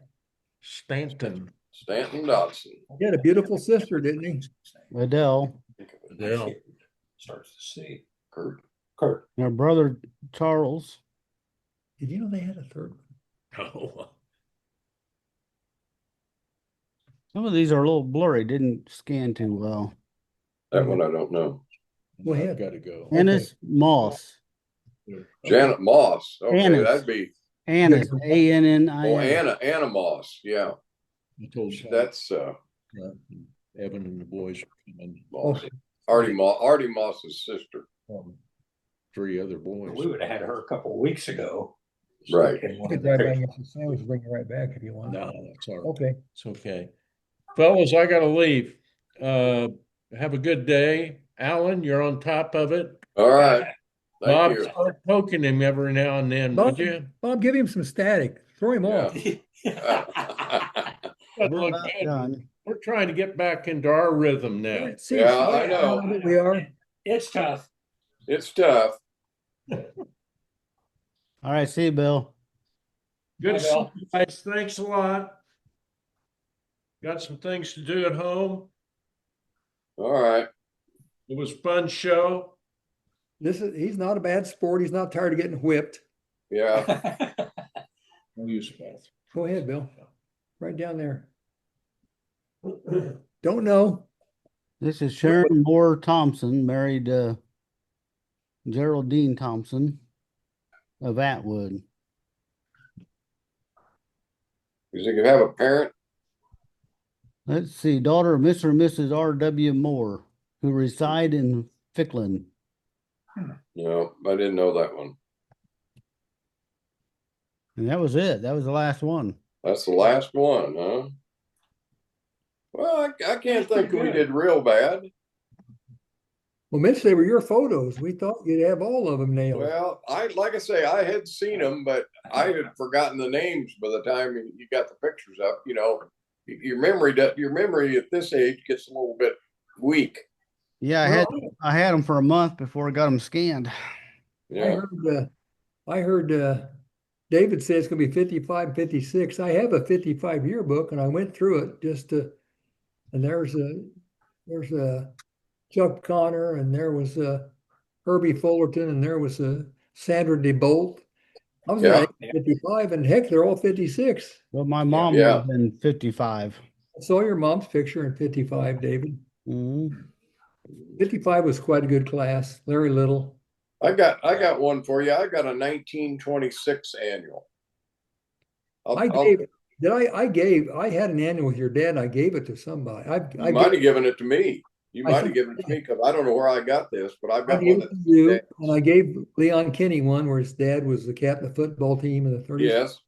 Stanton. Stanton Dodson. He had a beautiful sister, didn't he? Adele. Yeah. Starts to see. Kurt. Kurt. Her brother Charles. Did you know they had a third one? Oh, Some of these are a little blurry, didn't scan too well. That one I don't know. Go ahead. I've got to go. Ennis Moss. Janet Moss. Okay, Annis. that'd be Annis. Annis. Anna Moss. Yeah, I told you that's Evan and the boys are coming. Moss. Artie Moss's sister. 3 other boys. We would have had her a couple of weeks ago. Right. In You one could of the drive by and pictures. get some sandwich and bring it right back if you want. No, that's all right. Okay. It's okay. Fellas, I gotta leave. Have a good day. Alan, you're on top of it. All right. Thank Bob, you. start poking him every now and then, would you? Bob, give him some static. Throw him off. But We're look, about done. we're trying to get back into our rhythm now. See, Yeah, I know. that we are. It's tough. It's tough. All right, see you, Bill. Good Bye, to see Bill. you guys. Thanks a lot. Got some things to do at home. All right. It was a fun show. He's not a bad sport. He's not tired of getting whipped. Yeah. No use both. Go ahead, Bill. Right down there. Don't know. This is Sharon Moore Thompson, married Geraldine Thompson of Atwood. Because you could have a parent. Let's see, daughter of Mr. and Mrs. R.W. Moore, who reside in Ficklin. No, I didn't know that one. And that was it. That was the last one. That's the last one, huh? Well, I can't think we did real bad. Well, Mitch, they were your photos. We thought you'd have all of them nailed. Well, like I say, I had seen them, but I had forgotten the names by the time you got the pictures up. You know, your memory at this age gets a little bit weak. Yeah, I had them for a month before I got them scanned. Yeah. I heard David say it's going to be 55, 56. I have a 55 yearbook, and I went through it and there's a Chuck Connor, and there was Herbie Fullerton, and there was Sandra DeBolt. I was Yeah. 55, and heck, they're all 56. Well, my mom would have been 55. I saw your mom's picture in 55, David. Mhm. 55 was quite a good class. Larry Little. I got one for you. I got a 1926 annual. I had an annual with your dad, and I gave it to somebody. You might have given it to me. You might have given it to me because I don't know where I got this, but I've I got gave one. it to you, and I gave Leon Kinney one where his dad was the captain of the football team in the 30s. Yes.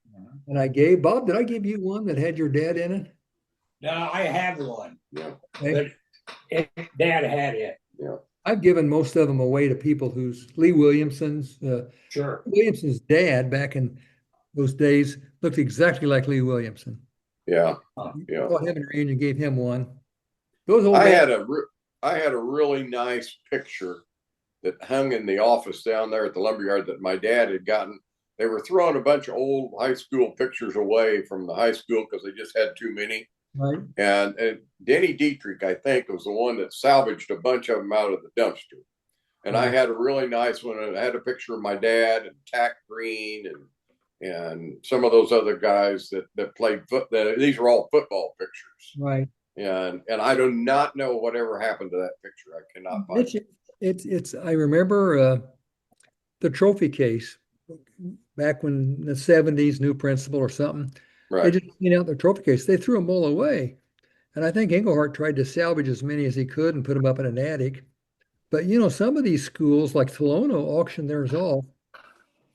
And I gave Bob, did I give you one that had your dad in it? No, I have one, Yeah. Okay. but Dad had it. Yeah. I've given most of them away to people Lee Williamson's, Sure. Williamson's dad back in those days looked exactly like Lee Williamson. Yeah. You Yeah. saw him in range and gave him one. Those old I days, had a really nice picture that hung in the office down there at the lumberyard that my dad had gotten. They were throwing a bunch of old high school pictures away from the high school because they just had too many. right? And Denny Dietrich, I think, was the one that salvaged a bunch of them out of the dumpster. And I had a really nice one. And I had a picture of my dad and Tack Green and some of those other guys that played these are all football pictures. Right. And I do not know whatever happened to that picture. I cannot find it. I remember the trophy case. back when the 70s, new principal or something. They Right. just cleaned out their trophy case. They threw them all away. And I think Engelhardt tried to salvage as many as he could and put them up in an attic. But some of these schools, like Tolono, auctioned theirs off,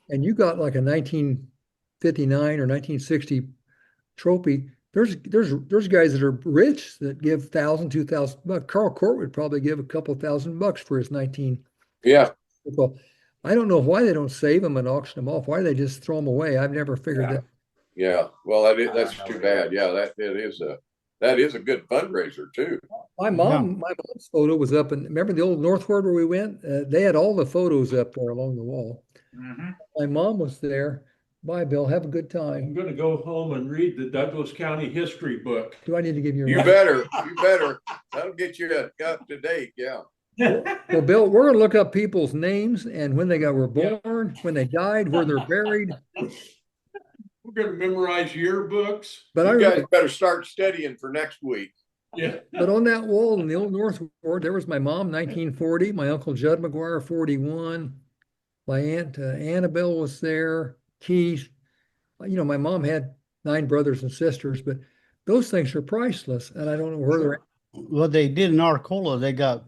and you got like a 1959 or 1960 trophy. There's guys that are rich that give 1,000, 2,000 bucks. Carl Court would probably give a couple $1,000 for his 19. Yeah. Well, I don't know why they don't save them and auction them off. Why do they just throw them away? I've never figured Yeah. that. Yeah. Well, that's I too know. bad. Yeah, that is a good fundraiser too. My Yeah. mom's photo was up, and remember the old Northward where we went? They had all the photos up there along the wall. Mhm. My mom was there. Bye, Bill. Have a good I'm time. going to go home and read the Douglas County history book. Do I need to give you a You ride? better. You better. That'll get you up to date. Yeah. Well, Bill, we're going to look up people's names and when they were Yeah. born, when they died, where they're buried. We're going to memorize yearbooks. But You guys better start studying for next week. Yeah. But on that wall in the old Northward, there was my mom, 1940, my uncle Judd McGuire, 41. My aunt Annabelle was there, Keith. My mom had 9 brothers and sisters, but those things are priceless. And I don't know where they're at. What they did in Arcola, they got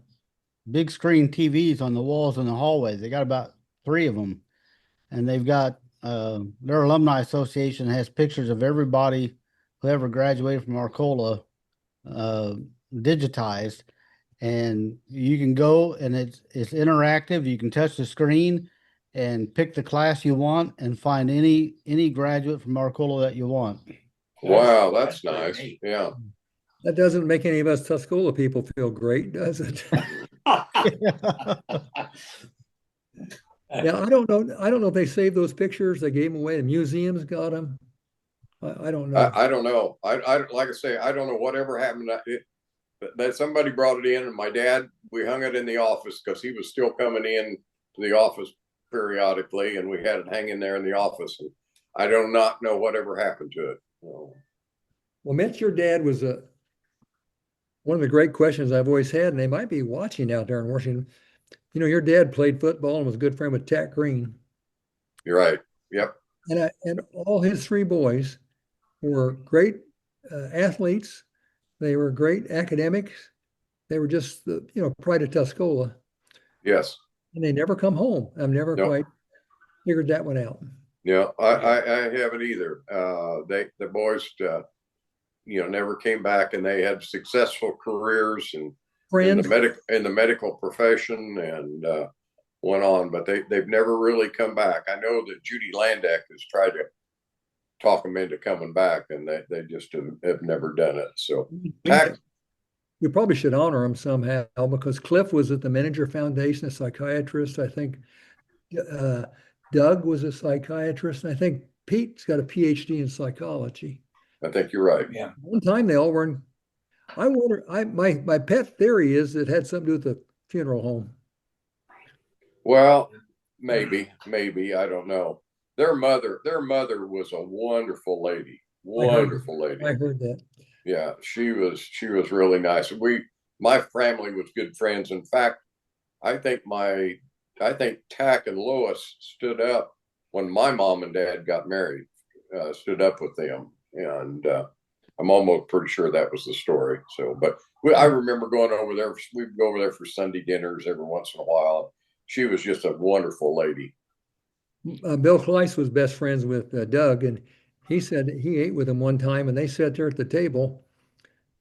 big screen TVs on the walls in the hallways. They got about 3 of them, and they've got their alumni association has pictures of everybody who ever graduated from Arcola digitized, and you can go and it's interactive. You can touch the screen and pick the class you want and find any graduate from Arcola that you want. Wow, that's pretty nice. neat. Yeah. That doesn't make any of us Tuscola people feel great, does it? Yeah, I don't know. I don't know if they saved those pictures. They gave them away. The museums got them. I don't know. I don't know. I like I say, I don't know whatever happened. That somebody brought it in, and my dad, we hung it in the office because he was still coming in to the office periodically, and we had it hanging there in the office. And I do not know whatever happened to it. Well, Mitch, your dad was one of the great questions I've always had, and they might be watching out there in Washington. Your dad played football and was a good friend with Tack Green. You're right. Yep. And all his 3 boys were great athletes. They were great academics. They were just the pride of Tuscola, Yes. and they never come home. I've never Nope. quite figured that one out. Yeah. I haven't either. The boys, never came back, and they had successful careers and in Friends, the medical profession and went on, but they've never really come back. I know that Judy Landeck has tried to talk them into coming back, and they just have never done it. So we probably should honor them somehow because Cliff was at the Michener Foundation, a psychiatrist. I think Doug was a psychiatrist, and I think Pete's got a PhD in psychology. I think you're right. Yeah. One time they all were in. I wonder. My pet theory is it had something to do with the funeral home. Well, maybe I don't know. Their mother was a wonderful lady. Wonderful lady. I heard that. Yeah, she was really nice. My family was good friends. In fact, I think Tack and Lois stood up when my mom and dad got married. Stood up with them, and I'm almost pretty sure that was the story. So, but I remember going over there. We'd go over there for Sunday dinners every once in a while. She was just a wonderful lady. Bill Kleiss was best friends with Doug, and he said he ate with him one time, and they sat there at the table,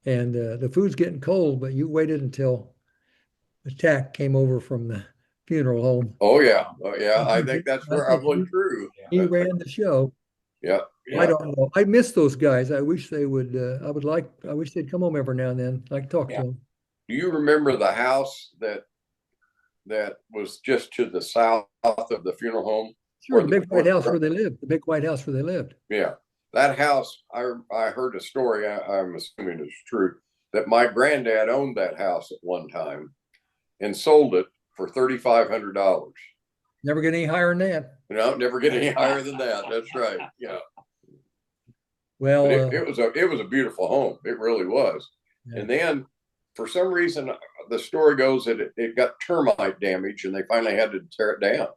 and the food's getting cold, but you waited until the Tack came over from the funeral home. Oh yeah. I think that's probably true. He ran the show. Yeah. I don't know. I miss those guys. I wish they would. I wish they'd come home every now and then. I'd talk to them. Do you remember the house that was just to the south of the funeral home? Sure, the big white house where they lived. The big white house where they lived. Yeah, that house. I heard a story. I'm assuming it's true that my granddad owned that house at one time and sold it for $3,500. Never get any higher than that. Never get any higher than that. That's right. Yeah. Well, it was a beautiful home. It really was. Yeah. And then for some reason, the story goes that it got termite damage, and they finally had to tear it down.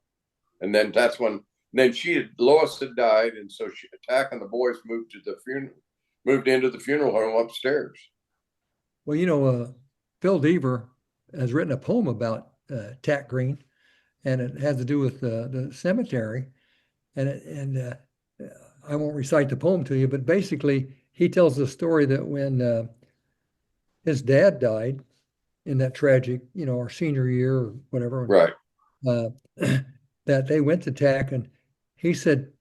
And then that's when then Lois had died, and so Tack and the boys moved into the funeral home upstairs. Well, Phil Deaver has written a poem about Tack Green, and it has to do with the cemetery. And I won't recite the poem to you, but basically he tells the story that when his dad died in that tragic, our senior year or whatever, Right. That they went to Tack, and he said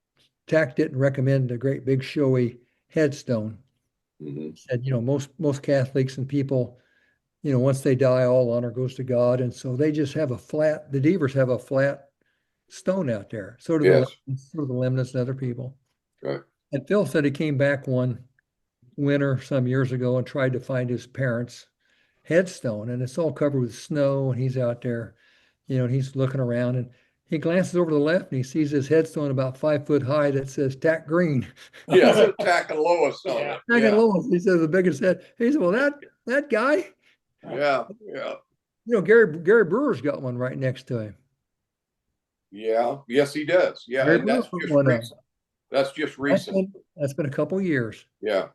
Tack didn't recommend a great big showy headstone. Mm-hmm. He said, most Catholics and people, once they die, all honor goes to God, and so they just have the Deavers have a flat stone out there. So do Yes. the Lemnits and other people. Right. And Phil said he came back one winter some years ago and tried to find his parents' headstone, and it's all covered with snow, and he's out there, and he's looking around, and he glances over to the left and he sees his headstone about 5 foot high that says Tack Green. Yeah, it says Tack and Lois on it. Tack and Lois, he says the biggest head. He said, well, that guy. Yeah. Gary Brewer's got one right next to him. Yeah. Yes, he does. Yeah, Gary and that's Brewer just put one up. recent. That's just recent. That's been a couple of years. Yeah.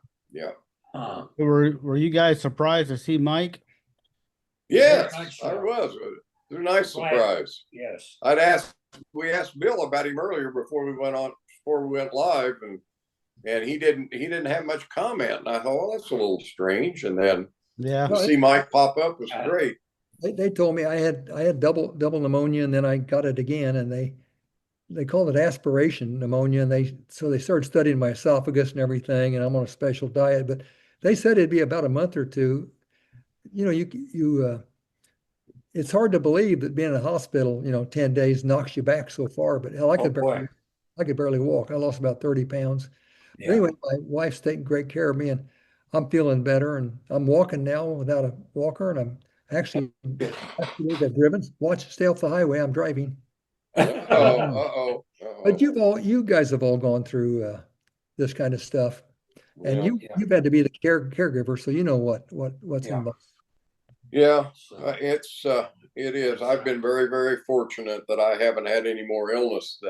Were you guys surprised to see Mike? Yes, Very much I so. was. It was a nice Right. surprise. Yes. We asked Bill about him earlier before we went live, and he didn't have much comment. And I thought, well, that's a little strange. And then Yeah. to see Mike pop up was great. They told me I had double pneumonia, and then I got it again, and they called it aspiration pneumonia, and they started studying my esophagus and everything, and I'm on a special diet, but they said it'd be about a month or two. It's hard to believe that being in a hospital, 10 days knocks you back so far, but hell, I could barely walk. I lost about 30 pounds. But anyway, my wife's taking great care of me, and I'm feeling better, and I'm walking now without a walker, and I'm actually I've driven. Stay off the highway. I'm driving. But you guys have all gone through this kind of stuff, and you've had to be the caregiver, so you know what's involved. Yeah, it is. I've been very, very fortunate that I haven't had any more illness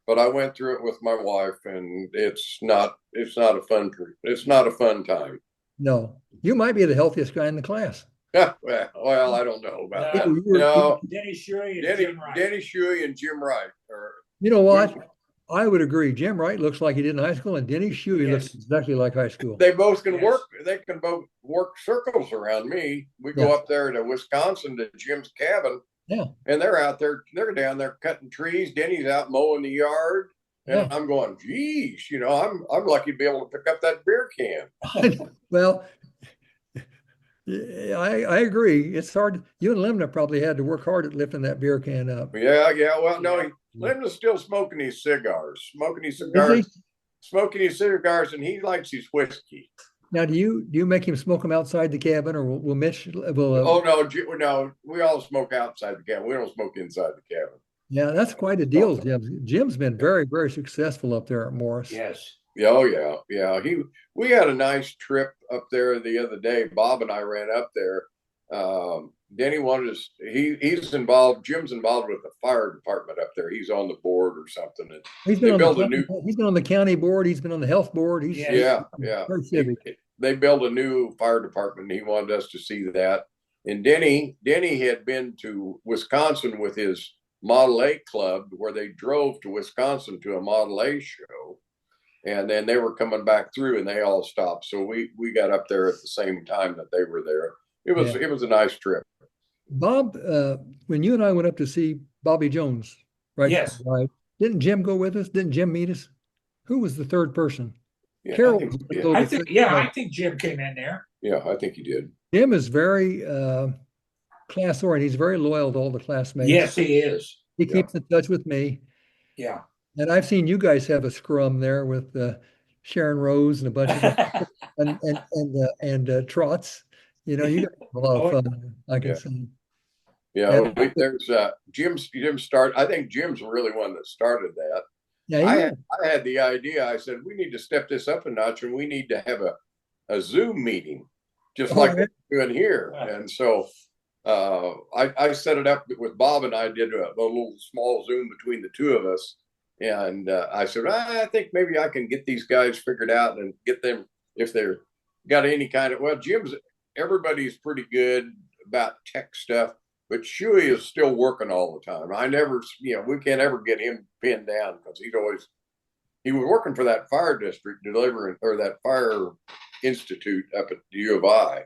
but I went through it with my wife, and it's not a fun time. No, you might be the healthiest guy in the class. Well, I don't know about that. No, Denny Shuey and Jim Wright. Denny Shuey and Jim Wright. You know what? I would agree. Jim Wright looks like he did in high school, and Denny Shuey looks exactly like high school. They both can work. They can both work circles around me. We go up there to Wisconsin to Jim's cabin. Yeah. And they're out there. They're down there cutting trees. Denny's out mowing the yard. And I'm going, geez, I'm lucky to be able to pick up that beer can. Well, I agree. It's hard. You and Lemna probably had to work hard at lifting that beer can up. Yeah. Well, no, Lemna's still smoking his cigars, and he likes his whiskey. Now, do you make him smoke them outside the cabin, or will Mitch? Oh no, we all smoke outside the cabin. We don't smoke inside the cabin. Yeah, that's quite a deal, Jim. Jim's been very, very successful up there at Morris. Yes. Oh yeah. We had a nice trip up there the other day. Bob and I ran up there. Denny wanted us. He's involved. Jim's involved with the fire department up there. He's on the board or something. And he's been on the county board. He's been on the health board. Yeah. They built a new fire department, and he wanted us to see that. And Denny had been to Wisconsin with his Model A club, where they drove to Wisconsin to a Model A show, and then they were coming back through, and they all stopped. So we got up there at the same time that they were there. It was a nice trip. Bob, when you and I went up to see Bobby Jones, right? Yes. Right. Didn't Jim go with us? Didn't Jim meet us? Who was the third person? Yeah, Carol. I think Jim came in there. Yeah, I think he did. Jim is very class oriented. He's very loyal to all the classmates. Yes, he is. He keeps in touch with me. Yeah. And I've seen you guys have a scrum there with Sharon Rose and a bunch of and Trots. You guys have a lot of fun. I can see. Yeah, there's Jim started. I think Jim's really one that started that. Yeah, I had the idea. I said, we need to step this up a notch, and we need to have a Zoom meeting, just like we're doing here. And so I set it up with Bob, and I did a little small Zoom between the two of us. And I said, I think maybe I can get these guys figured out and get them if they're got any kind of, well, everybody's pretty good about tech stuff, but Shuey is still working all the time. I never, we can't ever get him pinned down because he was working for that fire district delivering, or that fire institute up at the U of I,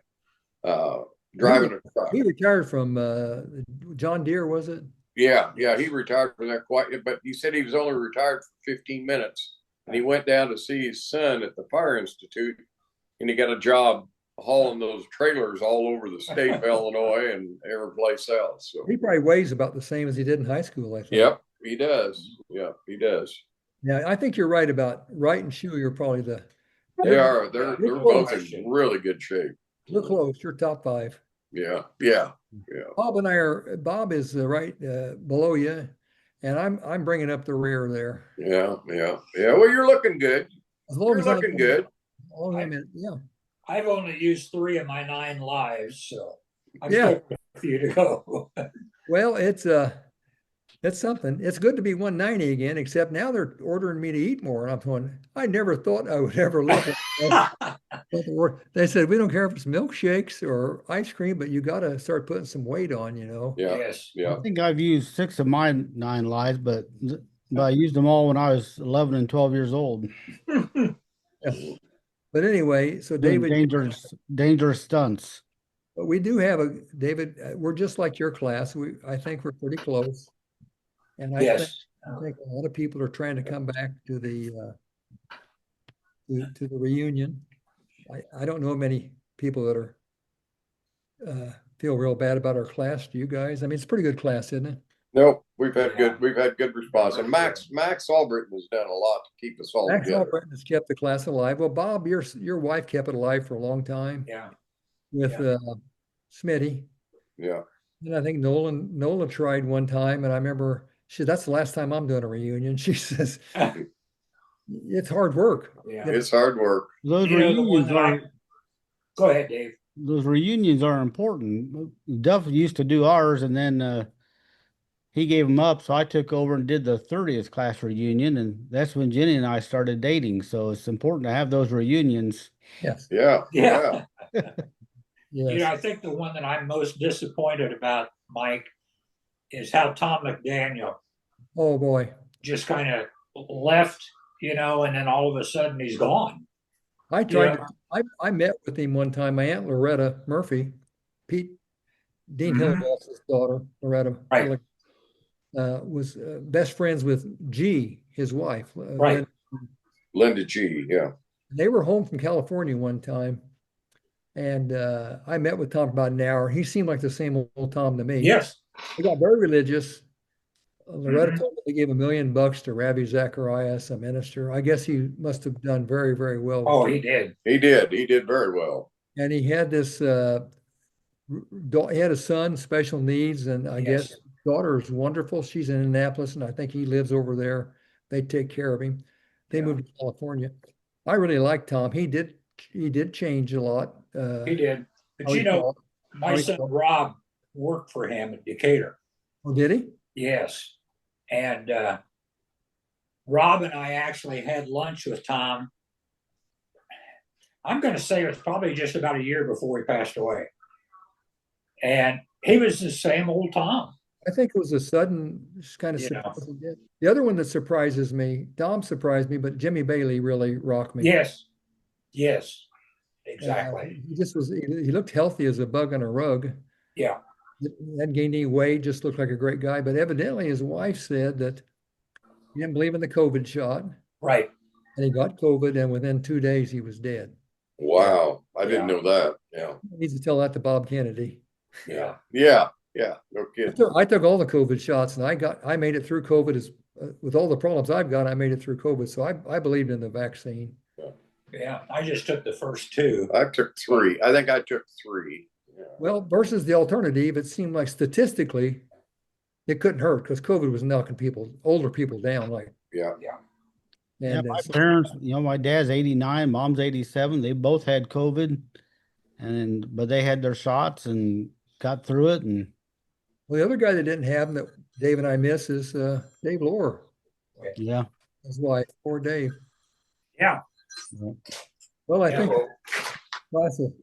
driving a truck. He retired from John Deere, was it? Yeah, he retired from that but he said he was only retired for 15 minutes. And he went down to see his son at the Fire Institute, and he got a job hauling those trailers all over the state of Illinois and every place else. So He probably weighs about the same as he did in high school, I think. yep, he does. Yeah, he does. Yeah, I think you're right about Wright and Shuey are probably They are. They're You're both close. in really good shape. You're close. You're top 5. Yeah. Bob is right below you, and I'm bringing up the rear there. Yeah. Well, you're looking good. As long You're as I'm looking good. Yeah. I've only used 3 of my 9 lives, so I'm Yeah. still got a few to go. Well, it's something. It's good to be 190 again, except now they're ordering me to eat more, and I'm going, I never thought I would ever live. They said, we don't care if it's milkshakes or ice cream, but you got to start putting some weight on, Yeah. Yes. Yeah. I think I've used 6 of my 9 lives, but I used them all when I was 11 and 12 years old. Yeah. But anyway, so Doing David, dangerous stunts. but we do have David, we're just like your class. I think we're pretty close. And I think a lot of people are trying to come back to the to the reunion. I don't know many people that are feel real bad about our class. Do you guys? I mean, it's a pretty good class, isn't it? Nope, we've had good response. And Max Albritton has done a lot to keep us all Max together. Albritton has kept the class alive. Well, Bob, your wife kept it alive for a long time. Yeah. With Smitty. Yeah. And I think Nola tried one time, and I remember that's the last time I'm doing a reunion. She says it's hard work. Yeah. It's hard work. Those You know, the one reunions that are Go ahead, Dave. those reunions are important. Duff used to do ours, and then he gave them up, so I took over and did the 30th class reunion, and that's when Jenny and I started dating. So it's important to have those reunions. Yes. Yeah. Yeah. Yes. I think the one that I'm most disappointed about, Mike, is how Tom McDaniel Oh boy. just kind of left, and then all of a sudden he's gone. I tried. I met with him one time. My aunt Loretta Murphy, Dean Hillboss's daughter, Loretta, Right. was best friends with G, his wife. Right. Linda G. Yeah. They were home from California one time, and I met with Tom for about an hour. He seemed like the same old Tom to me. Yes. He got very religious. Loretta told me they gave $1 million to Rabbi Zacharias, a minister. I guess he must have done very, very well. Oh, he did. He did very well. And he had this, he had a son, special needs, and I guess his daughter is wonderful. She's in Annapolis, and I think he lives over there. They take care of him. They moved to California. I really like Tom. He did change a lot. He did. But my son Rob worked for him in Decatur. Oh, did he? Yes. And Rob and I actually had lunch with Tom. I'm going to say it was probably just about a year before he passed away. And he was the same old Tom. I think it was a sudden kind of surprise. The other one that surprises me, Tom surprised me, but Jimmy Bailey really rocked me. Yes, exactly. He looked healthy as a bug on a rug. Yeah. He hadn't gained any weight, just looked like a great guy. But evidently his wife said that he didn't believe in the COVID shot. Right. And he got COVID, and within 2 days he was dead. Wow. I didn't know that. Yeah. He needs to tell that to Bob Kennedy. Yeah. No kidding. I took all the COVID shots, and I made it through COVID with all the problems I've got. I made it through COVID, so I believed in the vaccine. Yeah, I just took the first 2. I took 3. I think I took 3. Yeah. Well, versus the alternative, it seemed like statistically it couldn't hurt because COVID was knocking older people down. Yeah. And my parents, my dad's 89, mom's 87. They both had COVID, but they had their shots and got through it. And well, the other guy that didn't have them that Dave and I miss is Dave Lohr. Yeah. His wife, poor Dave. Yeah. Well, I Yeah. think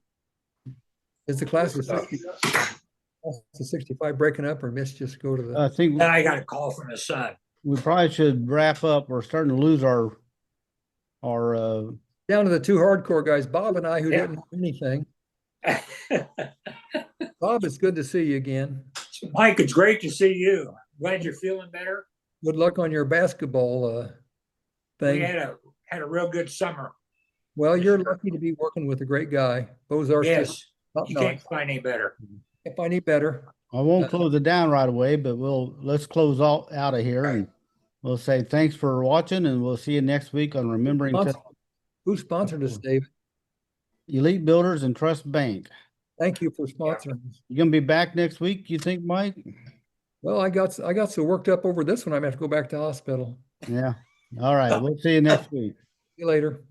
is the class of 65 breaking up, or Miss just go to the? I think Then I got a call from his son. we probably should wrap up. We're starting to lose our Down to the two hardcore guys, Bob and I, who Yeah. didn't know anything. Bob, it's good to see you again. Mike, it's great to see you. Glad you're feeling better. Good luck on your basketball We thing. had a real good summer. Well, you're lucky to be working with a great guy. Bozar's just Yes, top you notch. can't find any better. If I need better, I won't close it down right away, but let's close all out of here and we'll say thanks for watching and we'll see you next week on Remembering who sponsored us, David? Elite Builders and Trust Bank. Thank you for sponsoring us. You gonna be back next week, you think, Mike? Well, I got so worked up over this one, I'm gonna have to go back to hospital. Yeah. All right. We'll see you next week. See you later.